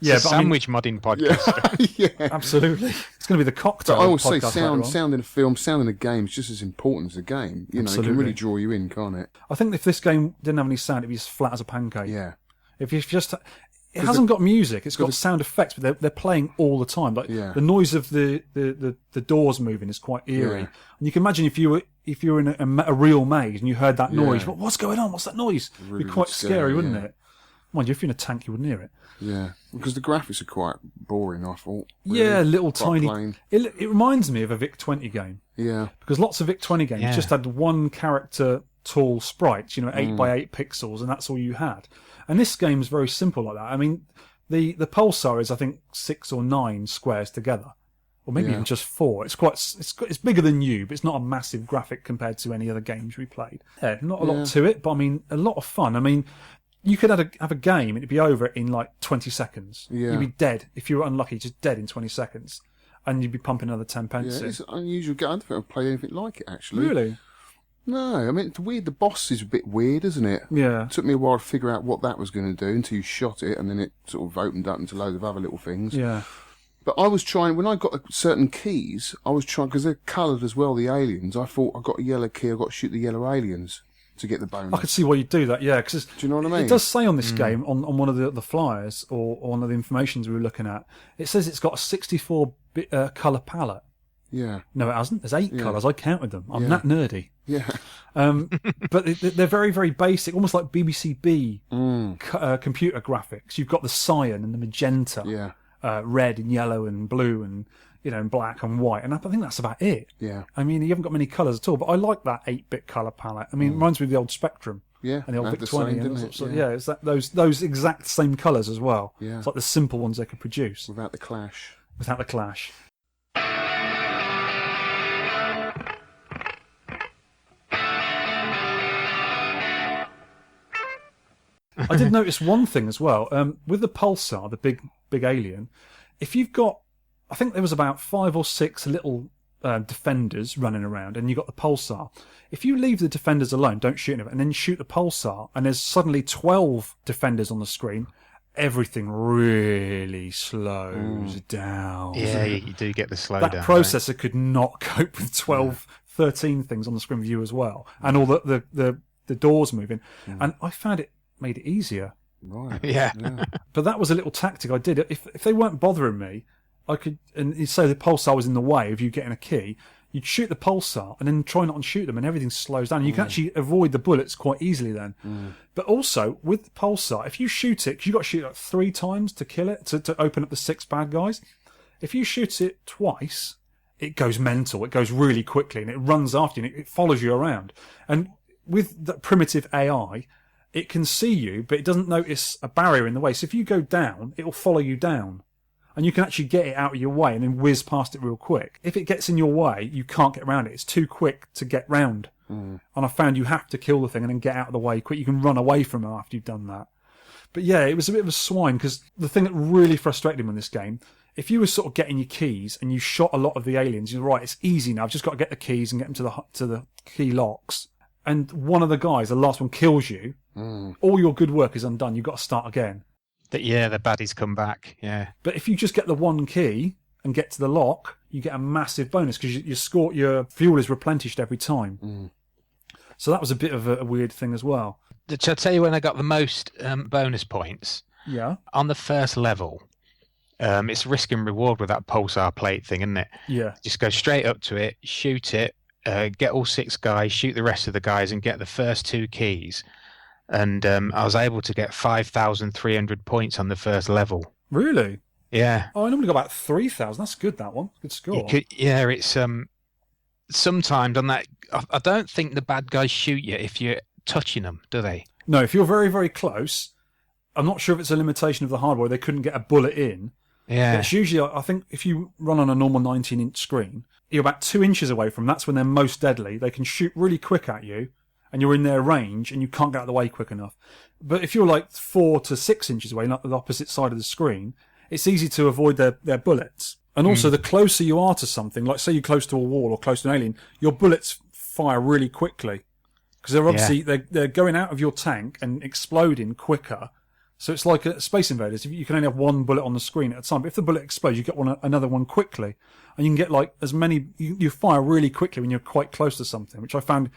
Yeah, It's a but I mean, sandwich modding podcast. Yeah. absolutely. It's going to be the cocktail. But I always say podcast later on. sound in a film, sound in a game is just as important as a game. You know, it Absolutely. can really draw you in, can't it? I think if this game didn't have any sound, it'd be as flat as a pancake. Yeah. If you just, it hasn't got music. It's got the sound effects, but they're playing all the time. Like Yeah. the noise of the doors moving is quite eerie. Yeah. And you can imagine if you were in a real maze and you heard that noise, Yeah. but what's going on? What's that noise? Really It'd be quite scary, scary, wouldn't yeah. it? Mind you, if you're in a tank, you wouldn't hear it. Yeah. Because the graphics are quite boring, I thought. Yeah, really. little Quite tiny. plain. It reminds me of a Vic 20 game. Yeah. Because lots of Vic 20 games Yeah. just had one character tall sprites, 8x8 pixels, and that's all you had. And this game is very simple like that. I mean, the Pulsar is, I think, 6 or 9 squares together. Or maybe Yeah. even just 4. It's bigger than you, but it's not a massive graphic compared to any other games we played. Yeah, not a lot to it, but I mean, a lot of fun. I mean, you could have a game and it'd be over in like 20 seconds. Yeah. You'd be dead. If you were unlucky, just dead in 20 seconds. And you'd be pumping another 10 pence Yeah, in. it's an unusual game. I don't think I've played anything like it, actually. Really? No, I mean, it's weird. The boss is a bit weird, isn't it? Yeah. It took me a while to figure out what that was going to do until you shot it, and then it sort of opened up into loads of other little things. Yeah. But I was trying, when I got certain keys, I was trying, because they're coloured as well, the aliens, I thought I got a yellow key, I got to shoot the yellow aliens to get the bonus. I could see why you'd do that, yeah. Because Do you know what I mean? It does say on this game, on one of the flyers, or one of the informations we were looking at, it says it's got a 64-bit colour palette. Yeah, No, it hasn't. There's 8 colours. I counted them. I'm Yeah. that nerdy. yeah, But they're very, very basic, almost like BBC computer graphics. You've got the cyan and the magenta, yeah, red and yellow and blue and and black and white. And I think that's about it. yeah, I mean, you haven't got many colours at all, but I like that 8-bit colour palette. I mean, it reminds me of the old Spectrum. yeah. And the old Had Vic the 20. same, And didn't it? so, yeah, it's that, those exact same colours as well. Yeah. It's like the simple ones they could produce Without the clash. without the clash. I did notice one thing as well. With the Pulsar, the big alien, if you've got, I think there was about 5 or 6 little defenders running around, and you've got the Pulsar. If you leave the defenders alone, don't shoot them, and then shoot the Pulsar, and there's suddenly 12 defenders on the screen, everything really slows down. Yeah, you do get the slowdown. That processor could not cope with 12, 13 things on the screen view as well, and all the doors moving. And I found it made it easier. Right. Yeah. But that was a little tactic I did. If they weren't bothering me, I could, and say the pulsar was in the way of you getting a key, you'd shoot the pulsar and then try not to shoot them, and everything slows down. You can actually avoid the bullets quite easily then. But also, with the pulsar, if you shoot it, 'cause you've got to shoot it 3 times to kill it, to open up the 6 bad guys. If you shoot it twice, it goes mental. It goes really quickly, and it runs after you, and it follows you around. And with the primitive AI, it can see you, but it doesn't notice a barrier in the way. So if you go down, it will follow you down. And you can actually get it out of your way and then whiz past it real quick. If it gets in your way, you can't get around it. It's too quick to get round. And I found you have to kill the thing and then get out of the way quick. You can run away from it after you've done that. But yeah, it was a bit of a swine, because the thing that really frustrated me in this game, if you were sort of getting your keys and you shot a lot of the aliens, you're right, it's easy now. I've just got to get the keys and get them to the key locks. And one of the guys, the last one, kills you. All your good work is undone. You've got to start again. The baddies come back. Yeah. But if you just get the one key and get to the lock, you get a massive bonus, because your fuel is replenished every time. So that was a bit of a weird thing as well. Shall I tell you when I got the most bonus points? Yeah. On the first level, it's risk and reward with that pulsar plate thing, isn't it? Yeah. Just go straight up to it, shoot it, get all 6 guys, shoot the rest of the guys, and get the first 2 keys. And I was able to get 5,300 points on the first level. Really? Yeah. Oh, I normally got about 3,000. That's good, that one. Good score. It's sometimes on that. I don't think the bad guys shoot you if you're touching them, do they? No, if you're very, very close, I'm not sure if it's a limitation of the hardware. They couldn't get a bullet in. Yeah. But it's usually, I think, if you run on a normal 19-inch screen, you're about 2 inches away from them. That's when they're most deadly. They can shoot really quick at you, and you're in their range, and you can't get out of the way quick enough. But if you're like 4 to 6 inches away, like the opposite side of the screen, it's easy to avoid their bullets. And also, the closer you are to something, like say you're close to a wall or close to an alien, your bullets fire really quickly. Because they're obviously, they're going out of your tank and exploding quicker. So it's like a Space Invaders. You can only have one bullet on the screen at a time. But if the bullet explodes, you get another one quickly. And you can get like as many, you fire really quickly when you're quite close to something, which I found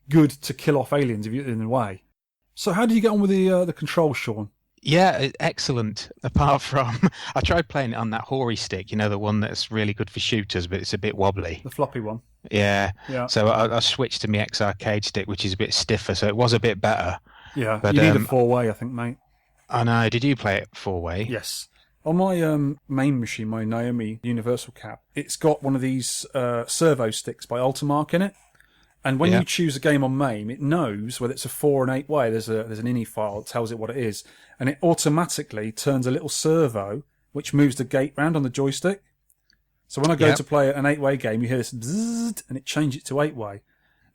good to kill off aliens if you're in the way. So how did you get on with the controls, Shaun? Yeah, excellent. Apart from, I tried playing it on that Hori stick, the one that's really good for shooters, but it's a bit wobbly. The floppy one. Yeah. So I switched to my X Arcade stick, which is a bit stiffer, so it was a bit better. Yeah, but, you need a 4-way, I think, mate. I know. Did you play it 4-way? Yes. On my main machine, my Naomi Universal Cab, it's got one of these servo sticks by Ultimark in it. And when you choose a game on MAME, it knows whether it's a 4 and 8-way. There's an INI file that tells it what it is. And it automatically turns a little servo, which moves the gate round on the joystick. So when I go to play an 8-way game, you hear this bzzzt, and it changes it to 8-way.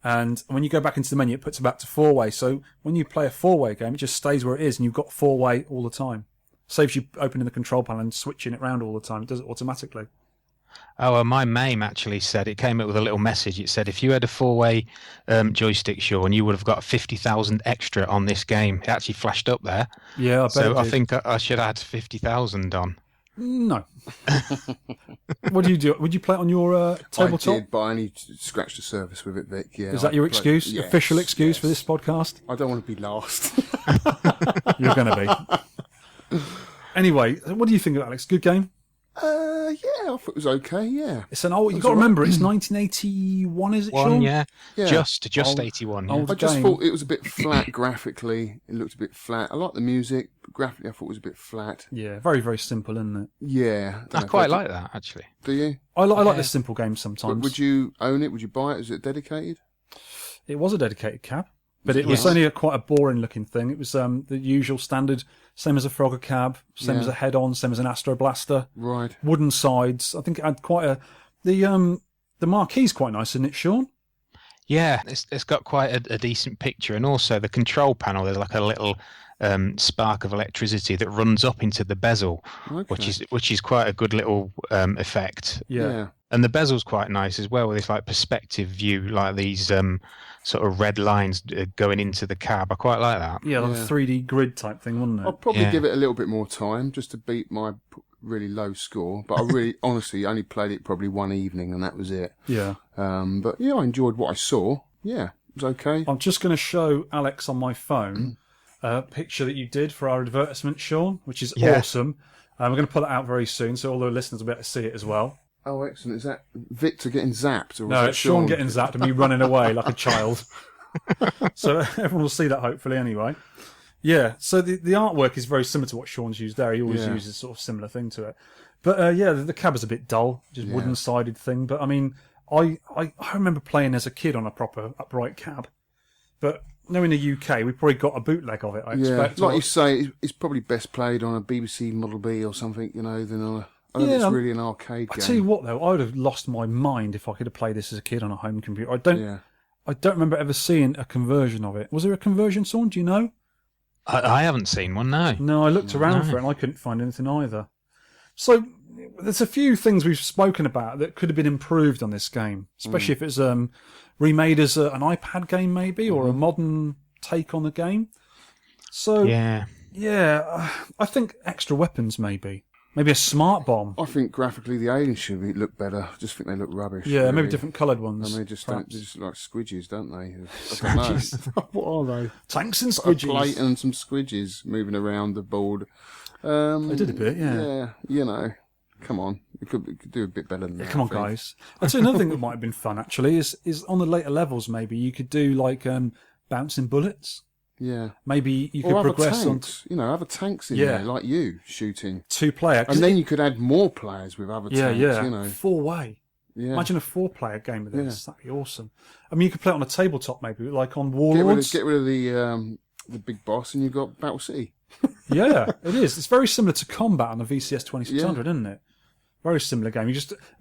And when you go back into the menu, it puts it back to 4-way. So when you play a 4-way game, it just stays where it is, and you've got 4-way all the time. Saves you opening the control panel and switching it around all the time. It does it automatically. Oh, my MAME actually said, it came up with a little message. It said, if you had a 4-way joystick, Shaun, you would have got 50,000 extra on this game. It actually flashed up there. Yeah, I bet So I think I should add 50,000 on. No. What do you do? Would you play it on your tabletop? I did, but I only scratched the surface with it, Vic. Yeah, Is that your excuse? Yes, Official excuse for this podcast? I don't want to be last. You're going to be. Anyway, what do you think of it, Alex? Good game? Yeah, I thought it was okay, yeah. It's an old, you've got to remember, it's 1981, is it, Shaun? Yeah. Just Old- 81. old I just game. thought it was a bit flat graphically. It looked a bit flat. I like the music, but graphically I thought it was a bit flat. Yeah, very, very simple, isn't it? Yeah. I quite like that, actually. Do you? I like the simple games sometimes. Would you own it? Would you buy it? Is it dedicated? It was a dedicated cab, but it was only quite a boring looking thing. It was the usual standard, same as a Frogger cab, same as a head-on, same as an Astro Blaster. Right. Wooden sides. I think it had quite a... The marquee's quite nice, isn't it, Shaun? Yeah, it's got quite a decent picture, and also the control panel, there's like a little spark of electricity that runs up into the bezel, which is quite a good little effect. Yeah. And the bezel's quite nice as well, with this like perspective view, like these sort of red lines going into the cab. I quite like that. Yeah, like a 3D grid type thing, wasn't it? I'll probably give it a little bit more time just to beat my really low score, but I really honestly only played it probably one evening and that was it. Yeah. But yeah, I enjoyed what I saw. Yeah, it was okay. I'm just going to show Alex on my phone picture that you did for our advertisement, Shaun, which is Yeah. awesome. We're going to put it out very soon, so all the listeners will be able to see it as well. Oh, excellent. Is that Victor getting zapped? Or No, is that it's Shaun getting zapped and me running away like a child. So everyone will see that hopefully anyway. Yeah, so the artwork is very similar to what Shaun's used there. He always uses sort of similar thing to it. But the cab is a bit dull, just wooden-sided thing. But I mean, I remember playing as a kid on a proper upright cab. But no, in the UK, we probably got a bootleg of it, I expect. Like you say, it's probably best played on a BBC Model B or something, than on a... I don't think it's really an arcade game. I tell you what, though, I would have lost my mind if I could have played this as a kid on a home computer. I don't remember ever seeing a conversion of it. Was there a conversion, Shaun? Do you know? I haven't seen one, no. No, I looked around for it and I couldn't find anything either. So there's a few things we've spoken about that could have been improved on this game, especially if it's remade as an iPad game maybe, or a modern take on the game. So, I think extra weapons maybe. Maybe a smart bomb. I think graphically the aliens should look better. I just think they look rubbish. Yeah, really. maybe different coloured ones. And they just look like squidges, don't they? I don't know. What are they? Tanks and squidges. A plate and some squidges moving around the board. They did a bit, yeah. Yeah, come on. We could do a bit better than that. Come on, guys. I'd say another thing that might have been fun, actually, is on the later levels, maybe, you could do, like, bouncing bullets. Yeah. Maybe you could progress tanks, on... other tanks in there, like you, shooting. 2-player. And then you could add more players with other tanks, Yeah. 4-way. Yeah. Imagine a 4-player game with this. That'd be awesome. I mean, you could play it on a tabletop, maybe, like on Warlords. Get rid of the big boss and you've got Battle City. Yeah, it is. It's very similar to Combat on the VCS 2600, isn't it? Very similar game.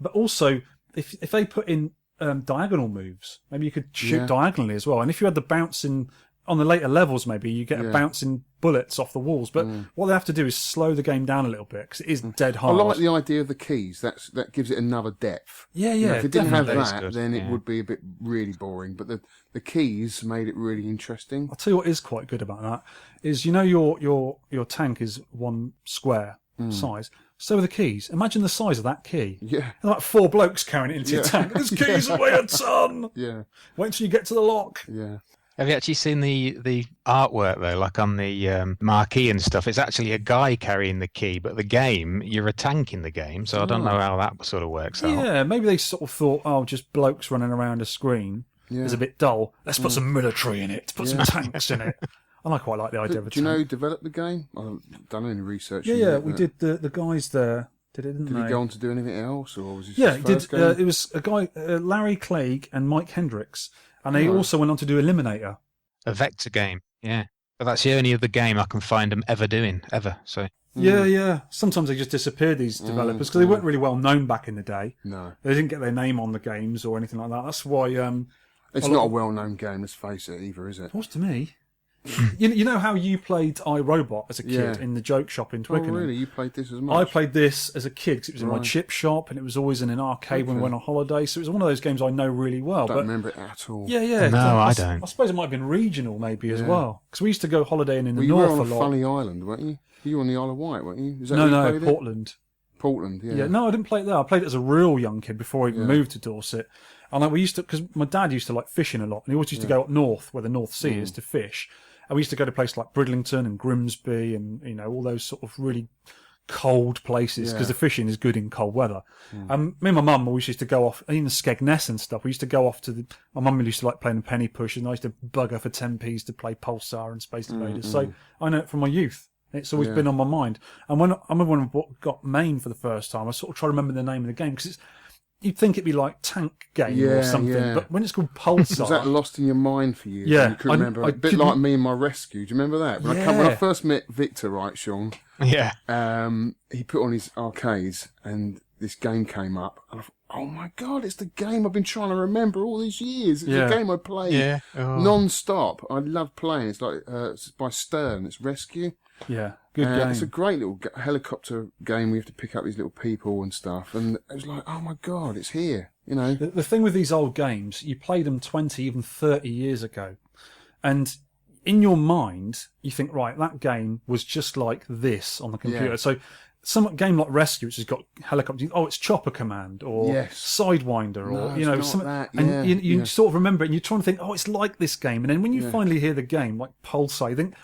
But also, if they put in diagonal moves, maybe you could shoot diagonally as well. And if you had the bouncing on the later levels, maybe you get a bouncing bullets off the walls. But what they have to do is slow the game down a little bit because it is dead hard. I like the idea of the keys. That gives it another depth. Yeah. If it didn't have that, then it would be a bit really boring. But the keys made it really interesting. I'll tell you what is quite good about that is your tank is one square size. So are the keys. Imagine the size of that key. Yeah. Like 4 blokes carrying it into your tank. This keys weigh a ton. Yeah. Wait until you get to the lock. Yeah. Have you actually seen the artwork though, like on the marquee and stuff? It's actually a guy carrying the key, but the game, you're a tank in the game, so I don't know how that sort of works out. Yeah, maybe they sort of thought, just blokes running around a screen is a bit dull. Let's put some military in it, put some tanks in it. And I quite like the idea of a tank. Do you know who developed the game? I haven't done any research. Yeah, we did. The guys there did it, didn't they? Did he go on to do anything else, or was it his first he did. game? It was a guy, Larry Clegg and Mike Hendricks, and they also went on to do Eliminator. A vector game, yeah. But that's the only other game I can find them ever doing, ever. So Yeah. Sometimes they just disappeared, these developers, because they weren't really well known back in the day. No. They didn't get their name on the games or anything like that. That's why... it's not a well-known game, let's face it, either, is it? It was to me. You know how you played iRobot as a kid in the joke shop in Twickenham? Oh, really? You played this as much? I played this as a kid because it was in my chip shop and it was always in an arcade when we went on holiday. So it was one of those games I know really well. I don't remember it at all. Yeah. No, I don't. I suppose it might have been regional maybe as well. Because we used to go holidaying in the you north were on a lot. Funny Island, weren't you? You were on the Isle of Wight, weren't you? Is that No, where you played Portland. Portland, yeah. Yeah, no, I didn't play it there. I played it as a real young kid before I even moved to Dorset. And we used to, because my dad used to like fishing a lot, and he always used to go up north, where the North Sea is, to fish. And we used to go to places like Bridlington and Grimsby and, all those sort of really cold places, because the fishing is good in cold weather. Me and my mum always used to go off, even Skegness and stuff, we used to go off to my mum used to like playing the penny push, and I used to bug her for 10p's to play Pulsar and Space Invaders. So I know it from my youth. It's always been on my mind. And I remember when I got Maine for the first time, I sort of try to remember the name of the game, because you'd think it'd be like Tank Game or something, but when it's called Pulsar... Was that lost in your mind for years? Yeah. You couldn't remember. A bit like me and my rescue. Do you remember that? When I first met Victor, right, Shaun? Yeah. He put on his arcades and this game came up. And I thought, oh my God, it's the game I've been trying to remember all these years. It's the game I played non-stop. I love playing. It's like it's by Stern. It's Rescue. Yeah, good game. It's a great little helicopter game. We have to pick up these little people and stuff. And it was like, oh my God, it's here. The thing with these old games, you played them 20, even 30 years ago. And in your mind, you think, right, that game was just like this on the computer. Yeah. So some game like Rescue, which has got helicopter, it's Chopper Command or Sidewinder or, something. That. And you sort of remember it and you're trying to think, it's like this game. And then when you finally hear the game, like Pulsar, you think,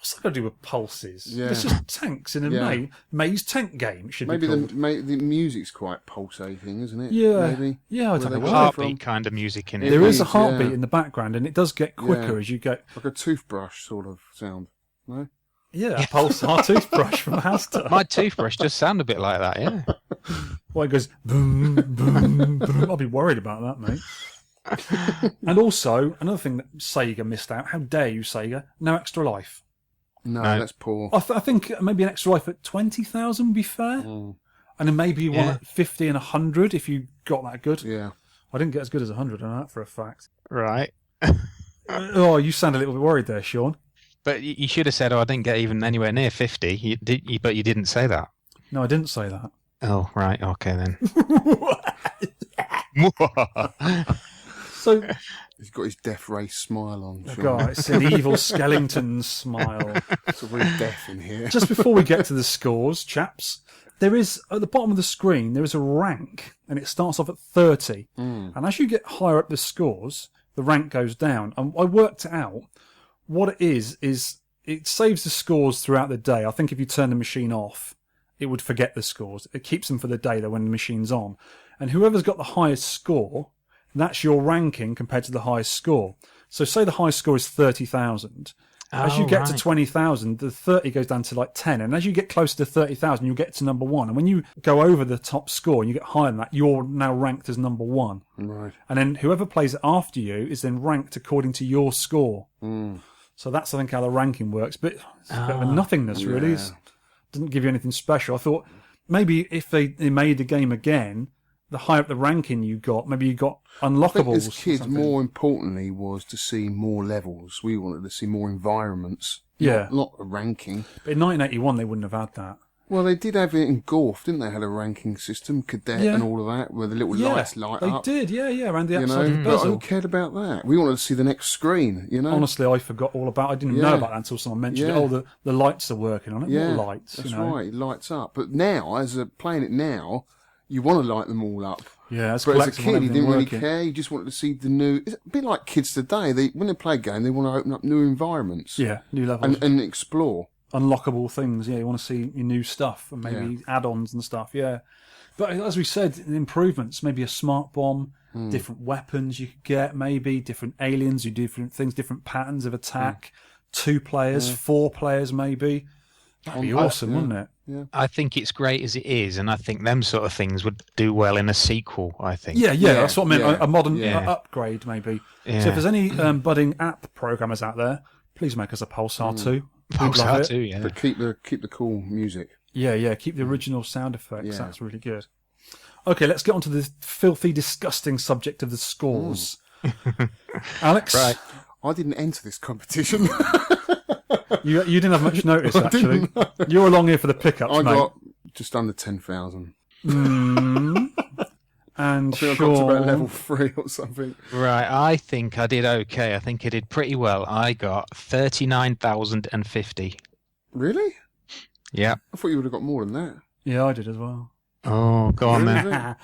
What's that got to do with pulses? Yeah. It's just tanks in a maze tank game. It should Maybe be called. the music's quite pulsating, isn't it? Yeah. Maybe. Yeah, I don't know. Heartbeat kind of music in it. There is a is, heartbeat yeah. in the background, and it does get quicker as you go. Like a toothbrush sort of sound. No? Yeah, a Pulsar toothbrush from Asda. My toothbrush does sound a bit like that, yeah. Well, it goes boom, boom, boom. I'll be worried about that, mate. And also, another thing that Sega missed out. How dare you, Sega? No extra life. No, No. that's poor. I think maybe an extra life at 20,000 would be fair. And then maybe one at 50 and 100 if you got that good. Yeah. I didn't get as good as 100 on that for a fact. Right. Oh, you sound a little bit worried there, Shaun. But you should have said, I didn't get even anywhere near 50. But you didn't say that. No, I didn't say that. Oh, right. Okay, then. So, He's got his death race smile on. Shaun. God, it's an evil skeleton smile. It's a real death in here. Just before we get to the scores, chaps, there is, at the bottom of the screen, there is a rank, and it starts off at 30. And as you get higher up the scores, the rank goes down. And I worked it out. What it is it saves the scores throughout the day. I think if you turn the machine off, it would forget the scores. It keeps them for the day, though, when the machine's on. And whoever's got the highest score, that's your ranking compared to the highest score. So say the highest score is 30,000. As you get to 20,000, the 30 goes down to like 10. And as you get closer to 30,000, you'll get to number 1. And when you go over the top score and you get higher than that, you're now ranked as number 1. Right. And then whoever plays it after you is then ranked according to your score. So that's, I think, how the ranking works. But it's a bit of a nothingness, really. It doesn't give you anything special. I thought maybe if they made the game again, the higher up the ranking you got, maybe you got unlockables. I think as kids, or something. more importantly, was to see more levels. We wanted to see more environments. Yeah. Not a ranking. But in 1981, they wouldn't have had that. Well, they did have it in Golf, didn't they? Had a ranking system, cadet and all of that, where the little lights light they up. did, around the You outside of the know, but bezel. who cared about that? We wanted to see the next screen, you know? Honestly, I forgot all about it. I didn't know about that until someone mentioned it. Yeah. Oh, the lights are working on it. Yeah, What lights? that's you know? right, it lights up. But now, playing it now, you want to light them all up. Yeah, as But as a collectible and kid, you everything didn't really working. care. You just wanted to see the new... It's a bit like kids today. When they play a game, they want to open up new environments. Yeah, new levels. And explore. Unlockable things. Yeah, you want to see your new stuff and maybe add-ons and stuff. Yeah. But as we said, improvements, maybe a smart bomb, different weapons you could get, maybe different aliens, you do different things, different patterns of attack, 2 players, 4 players maybe. That'd be awesome, wouldn't it? Yeah. I think it's great as it is, and I think them sort of things would do well in a sequel, I think. Yeah, that's what I meant. Yeah. A modern upgrade, maybe. Yeah. So if there's any budding app programmers out there, please make us a Pulsar 2. We'd love Pulsar it. too, yeah. But keep the cool music. Yeah, keep the original sound effects. Yeah. That's really good. Okay, let's get on to the filthy, disgusting subject of the scores. Alex? Right. I didn't enter this competition. You didn't have much notice, actually. You were along here for the pickups, I mate. got just under 10,000. And I think I got to about Shaun, level 3 or something. Right, I think I did okay. I think I did pretty well. I got 39,050. Really? Yeah. I thought you would have got more than that. Yeah, I did as well. Oh, go on then. Really?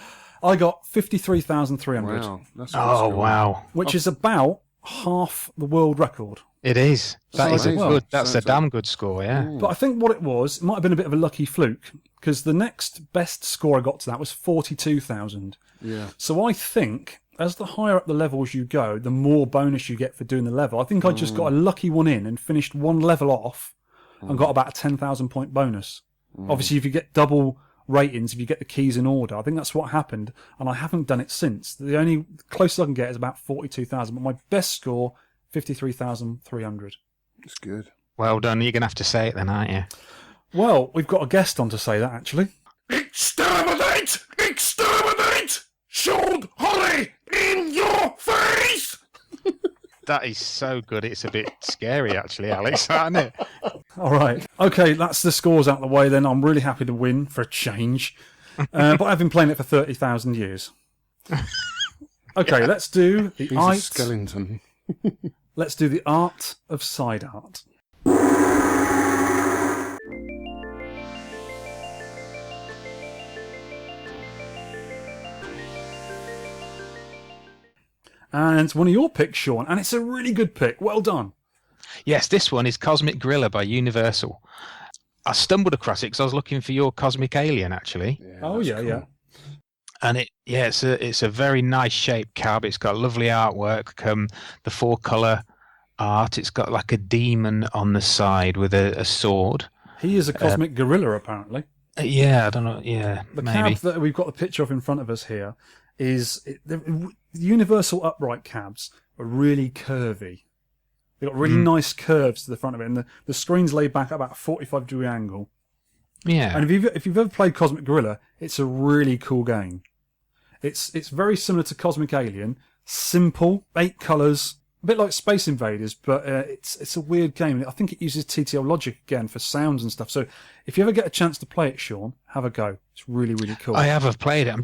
I got 53,300, Wow. That's Oh, wow. which is about half the world record. It is. That is a amazing. good. That's a Sounds damn good score, yeah. But I think what it might have been a bit of a lucky fluke, because the next best score I got to that was 42,000. Yeah. So I think, as the higher up the levels you go, the more bonus you get for doing the level. I think I just got a lucky one in and finished one level off and got about a 10,000 point bonus. Obviously, if you get double ratings, if you get the keys in order, I think that's what happened, and I haven't done it since. The only closest I can get is about 42,000, but my best score, 53,300. It's good. Well done. You're going to have to say it then, aren't you? Well, we've got a guest on to say that, actually. Exterminate! Exterminate! Shaun, hurry! In your face! That is so good. It's a bit scary, actually, Alex, isn't it? All right. Okay, that's the scores out of the way then. I'm really happy to win for a change. But I've been playing it for 30,000 years. Okay, let's do the He's a skeleton. Let's do the art of side art. And it's one of your picks, Shaun, and it's a really good pick. Well done. Yes, this one is Cosmic Gorilla by Universal. I stumbled across it because I was looking for your Cosmic Alien, actually. Yeah. And it's a very nice shaped cab. It's got lovely artwork. The 4-color art. It's got like a demon on the side with a sword. He is a cosmic gorilla, apparently. Yeah, I don't know. Yeah, the maybe. cab that we've got the picture of in front of us here is the Universal upright cabs are really curvy. They've got really nice curves to the front of it, and the screen's laid back at about a 45-degree angle. Yeah. And if you've ever played Cosmic Gorilla, it's a really cool game. It's very similar to Cosmic Alien, simple, 8 colours, a bit like Space Invaders, but it's a weird game. I think it uses TTL logic again for sounds and stuff. So if you ever get a chance to play it, Shaun, have a go. It's really, really cool. I've played it. I'm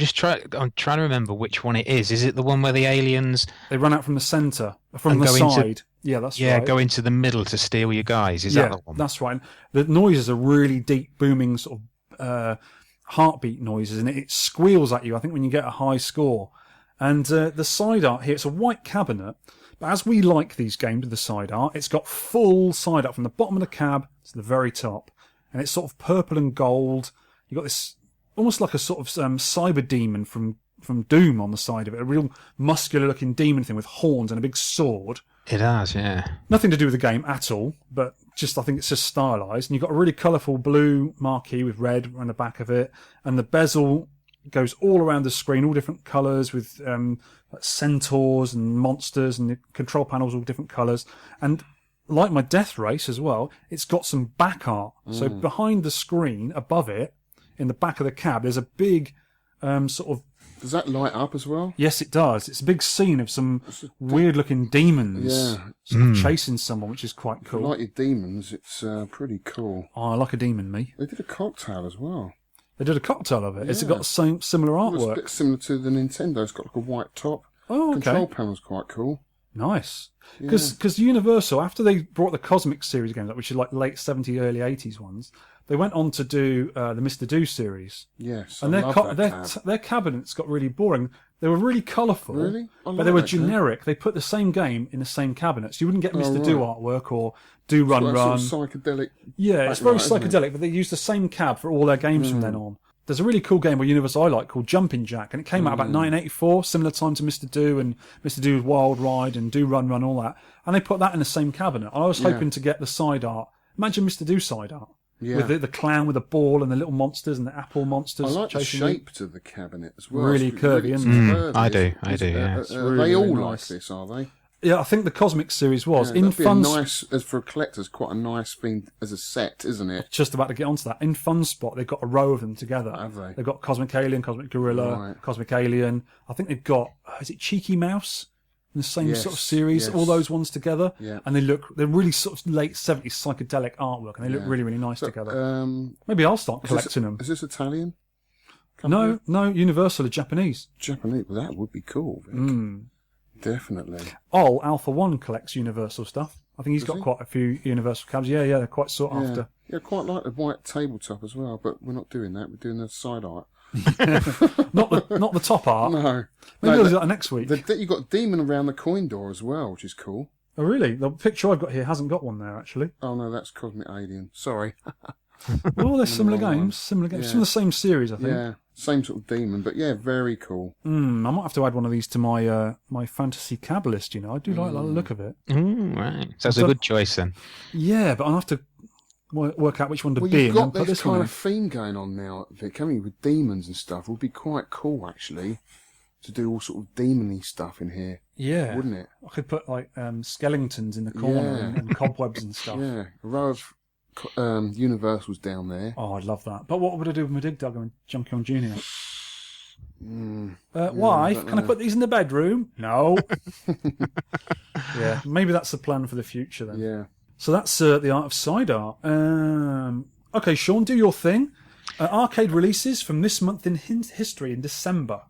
trying to remember which one it is. Is it the one where the aliens they run out from the centre, from the side? Yeah, that's right. Yeah, go into the middle to steal your guys. Is that the one? That's right. The noises are really deep, booming sort of heartbeat noises, and it squeals at you, I think, when you get a high score. And the side art here, it's a white cabinet, but as we like these games with the side art, it's got full side art from the bottom of the cab to the very top. And it's sort of purple and gold. You've got this almost like a sort of cyber demon from Doom on the side of it, a real muscular-looking demon thing with horns and a big sword. It has, yeah. Nothing to do with the game at all, but I think it's just stylized. And you've got a really colourful blue marquee with red on the back of it, and the bezel goes all around the screen, all different colours with like centaurs and monsters, and the control panels all different colours. And like my Death Race as well, it's got some back art. So behind the screen, above it, in the back of the cab, there's a big sort of... Does that light up as well? Yes, it does. It's a big scene of some weird-looking demons chasing someone, which is quite cool. If you like your demons, it's pretty cool. Oh, I like a demon, me. They did a cocktail as well. They did a cocktail of it. Yeah. Has it got the same similar artwork? It's a bit similar to the Nintendo. It's got like a white top. Oh, okay. Control panel's quite cool. Nice. Because Universal, after they brought the Cosmic series games up, which is like late 70s, early 80s ones, they went on to do the Mr. Do series. Yes, and their cabinets got really boring. They were really colourful, really? But they were generic. They put the same game in the same cabinets. You wouldn't get Mr. Do artwork or Do Run Run. Sort of psychedelic. Yeah, it's very psychedelic, but they used the same cab for all their games from then on. There's a really cool game by Universal I like called Jumping Jack, and it came out about 1984, similar time to Mr. Do and Mr. Do's Wild Ride and Do Run Run, all that. And they put that in the same cabinet. I was hoping to get the side art. Imagine Mr. Do side art. Yeah. With the clown with the ball and the little monsters and the apple monsters. I like the shape to the cabinet as well. Really curvy, isn't it? I do, yeah. Really, they all like this, are they? Yeah, I think the Cosmic series was. Yeah, nice, as for a collector's, quite a nice thing as a set, isn't it? Just about to get onto that. In Fun Spot, they've got a row of them together. Have they? They've got Cosmic Alien, Cosmic Gorilla, Cosmic Alien. I think they've got, is it Cheeky Mouse? In the same sort of series, all those ones together. Yeah. And they're really sort of late 70s psychedelic artwork, and they look really, really nice together. Maybe I'll start collecting them. Is this Italian? No, Universal are Japanese. Japanese? Well, that would be cool, Vic. Definitely. Alpha One collects Universal stuff. I think he's got quite a few Universal cabs. Yeah, they're quite sought after. Yeah, quite like the white tabletop as well, but we're not doing that. We're doing the side art. not the top art. No. Maybe we'll do that next week. You've got Demon around the coin door as well, which is cool. Oh, really? The picture I've got here hasn't got one there, actually. Oh, no, that's Cosmic Alien. Sorry. Well, they're similar games. Similar games. Some of the same series, I think. Yeah, same sort of demon, but yeah, very cool. I might have to add one of these to my my fantasy cab list, you know. I do like the look of it. Right. So that's a good choice then. Yeah, but I'll have to work out which one to be you've in. got this kind of theme going on now, Vic, coming with demons and stuff. It would be quite cool, actually, to do all sort of demony stuff in here. Yeah. Wouldn't it? I could put, like, skeletons in the corner and cobwebs and stuff. Yeah, a row of Universals down there. Oh, I'd love that. But what would I do with my Dig Dug and Junkion Junior? Wife, can I put these in the bedroom? No. Yeah, maybe that's the plan for the future then. Yeah. So that's the art of side art. Okay, Shaun, do your thing. Arcade releases from this month in history in December.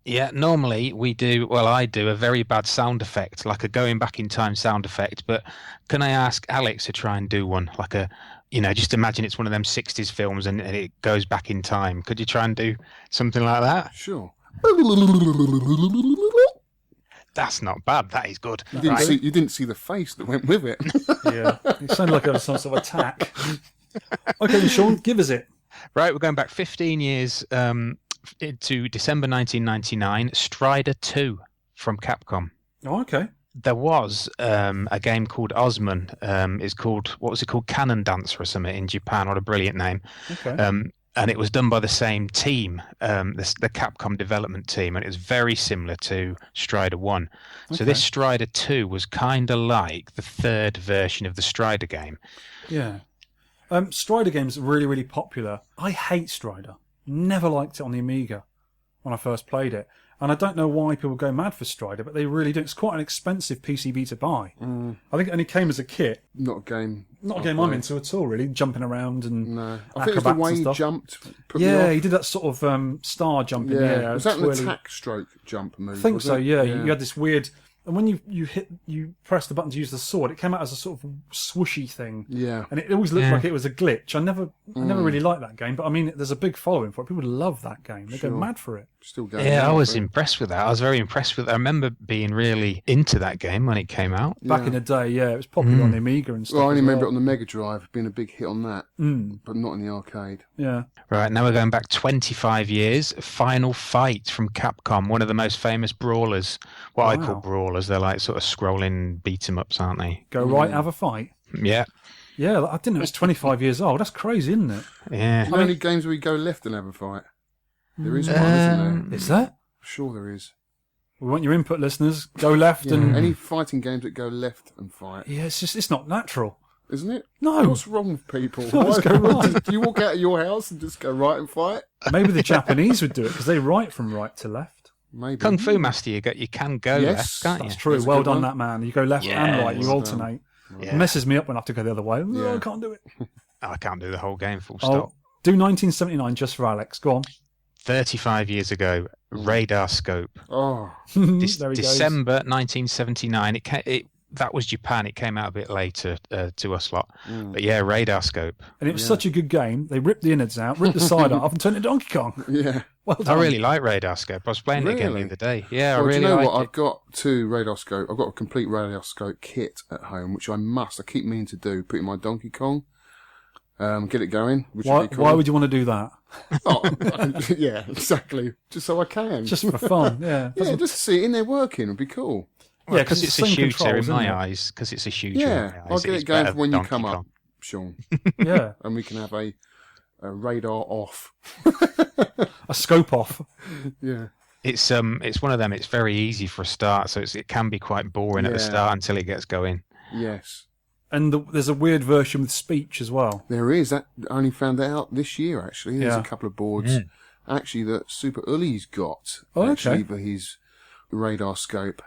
Yeah, normally I do a very bad sound effect, like a going back in time sound effect, but can I ask Alex to try and do one? Like just imagine it's one of them 60s films and it goes back in time. Could you try and do something like that? Sure. That's not bad. That is good. You didn't see the face that went with it. Yeah, it sounded like it was some sort of attack. Okay, then, Shaun, give us it. Right, we're going back 15 years to December 1999. Strider 2 from Capcom. Oh, okay. There was a game called Osman. It's called, what was it called? Cannon Dancer or something in Japan. What a brilliant name. Okay. And it was done by the same team, the Capcom development team, and it was very similar to Strider 1. So this Strider 2 was kind of like the third version of the Strider game. Yeah. Strider games are really, really popular. I hate Strider. Never liked it on the Amiga when I first played it. And I don't know why people go mad for Strider, but they really do. It's quite an expensive PCB to buy. I think it only came as a kit. Not a game I'm into at all, really. Jumping around and no. I think it was the way he jumped. Yeah, he did that sort of star jump in the air. Was that an attack stroke jump move? I think so, yeah. You had this weird... And when you press the button to use the sword, it came out as a sort of swooshy thing. Yeah. And it always looked like it was a glitch. I never really liked that game, but I mean, there's a big following for it. People love that game. They go mad for it. Still going. Yeah, I was impressed with that. I was very impressed with it. I remember being really into that game when it came out. Back in the day, yeah. It was popular on the Amiga and stuff. Well, I only remember it on the Mega Drive, being a big hit on that, but not in the arcade. Yeah. Right, now we're going back 25 years. Final Fight from Capcom, one of the most famous brawlers. What I call brawlers. They're like sort of scrolling beat-em-ups, aren't they? Go right, have a fight. Yeah. Yeah, I didn't know it was 25 years old. That's crazy, isn't it? Yeah. How many games where you go left and have a fight? There is one, isn't there? Is there? Sure there is. We want your input, listeners. Go left and... Any fighting games that go left and fight. Yeah, it's not natural. Isn't it? No. What's wrong with people? Let's go right. Do you walk out of your house and just go right and fight? Maybe the Japanese would do it because they write from right to left. Maybe. Kung Fu Master, you can go left, can't you? That's true. Well done, that man. You go left and right. You alternate. Yeah. It messes me up when I have to go the other way. Oh, I can't do it. I can't do the whole game full stop. Do 1979 just for Alex. Go on. 35 years ago, Radar Scope. Oh. December 1979. That was Japan. It came out a bit later to us lot. But yeah, Radar Scope. And it was such a good game. They ripped the innards out, ripped the side off, and turned it into Donkey Kong. Yeah. Well done. I really like Radar Scope. I was playing it again the other day. Yeah, I really do you know like what? it. I've got two Radar Scope. I've got a complete Radar Scope kit at home, which I keep meaning to do. Put in my Donkey Kong. Get it going. Why would you want to do that? Yeah, exactly. Just so I can. Just for fun, yeah. Yeah, just to see it in there working would be cool. Well, because it's a shooter in my eyes. Because it's a shooter in my eyes. I'll get it going for when you come up, Shaun. Yeah. And we can have a radar off. A scope off. Yeah. It's one of them. It's very easy for a start, so it can be quite boring at the start until it gets going. Yes. And there's a weird version with speech as well. There is. I only found that out this year, actually. There's a couple of boards, actually, that Super Uli's got, actually, for his radar scope.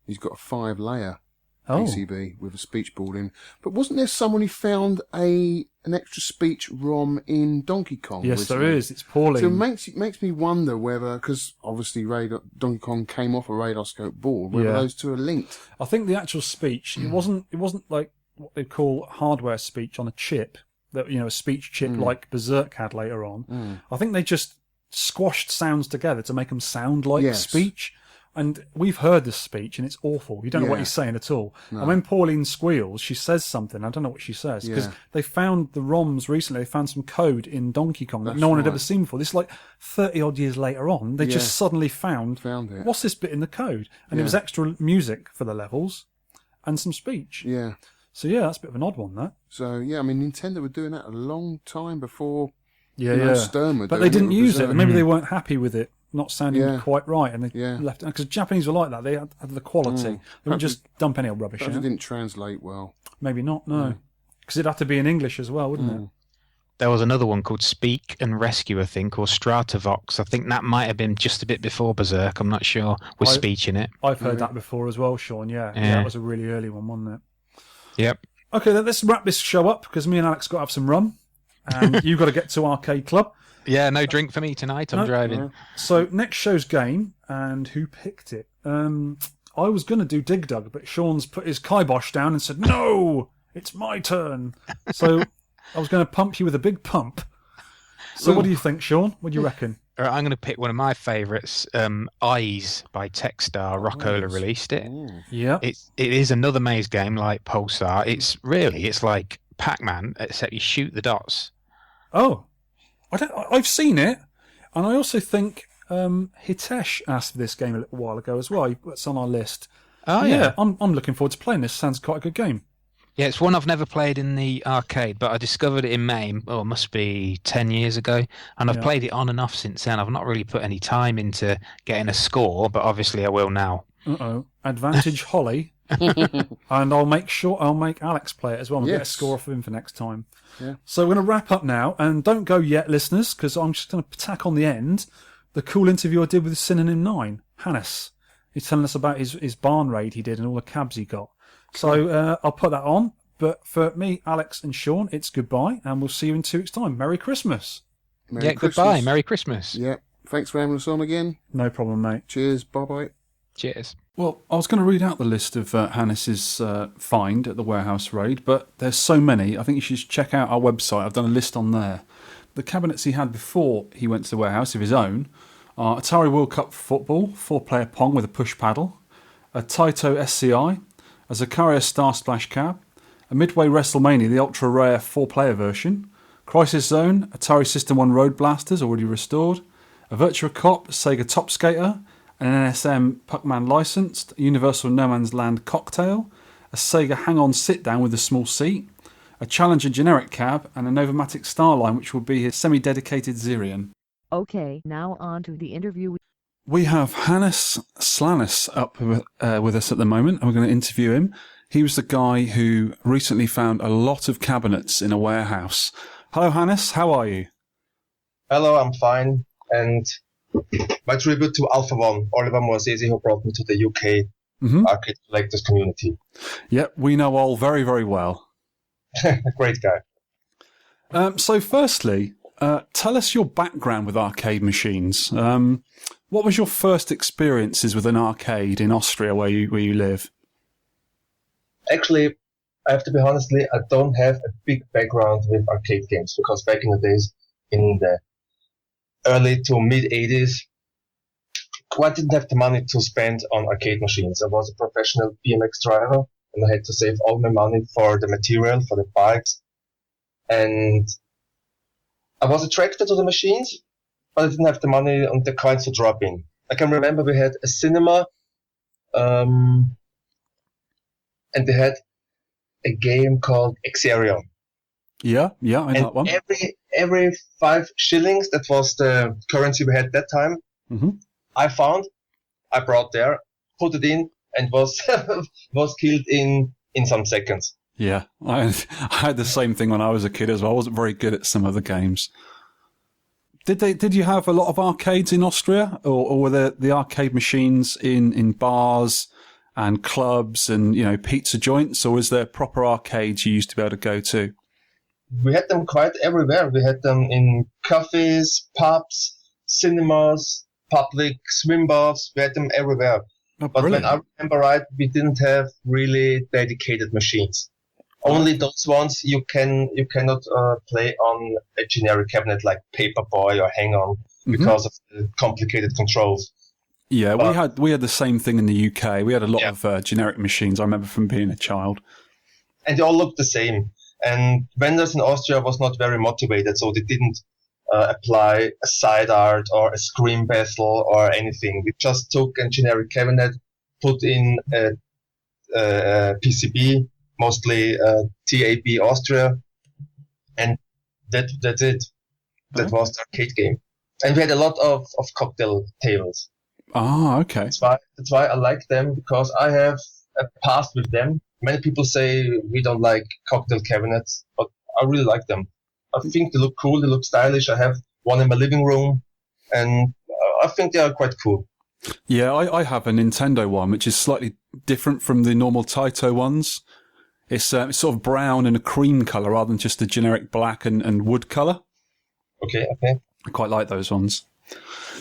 He's got a 5-layer PCB with a speech board in. But wasn't there someone who found an extra speech ROM in Donkey Kong? Yes, recently? there is. It's poorly. So it makes me wonder whether, because obviously Donkey Kong came off a radar scope board, whether those two are linked. I think the actual speech, it wasn't like what they'd call hardware speech on a chip, that a speech chip like Berserk had later on. I think they just squashed sounds together to make them sound like speech. And we've heard this speech, and it's awful. You don't know what he's saying at all. No. And when Pauline squeals, she says something. I don't know what she says. Because they found the ROMs recently. They found some code in Donkey Kong that no one had ever seen before. This is like 30-odd years later on. They just suddenly found it. What's this bit in the code? And it was extra music for the levels and some speech. Yeah. So, yeah, that's a bit of an odd one, that. So, yeah, I mean, Nintendo were doing that a long time before Stern were but doing they didn't use it. Maybe they weren't happy with it not sounding quite right, and they left it. Because Japanese were like that. They had the quality. They wouldn't just dump any old rubbish in. It didn't translate well. Maybe not, no. Because it'd have to be in English as well, wouldn't it? There was another one called Speak and Rescue, I think, or Stratavox. I think that might have been just a bit before Berserk. I'm not sure. With speech in it. I've heard that before as well, Shaun. Yeah, that was a really early one, wasn't it? Yep. Okay, then let's wrap this show up, because me and Alex got to have some rum, and you've got to get to Arcade Club. Yeah, no drink for me tonight. I'm driving. So next show's game, and who picked it? I was going to do Dig Dug, but Shaun's put his kibosh down and said, "No, it's my turn." So I was going to pump you with a big pump. So what do you think, Shaun? What do you reckon? All right, I'm going to pick one of my favourites, Eyes by Techstar. Rockola released it. Yeah. It is another maze game like Pulsar. It's like Pac-Man, except you shoot the dots. Oh, I've seen it, and I also think Hitesh asked for this game a little while ago as well. It's on our list. Oh yeah, I'm looking forward to playing this. Sounds quite a good game. Yeah, it's one I've never played in the arcade, but I discovered it in May. Oh, it must be 10 years ago, and I've played it on and off since then. I've not really put any time into getting a score, but obviously I will now. Advantage Holly, and I'll make Alex play it as well and get a score off of him for next time. Yeah. So we're going to wrap up now, and don't go yet, listeners, because I'm just going to tack on the end the cool interview I did with Synonym 9, Hannes. He's telling us about his barn raid he did and all the cabs he got. So I'll put that on. But for me, Alex and Shaun, it's goodbye, and we'll see you in 2 weeks' time. Merry Christmas. Merry Christmas. Goodbye. Merry Christmas. Yeah. Thanks for having us on again. No problem, mate. Cheers. Bye-bye. Cheers. Well, I was going to read out the list of Hannes's find at the warehouse raid, but there's so many. I think you should check out our website. I've done a list on there. The cabinets he had before he went to the warehouse of his own are Atari World Cup Football, 4-player Pong with a push paddle, a Taito SCI, a Zaccaria Star Splash cab, a Midway WrestleMania, the ultra rare 4-player version, Crisis Zone, Atari System 1 Road Blasters, already restored, a Virtua Cop, Sega Top Skater, an NSM Puckman licensed, a Universal No Man's Land Cocktail, a Sega Hang-On Sit-Down with a small seat, a Challenger generic cab, and a Novomatic Starline, which will be his semi-dedicated Zirion. Okay, now on to the interview. We have Hannes Slanec up with us at the moment, and we're going to interview him. He was the guy who recently found a lot of cabinets in a warehouse. Hello, Hannes. How are you? Hello, I'm fine. And my tribute to Alpha One, Oliver Morsese, who brought me to the UK arcade collectors community. Yep, we know all very, very well. Great guy. So firstly, tell us your background with arcade machines. What was your first experiences with an arcade in Austria where you live? Actually, I have to be honestly, I don't have a big background with arcade games because back in the days, in the early to mid 80s, I didn't have the money to spend on arcade machines. I was a professional BMX driver and I had to save all my money for the material, for the bikes. And I was attracted to the machines, but I didn't have the money and the coins to drop in. I can remember we had a cinema, and they had a game called Exerion. Yeah, I know that one. Every 5 shillings, that was the currency we had at that time, I brought there, put it in, and was killed in some seconds. Yeah, I had the same thing when I was a kid as well. I wasn't very good at some of the games. Did you have a lot of arcades in Austria, or were the arcade machines in bars and clubs and pizza joints, or was there proper arcades you used to be able to go to? We had them quite everywhere. We had them in cafes, pubs, cinemas, public swim baths. We had them everywhere. Oh, but when I remember right, we didn't have really dedicated machines. Only those ones you cannot play on a generic cabinet like Paperboy or Hang-On because of the complicated controls. Yeah, we had the same thing in the UK. We had a lot of generic machines. I remember from being a child, and they all looked the same. And vendors in Austria was not very motivated, so they didn't apply a side art or a screen bezel or anything. We just took a generic cabinet, put in a PCB, mostly TAB Austria, and that's it. That was the arcade game. And we had a lot of cocktail tables. Ah, okay. That's why I like them, because I have a past with them. Many people say we don't like cocktail cabinets, but I really like them. I think they look cool, they look stylish. I have one in my living room, and I think they are quite cool. Yeah, I have a Nintendo one, which is slightly different from the normal Taito ones. It's sort of brown and a cream colour rather than just a generic black and wood colour. Okay. I quite like those ones.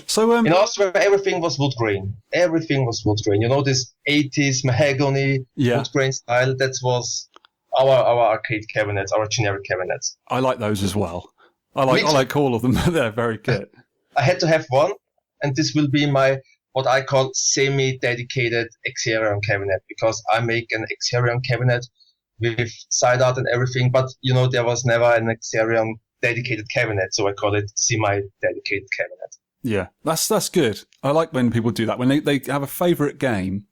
So in Austria, everything was wood grain. Everything was wood grain. This 80s mahogany wood grain style. That was our arcade cabinets, our generic cabinets. I like those as well. I like all of them. They're very good. I had to have one, and this will be my what I call semi-dedicated Exerion cabinet, because I make an Exerion cabinet with side art and everything, but there was never an Exerion dedicated cabinet, so I call it semi-dedicated cabinet. Yeah, that's good. I like when people do that, when they have a favourite game,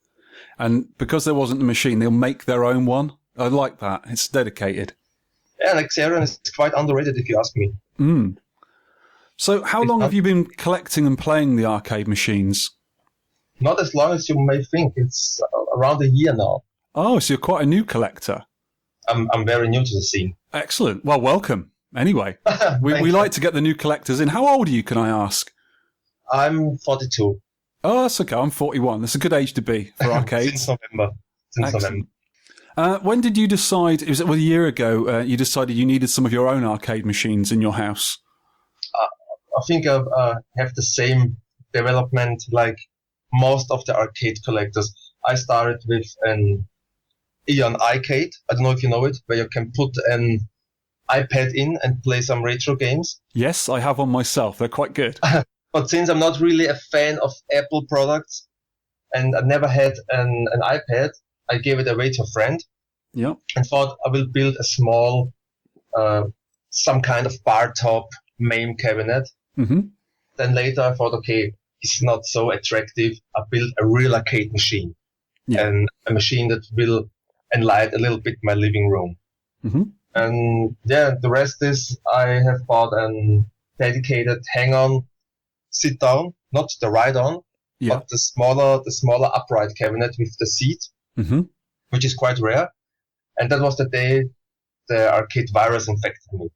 and because there wasn't a machine, they'll make their own one. I like that. It's dedicated. Yeah, and Exerion is quite underrated if you ask me. So how long have you been collecting and playing the arcade machines? Not as long as you may think. It's around a year now. Oh, so you're quite a new collector. I'm very new to the scene. Excellent. Well, welcome. Anyway, we like to get the new collectors in. How old are you, can I ask? I'm 42. Oh, that's okay. I'm 41. That's a good age to be for arcades. Since November. When did you decide, was it a year ago, you decided you needed some of your own arcade machines in your house? I think I have the same development like most of the arcade collectors. I started with an Eon iCade. I don't know if you know it, where you can put an iPad in and play some retro games. Yes, I have one myself. They're quite good. But since I'm not really a fan of Apple products and I never had an iPad, I gave it away to a friend. Yeah. And thought I will build a small, some kind of bar top MAME cabinet. Mm-hmm. Then later I thought, okay, it's not so attractive. I built a real arcade machine. Yeah. And a machine that will enlighten a little bit my living room. Mm-hmm. And yeah, the rest is I have bought a dedicated hang-on, sit-down, not the ride-on, but the smaller upright cabinet with the seat, which is quite rare. And that was the day the arcade virus infected me.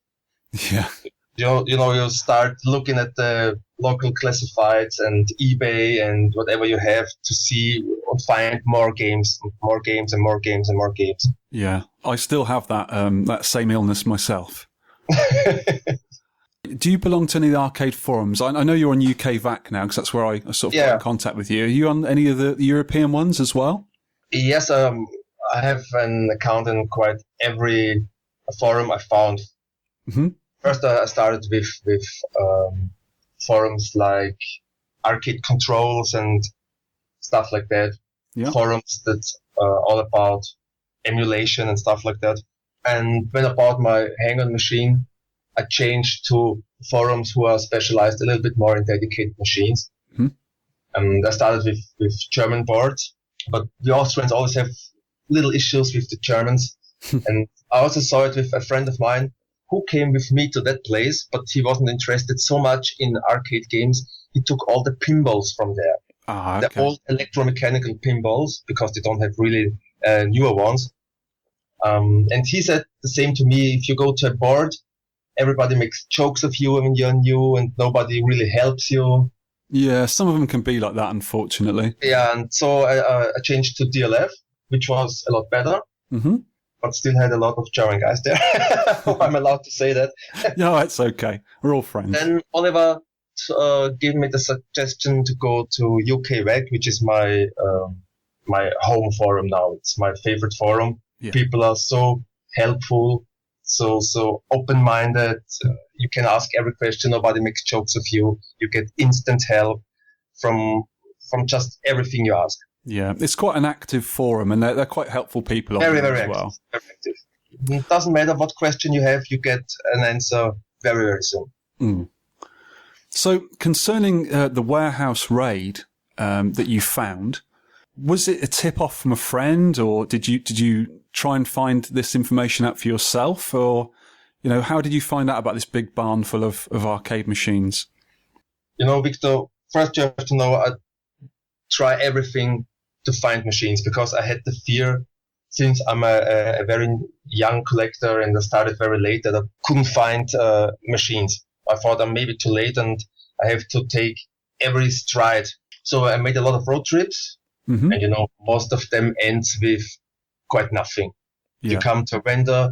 Yeah. You start looking at the local classifieds and eBay and whatever you have to see and find more games and more games and more games and more games. Yeah, I still have that same illness myself. Do you belong to any of the arcade forums? I know you're on UK VAC now because that's where I sort of got in contact with you. Are you on any of the European ones as well? Yes, I have an account in quite every forum I found. Mm-hmm. First, I started with forums like Arcade Controls and stuff like that. Yeah. Forums that are all about emulation and stuff like that. And when I bought my hang-on machine, I changed to forums who are specialized a little bit more in dedicated machines. Mm-hmm. And I started with German boards, but the Austrians always have little issues with the Germans. And I also saw it with a friend of mine who came with me to that place, but he wasn't interested so much in arcade games. He took all the pinballs from there. Okay. The old electromechanical pinballs, because they don't have really newer ones. And he said the same to me. If you go to a board, everybody makes jokes of you when you're new and nobody really helps you. Yeah, some of them can be like that, unfortunately. Yeah, and so I changed to DLF, which was a lot better. Mm-hmm. But still had a lot of German guys there. I'm allowed to say that. No, it's okay. We're all friends. Then Oliver gave me the suggestion to go to UK VAC, which is my home forum now. It's my favorite forum. Yeah. People are so helpful, so open-minded. You can ask every question. Nobody makes jokes of you. You get instant help from just everything you ask. Yeah, it's quite an active forum, and they're quite helpful people on there as well. Very active. It doesn't matter what question you have, you get an answer very, very soon. Mm. So, concerning the warehouse raid that you found, was it a tip-off from a friend, or did you try and find this information out for yourself, or how did you find out about this big barn full of arcade machines? Victor, first you have to know I try everything to find machines, because I had the fear, since I'm a very young collector and I started very late, that I couldn't find machines. I thought I'm maybe too late and I have to take every stride. So I made a lot of road trips, and most of them ends with quite nothing. Yeah. You come to a vendor,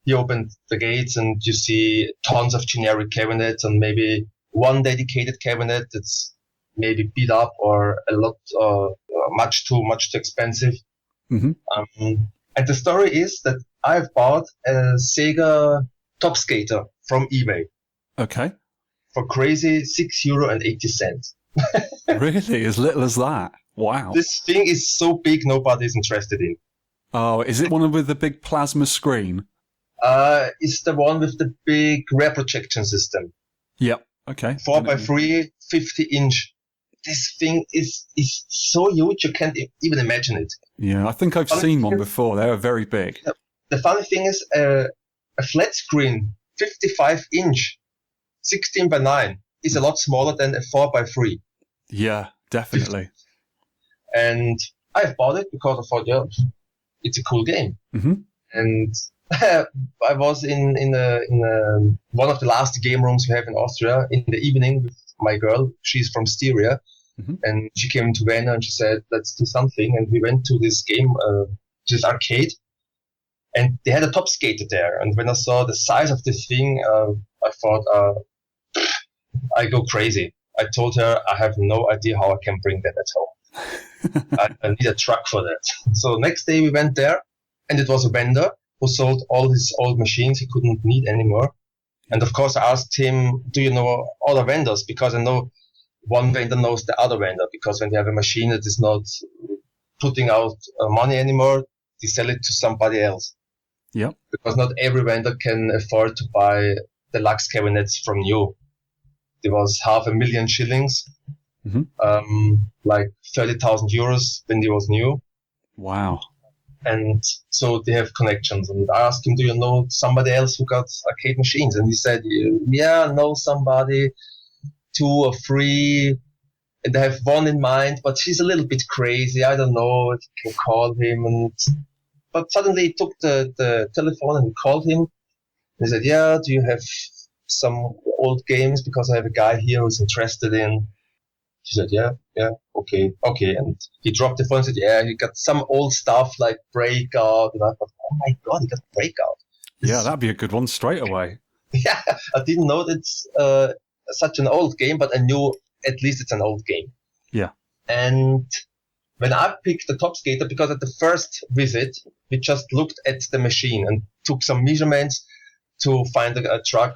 he opened the gates and you see tons of generic cabinets and maybe one dedicated cabinet that's maybe beat up or a lot much too expensive. Mm-hmm. And the story is that I've bought a Sega Top Skater from eBay. Okay. For crazy €6.80. Really? As little as that? Wow. This thing is so big, nobody's interested in. Oh, is it one with the big plasma screen? It's the one with the big rear projection system. Yep. Okay. 4x3, 50-inch. This thing is so huge you can't even imagine it. Yeah, I think I've seen one before. They are very big. The funny thing is, a flat screen, 55-inch, 16:9, is a lot smaller than a 4x3. Yeah, definitely. And I bought it because I thought, yeah, it's a cool game. Mm-hmm. And I was in one of the last game rooms we have in Austria in the evening with my girl. She's from Styria. Mm-hmm. And she came to Vienna and she said, let's do something. And we went to this game, this arcade. And they had a top skater there. And when I saw the size of this thing, I thought, I go crazy. I told her I have no idea how I can bring that at home. I need a truck for that. So next day we went there, and it was a vendor who sold all his old machines he couldn't need anymore. And of course I asked him, do you know other vendors? Because I know one vendor knows the other vendor, because when you have a machine that is not putting out money anymore, they sell it to somebody else. Yeah. Because not every vendor can afford to buy deluxe cabinets from you. There was €500,000, like €30,000 when they was new. Wow. And so they have connections. And I asked him, do you know somebody else who got arcade machines? And he said, yeah, I know somebody, 2 or 3. And I have one in mind, but he's a little bit crazy. I don't know if you can call him. But suddenly he took the telephone and called him. And he said, yeah, do you have some old games? Because I have a guy here who's interested in. She said, yeah, okay. And he dropped the phone and said, yeah, he got some old stuff like Breakout. And I thought, oh my God, he got Breakout. Yeah, that'd be a good one straight away. Yeah, I didn't know it's such an old game, but I knew at least it's an old game. Yeah. And when I picked the Top Skater, because at the first visit, we just looked at the machine and took some measurements to find a truck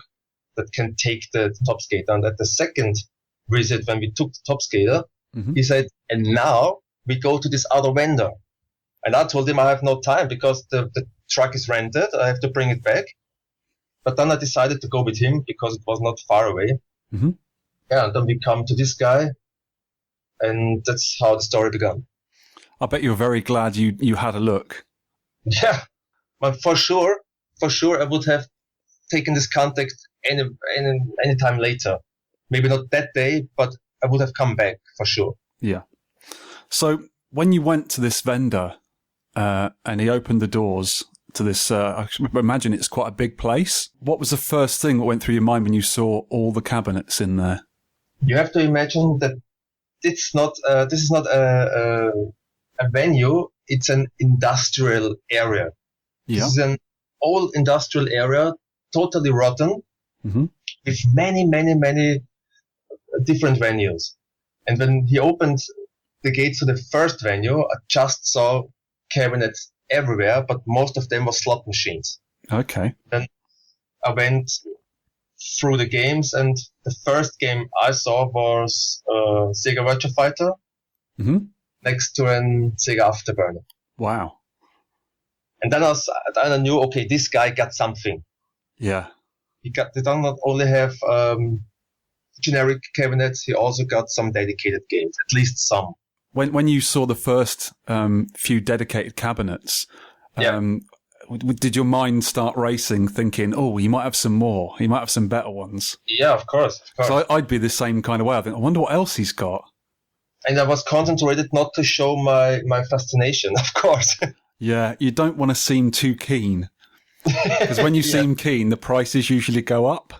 that can take the Top Skater. And at the second visit, when we took the Top Skater, he said, and now we go to this other vendor. And I told him I have no time because the truck is rented. I have to bring it back. But then I decided to go with him because it was not far away. Mm-hmm. Yeah, and then we come to this guy, and that's how the story began. I bet you're very glad you had a look. Yeah, but for sure, I would have taken this contact any time later. Maybe not that day, but I would have come back for sure. Yeah. So when you went to this vendor and he opened the doors to this, I imagine it's quite a big place. What was the first thing that went through your mind when you saw all the cabinets in there? You have to imagine that this is not a venue. It's an industrial area. Yeah. This is an old industrial area, totally rotten, with many, many, many different venues. And when he opened the gates to the first venue, I just saw cabinets everywhere, but most of them were slot machines. Okay. Then I went through the games, and the first game I saw was Sega Virtua Fighter next to an Sega Afterburner. Wow. And then I knew, okay, this guy got something. Yeah. They don't not only have generic cabinets, he also got some dedicated games, at least some. When you saw the first few dedicated cabinets, did your mind start racing, thinking, oh, he might have some more, he might have some better ones? Yeah, of course. So I'd be the same kind of way. I think, I wonder what else he's got. And I was concentrated not to show my fascination, of course. Yeah, you don't want to seem too keen. Because when you seem keen, the prices usually go up.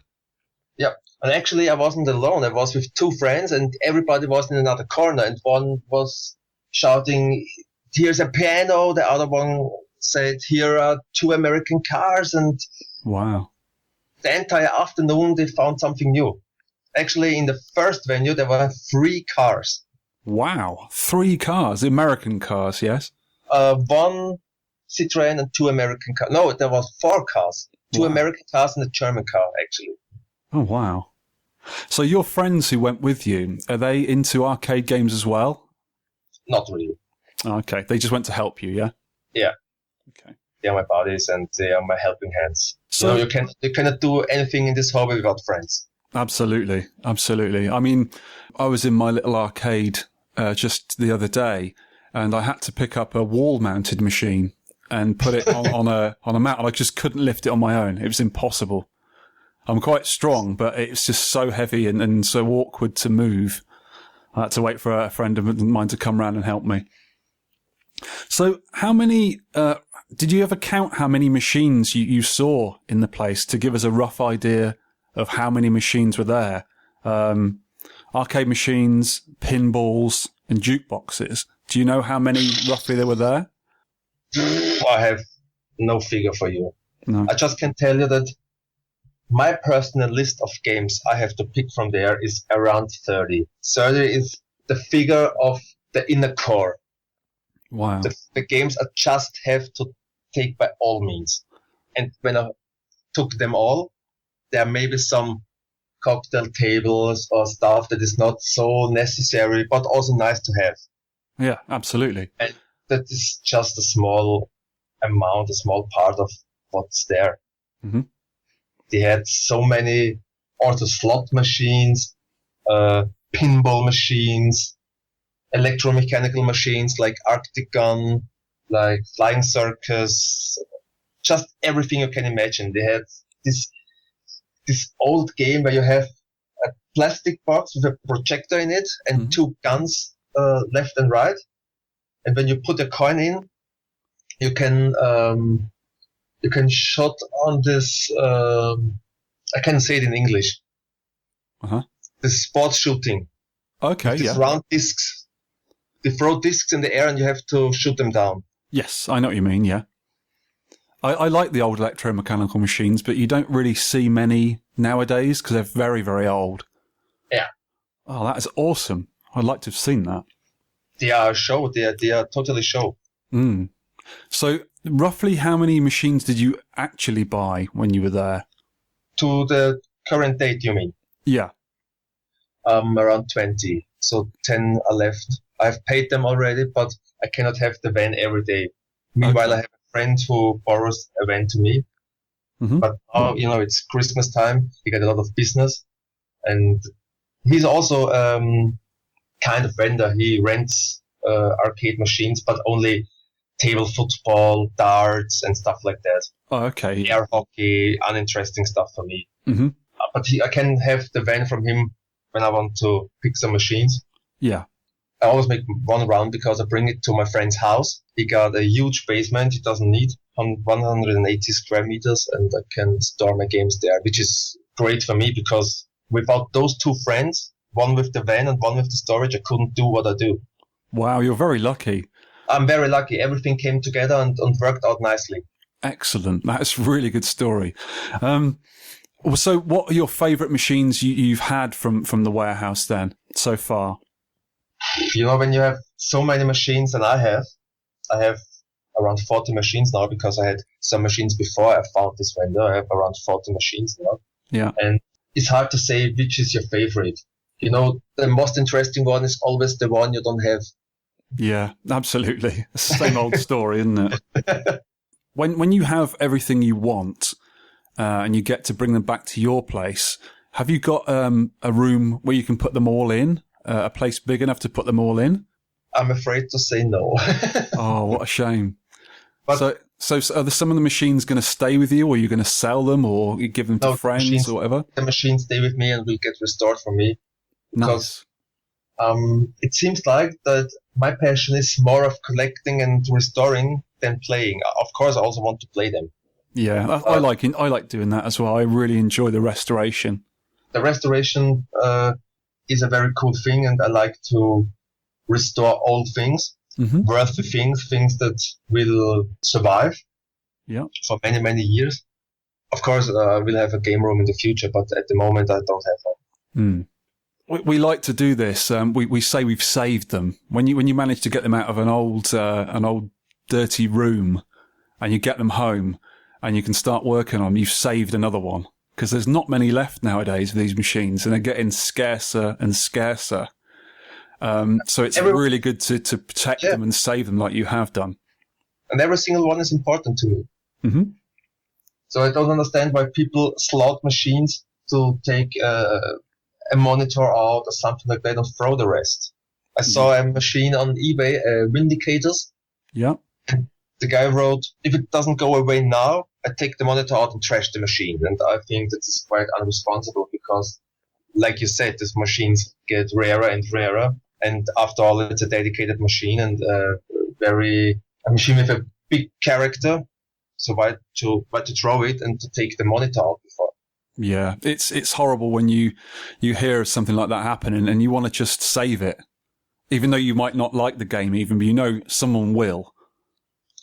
Yeah. And actually, I wasn't alone. I was with 2 friends, and everybody was in another corner. And one was shouting, here's a piano. The other one said, here are 2 American cars. And wow. The entire afternoon, they found something new. Actually, in the first venue, there were 3 cars. Wow. 3 cars, American cars, yes? 1 Citroen and 2 American cars. No, there was 4 cars. 2 American cars and a German car, actually. Oh, wow. So your friends who went with you, are they into arcade games as well? Not really. Oh, okay. They just went to help you, yeah? Yeah. Okay. They are my buddies and they are my helping hands. So you cannot do anything in this hobby without friends. Absolutely. Absolutely. I mean, I was in my little arcade just the other day and I had to pick up a wall-mounted machine and put it on a mat, and I just couldn't lift it on my own. It was impossible. I'm quite strong, but it's just so heavy and so awkward to move. I had to wait for a friend of mine to come round and help me. So how many, did you ever count how many machines you saw in the place to give us a rough idea of how many machines were there? Arcade machines, pinballs, and jukeboxes. Do you know how many roughly there were there? I have no figure for you. No. I just can tell you that my personal list of games I have to pick from there is around 30. 30 is the figure of the inner core. Wow. The games I just have to take by all means. And when I took them all, there may be some cocktail tables or stuff that is not so necessary, but also nice to have. Yeah, absolutely. And that is just a small amount, a small part of what's there. Mm-hmm. They had so many also slot machines, pinball machines, electromechanical machines like Arctic Gun, like Flying Circus, just everything you can imagine. They had this old game where you have a plastic box with a projector in it and two guns left and right. And when you put a coin in, you can shot on this. I can say it in English. This sports shooting. Okay, these round discs. They throw discs in the air and you have to shoot them down. Yes, I know what you mean. Yeah, I like the old electromechanical machines, but you don't really see many nowadays because they're very, very old. Yeah. Oh, that is awesome. I'd like to have seen that. They are show. They are totally show. Mm. So, roughly how many machines did you actually buy when you were there? To the current date, you mean? Yeah. Around 20. So 10 are left. I've paid them already, but I cannot have the van every day. Meanwhile, I have a friend who borrows a van to me. Mm-hmm. But now, it's Christmas time. He got a lot of business. And he's also kind of vendor. He rents arcade machines, but only table football, darts, and stuff like that. Oh, okay. Air hockey, uninteresting stuff for me. Mm-hmm. But I can have the van from him when I want to pick some machines. Yeah. I always make one round because I bring it to my friend's house. He got a huge basement. He doesn't need 180 square meters, and I can store my games there, which is great for me because without those two friends, one with the van and one with the storage, I couldn't do what I do. Wow, you're very lucky. I'm very lucky. Everything came together and worked out nicely. Excellent. That's a really good story. So what are your favourite machines you've had from the warehouse then, so far? When you have so many machines and I have around 40 machines now because I had some machines before I found this vendor. I have around 40 machines now. Yeah. And it's hard to say which is your favorite. The most interesting one is always the one you don't have. Yeah, absolutely. It's the same old story, isn't it? When you have everything you want and you get to bring them back to your place, have you got a room where you can put them all in? A place big enough to put them all in? I'm afraid to say no. Oh, what a shame. But, so are some of the machines going to stay with you, or are you going to sell them, or you give them to friends or whatever? The machines stay with me and will get restored for me. Nice. Because it seems like that my passion is more of collecting and restoring than playing. Of course, I also want to play them. Yeah, I like doing that as well. I really enjoy the restoration. The restoration is a very cool thing, and I like to restore old things, worthy things that will survive for many, many years. Of course, I will have a game room in the future, but at the moment I don't have one. We like to do this. We say we've saved them. When you manage to get them out of an old dirty room and you get them home and you can start working on them, you've saved another one. because there's not many left nowadays of these machines, and they're getting scarcer and scarcer. So it's really good to protect them and save them like you have done. And every single one is important to me. Mm-hmm. So I don't understand why people slot machines to take a monitor out or something like that and throw the rest. I saw a machine on eBay, Vindicators. Yeah. The guy wrote, if it doesn't go away now, I take the monitor out and trash the machine. And I think that is quite unresponsible because, like you said, these machines get rarer and rarer. And after all, it's a dedicated machine and a machine with a big character. So why to throw it and to take the monitor out before? Yeah, it's horrible when you hear of something like that happening and you want to just save it, even though you might not like the game, even, but you know someone will.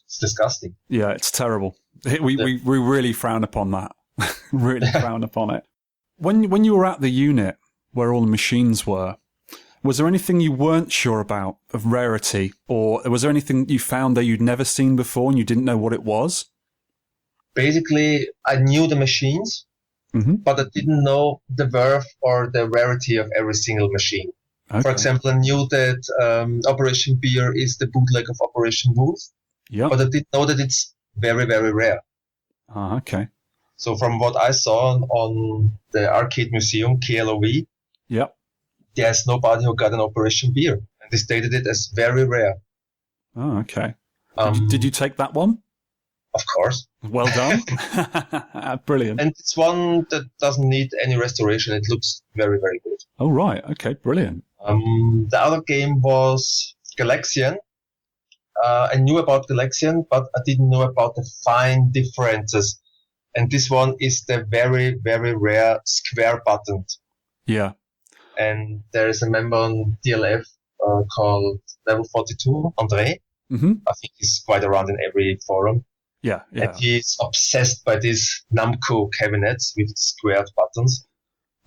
It's disgusting. Yeah, it's terrible. We really frown upon that. Really frown upon it. When you were at the unit where all the machines were, was there anything you weren't sure about of rarity, or was there anything you found that you'd never seen before and you didn't know what it was? Basically, I knew the machines, but I didn't know the worth or the rarity of every single machine. Okay. For example, I knew that Operation Beer is the bootleg of Operation Wolf, but I didn't know that it's very, very rare. Ah, okay. So from what I saw on the Arcade Museum, KLOV, there's nobody who got an Operation Beer. And they stated it as very rare. Oh, okay. Did you take that one? Of course. Well done. Brilliant. And it's one that doesn't need any restoration. It looks very, very good. Oh, right. Okay, brilliant. The other game was Galaxian. I knew about Galaxian, but I didn't know about the fine differences. And this one is the very, very rare square button. Yeah. And there is a member on DLF called Level 42, Andre. Mm-hmm. I think he's quite around in every forum. Yeah. And he's obsessed by these Namco cabinets with squared buttons.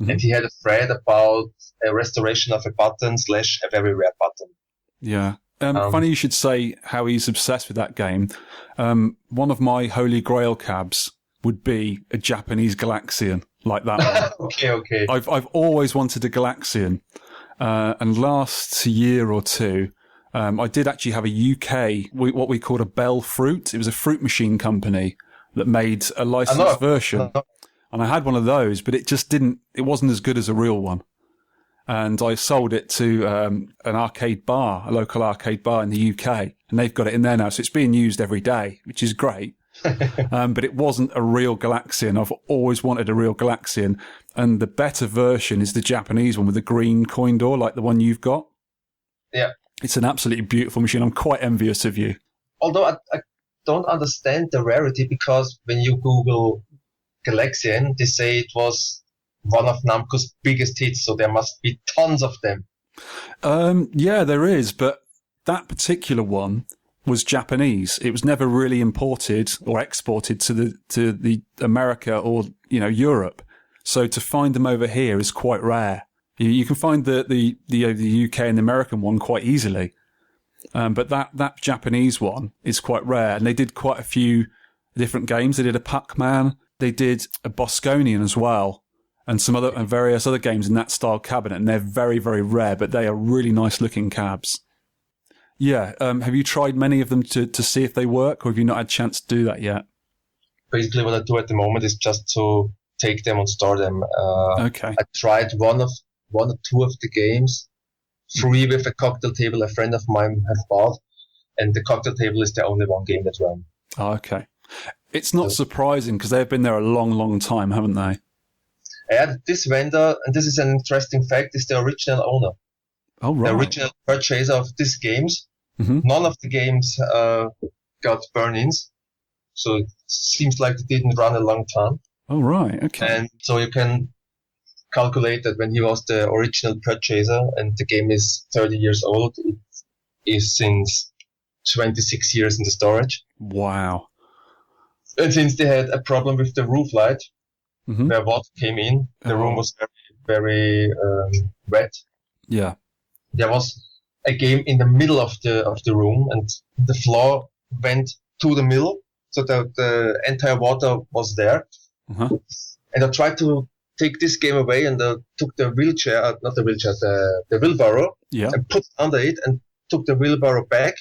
Mm-hmm. And he had a thread about a restoration of a button / a very rare button. Yeah. Funny you should say how he's obsessed with that game. One of my holy grail cabs would be a Japanese Galaxian like that one. Okay. I've always wanted a Galaxian. And last year or two, I did actually have a UK, what we called a Bell Fruit. It was a fruit machine company that made a licensed version. And I had one of those, but it wasn't as good as a real one. And I sold it to an arcade bar, a local arcade bar in the UK. And they've got it in there now. So it's being used every day, which is great. But it wasn't a real Galaxian. I've always wanted a real Galaxian. And the better version is the Japanese one with the green coin door, like the one you've got. Yeah. It's an absolutely beautiful machine. I'm quite envious of you. Although I don't understand the rarity, because when you Google Galaxian, they say it was one of Namco's biggest hits, so there must be tons of them. Yeah, there is, but that particular one was Japanese. It was never really imported or exported to the America or Europe. So to find them over here is quite rare. You can find the UK and the American one quite easily, but that Japanese one is quite rare. And they did quite a few different games. They did a Pac-Man, they did a Bosconian as well, and and various other games in that style cabinet. And they're very, very rare, but they are really nice looking cabs. Yeah. Have you tried many of them to see if they work, or have you not had a chance to do that yet? Basically, what I do at the moment is just to take them and store them. Okay. I tried one or two of the games, 3 with a cocktail table a friend of mine has bought, and the cocktail table is the only one game that ran. Oh, okay. It's not surprising because they've been there a long, long time, haven't they? And this vendor, and this is an interesting fact, is the original owner. Oh, right. The original purchaser of these games. Mm-hmm. None of the games got burn-ins, so it seems like they didn't run a long time. Oh, right. Okay. And so you can calculate that when he was the original purchaser and the game is 30 years old, it is since 26 years in the storage. Wow. And since they had a problem with the roof light, where water came in, the room was very, very wet. Yeah. There was a game in the middle of the room, and the floor went to the middle, so the entire water was there. And I tried to take this game away, and took the wheelchair, not the wheelchair, the wheelbarrow, and put under it, and took the wheelbarrow back,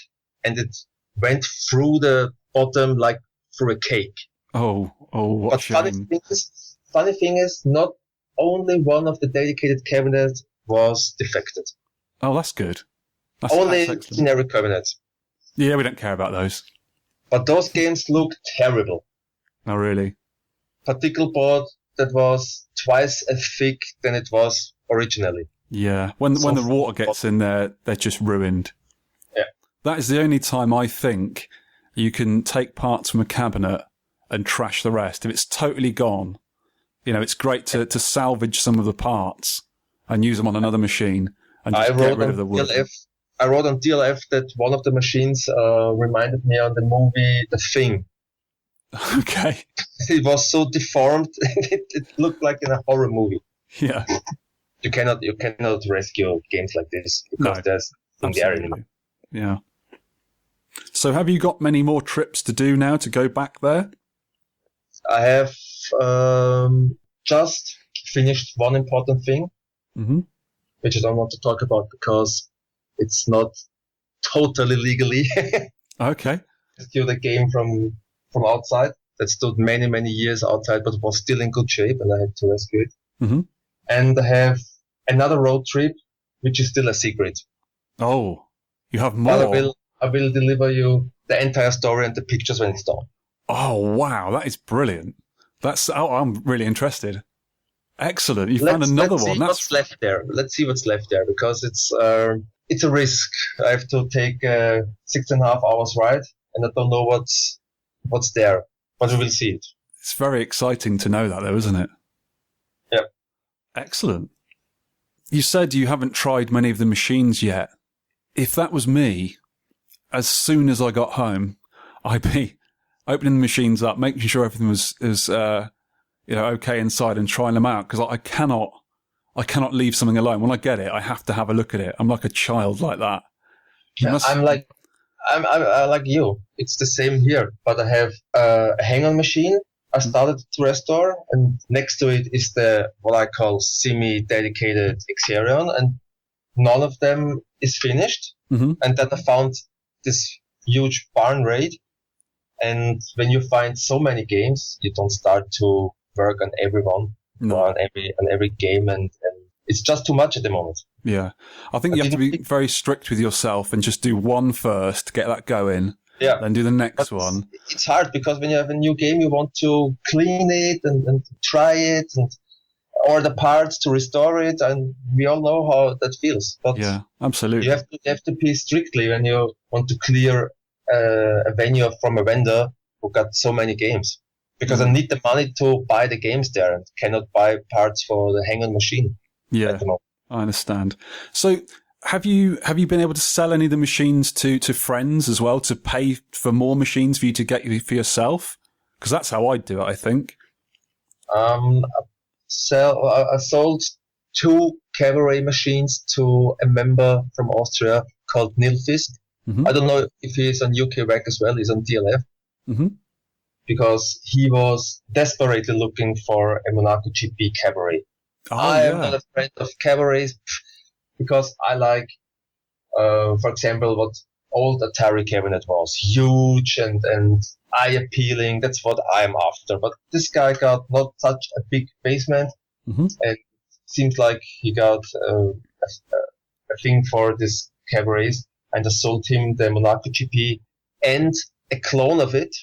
and it went through the bottom like through a cake. Oh, what a shame. Funny thing is, not only one of the dedicated cabinets was defected. Oh, that's good. Only generic cabinets. Yeah, we don't care about those. But those games look terrible. Oh, really? Particle board that was twice as thick than it was originally. Yeah, when the water gets in there, they're just ruined. Yeah. That is the only time I think you can take parts from a cabinet and trash the rest. If it's totally gone, it's great to salvage some of the parts and use them on another machine and just get rid of the wood. I wrote on DLF that one of the machines reminded me of the movie The Thing. Okay. It was so deformed, it looked like in a horror movie. Yeah. You cannot rescue games like this because there's in the area anymore. Yeah. So have you got many more trips to do now to go back there? I have just finished one important thing, which I don't want to talk about because it's not totally legally. Okay. Rescue the game from outside. That stood many, many years outside, but was still in good shape, and I had to rescue it. Mm-hmm. And I have another road trip, which is still a secret. Oh, you have more? But I will deliver you the entire story and the pictures when it's done. Oh, wow. That is brilliant. I'm really interested. Excellent. You found another one. What's left there. Let's see what's left there, because it's a risk. I have to take 6.5 hours ride, and I don't know what's there, but we will see it. It's very exciting to know that, though, isn't it? Yeah. Excellent. You said you haven't tried many of the machines yet. If that was me, as soon as I got home, I'd be opening the machines up, making sure everything was okay inside, and trying them out, because I cannot leave something alone. When I get it, I have to have a look at it. I'm like a child like that. I'm like you. It's the same here, but I have a hang-on machine I started to restore, and next to it is what I call semi-dedicated Xerion, and none of them is finished. Mm-hmm. And then I found this huge barn raid, and when you find so many games, you don't start to work on everyone, on every game, and it's just too much at the moment. Yeah, I think you have to be very strict with yourself and just do one first, get that going. Yeah. Then do the next one. It's hard because when you have a new game, you want to clean it and try it and order parts to restore it, and we all know how that feels. But yeah, absolutely. You have to be strictly when you want to clear a venue from a vendor who got so many games, because I need the money to buy the games there and cannot buy parts for the hang-on machine. Yeah, I understand. So. Have you been able to sell any of the machines to friends as well, to pay for more machines for you to get for yourself? Because that's how I'd do it, I think. I sold 2 cabaret machines to a member from Austria called Nilfisk. Mm-hmm. I don't know if he's on UK Rec as well. He's on DLF. Mm-hmm. Because he was desperately looking for a Monaco GP cabaret. I am not a friend of cabarets, because I like, for example, what old Atari cabinet was, huge and eye-appealing. That's what I'm after. But this guy got not such a big basement, and seems like he got a thing for this cabarets, and I sold him the Monaco GP and a clone of it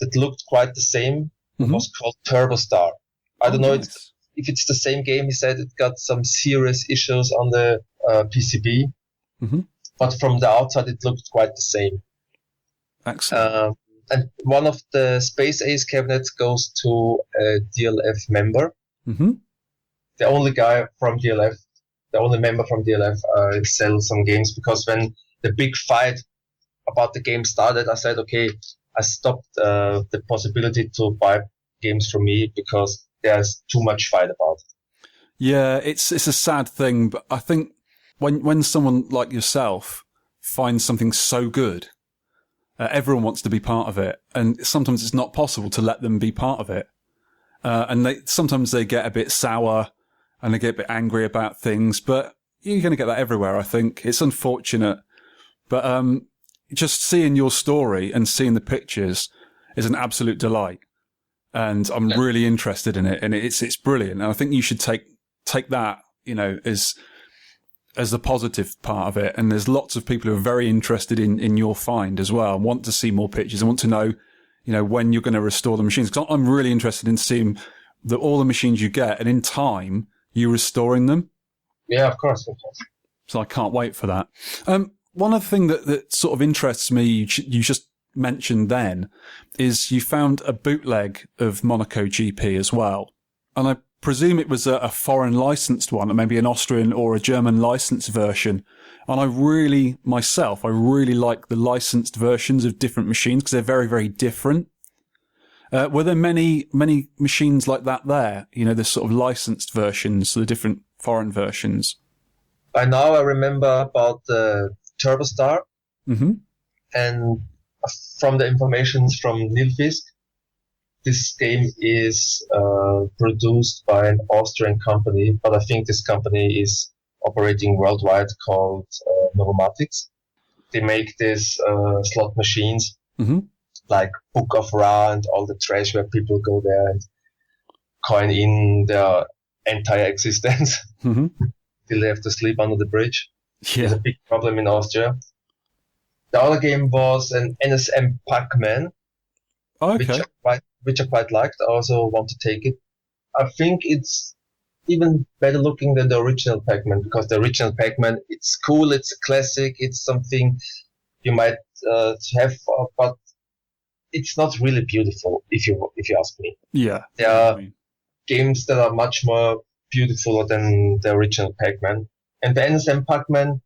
that looked quite the same. It was called Turbo Star. I don't know if it's the same game. He said it got some serious issues on the PCB, but from the outside it looked quite the same. Excellent. And one of the Space Ace cabinets goes to a DLF member. Mm-hmm. The only member from DLF sells some games, because when the big fight about the game started, I said, okay, I stopped the possibility to buy games from me because there's too much fight about it. Yeah, it's a sad thing, but I think when someone like yourself finds something so good, everyone wants to be part of it, and sometimes it's not possible to let them be part of it. and sometimes they get a bit sour and they get a bit angry about things, but you're going to get that everywhere, I think. It's unfortunate, but just seeing your story and seeing the pictures is an absolute delight, and I'm really interested in it, and it's brilliant, and I think you should take that, as the positive part of it. And there's lots of people who are very interested in your find as well, and want to see more pictures and want to know, when you're going to restore the machines. Because I'm really interested in seeing all the machines you get, and in time, you restoring them. Yeah, of course. So I can't wait for that. One other thing that sort of interests me, you just mentioned then, is you found a bootleg of Monaco GP as well. And I presume it was a foreign licensed one, or maybe an Austrian or a German licensed version. And I really like the licensed versions of different machines because they're very, very different. Were there many machines like that there? The sort of licensed versions, the different foreign versions? By now I remember about the TurboStar. Mm-hmm. And from the information from Nilfisk, this game is produced by an Austrian company, but I think this company is operating worldwide, called Novomatics. They make these slot machines, mm-hmm. like Book of Ra and all the trash where people go there and coin in their entire existence mm-hmm. till they have to sleep under the bridge. Yeah. It's a big problem in Austria. The other game was an NSM Pac-Man, okay. which I quite liked. I also want to take it. I think it's even better looking than the original Pac-Man, because the original Pac-Man, it's cool, it's a classic, it's something you might have, but it's not really beautiful, if you ask me. Yeah. There are games that are much more beautiful than the original Pac-Man. And the NSM Pac-Man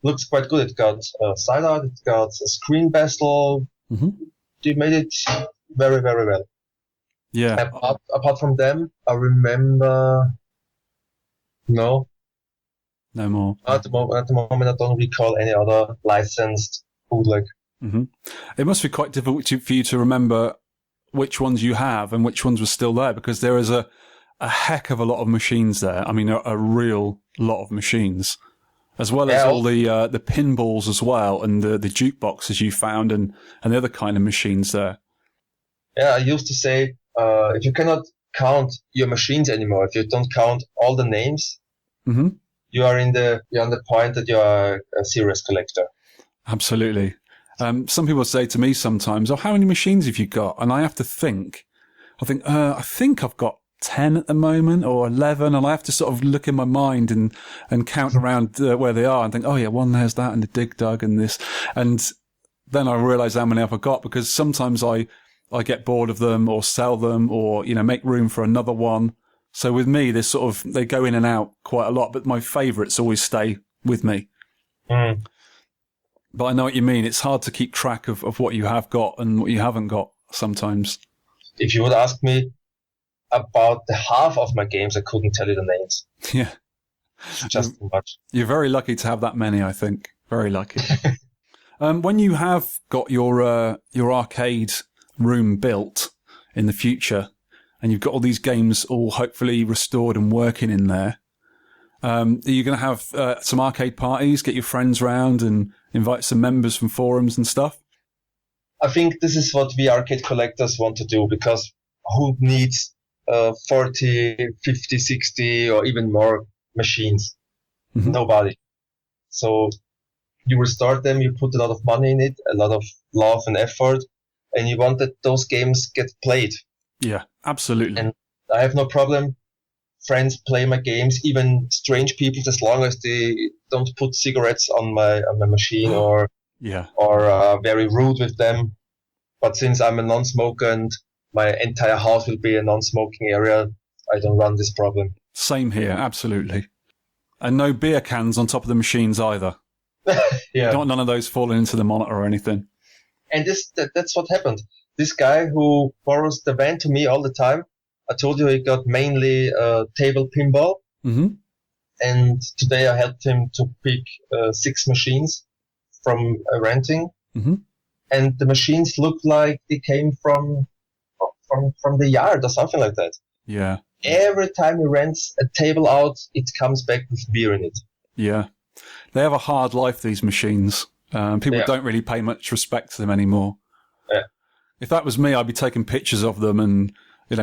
looks quite good. It got side art, it got a screen bezel. Mm-hmm. They made it very, very well. Yeah. Apart from them, I remember... No more. At the moment, I don't recall any other licensed bootleg. Mm-hmm. It must be quite difficult for you to remember which ones you have and which ones were still there, because there is a heck of a lot of machines there. I mean, a real lot of machines, as well as all the pinballs as well, and the jukeboxes you found, and the other kind of machines there. Yeah, I used to say, if you cannot count your machines anymore, if you don't count all the names, mm-hmm. you're on the point that you are a serious collector. Absolutely. Some people say to me sometimes, "Oh, how many machines have you got?" And I have to think. I think I've got 10 at the moment, or 11, and I have to sort of look in my mind and count around where they are and think, "Oh yeah, one there's that, and the Dig Dug and this," and then I realise how many I've got, because sometimes I get bored of them or sell them or, make room for another one. So with me, they go in and out quite a lot, but my favourites always stay with me. Mm. But I know what you mean. It's hard to keep track of what you have got and what you haven't got sometimes. If you would ask me about the half of my games, I couldn't tell you the names. Yeah. It's just too much. You're very lucky to have that many, I think. Very lucky. When you have got your arcade room built in the future, and you've got all these games all hopefully restored and working in there, are you going to have some arcade parties, get your friends round and invite some members from forums and stuff? I think this is what we arcade collectors want to do, because who needs 40, 50, 60 or even more machines? Mm-hmm. Nobody. So you restore them, you put a lot of money in it, a lot of love and effort, and you want that those games get played. Yeah, absolutely. And I have no problem. Friends play my games, even strange people, as long as they don't put cigarettes on my machine or very rude with them. But since I'm a non-smoker and my entire house will be a non-smoking area, I don't run this problem. Same here, absolutely. And no beer cans on top of the machines either. Yeah. None of those falling into the monitor or anything. And that's what happened. This guy who borrows the van to me all the time, I told you he got mainly table pinball. Mm-hmm. And today I helped him to pick 6 machines from renting. Mm-hmm. And the machines looked like they came from the yard or something like that. Yeah. Every time he rents a table out, it comes back with beer in it. Yeah. They have a hard life, these machines. People don't really pay much respect to them anymore. Yeah. If that was me, I'd be taking pictures of them and,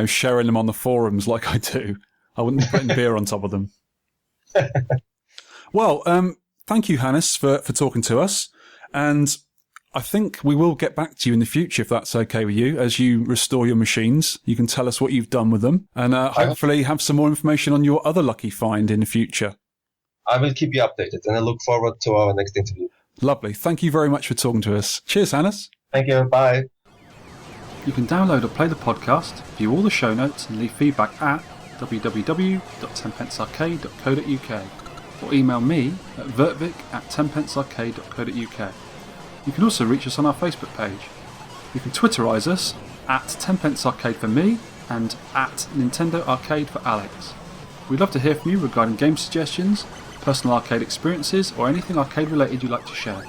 sharing them on the forums like I do. I wouldn't be putting beer on top of them. Well, thank you, Hannes, for talking to us. And I think we will get back to you in the future, if that's okay with you, as you restore your machines. You can tell us what you've done with them and hopefully have some more information on your other lucky find in the future. I will keep you updated, and I look forward to our next interview. Lovely. Thank you very much for talking to us. Cheers, Hannes. Thank you. Bye. You can download or play the podcast, view all the show notes, and leave feedback at www.tenpencearcade.co.uk or email me at vertvic@tenpencearcade.co.uk. You can also reach us on our Facebook page. You can Twitterize us at 10pence Arcade for me and at Nintendo Arcade for Alex. We'd love to hear from you regarding game suggestions, personal arcade experiences, or anything arcade related you'd like to share.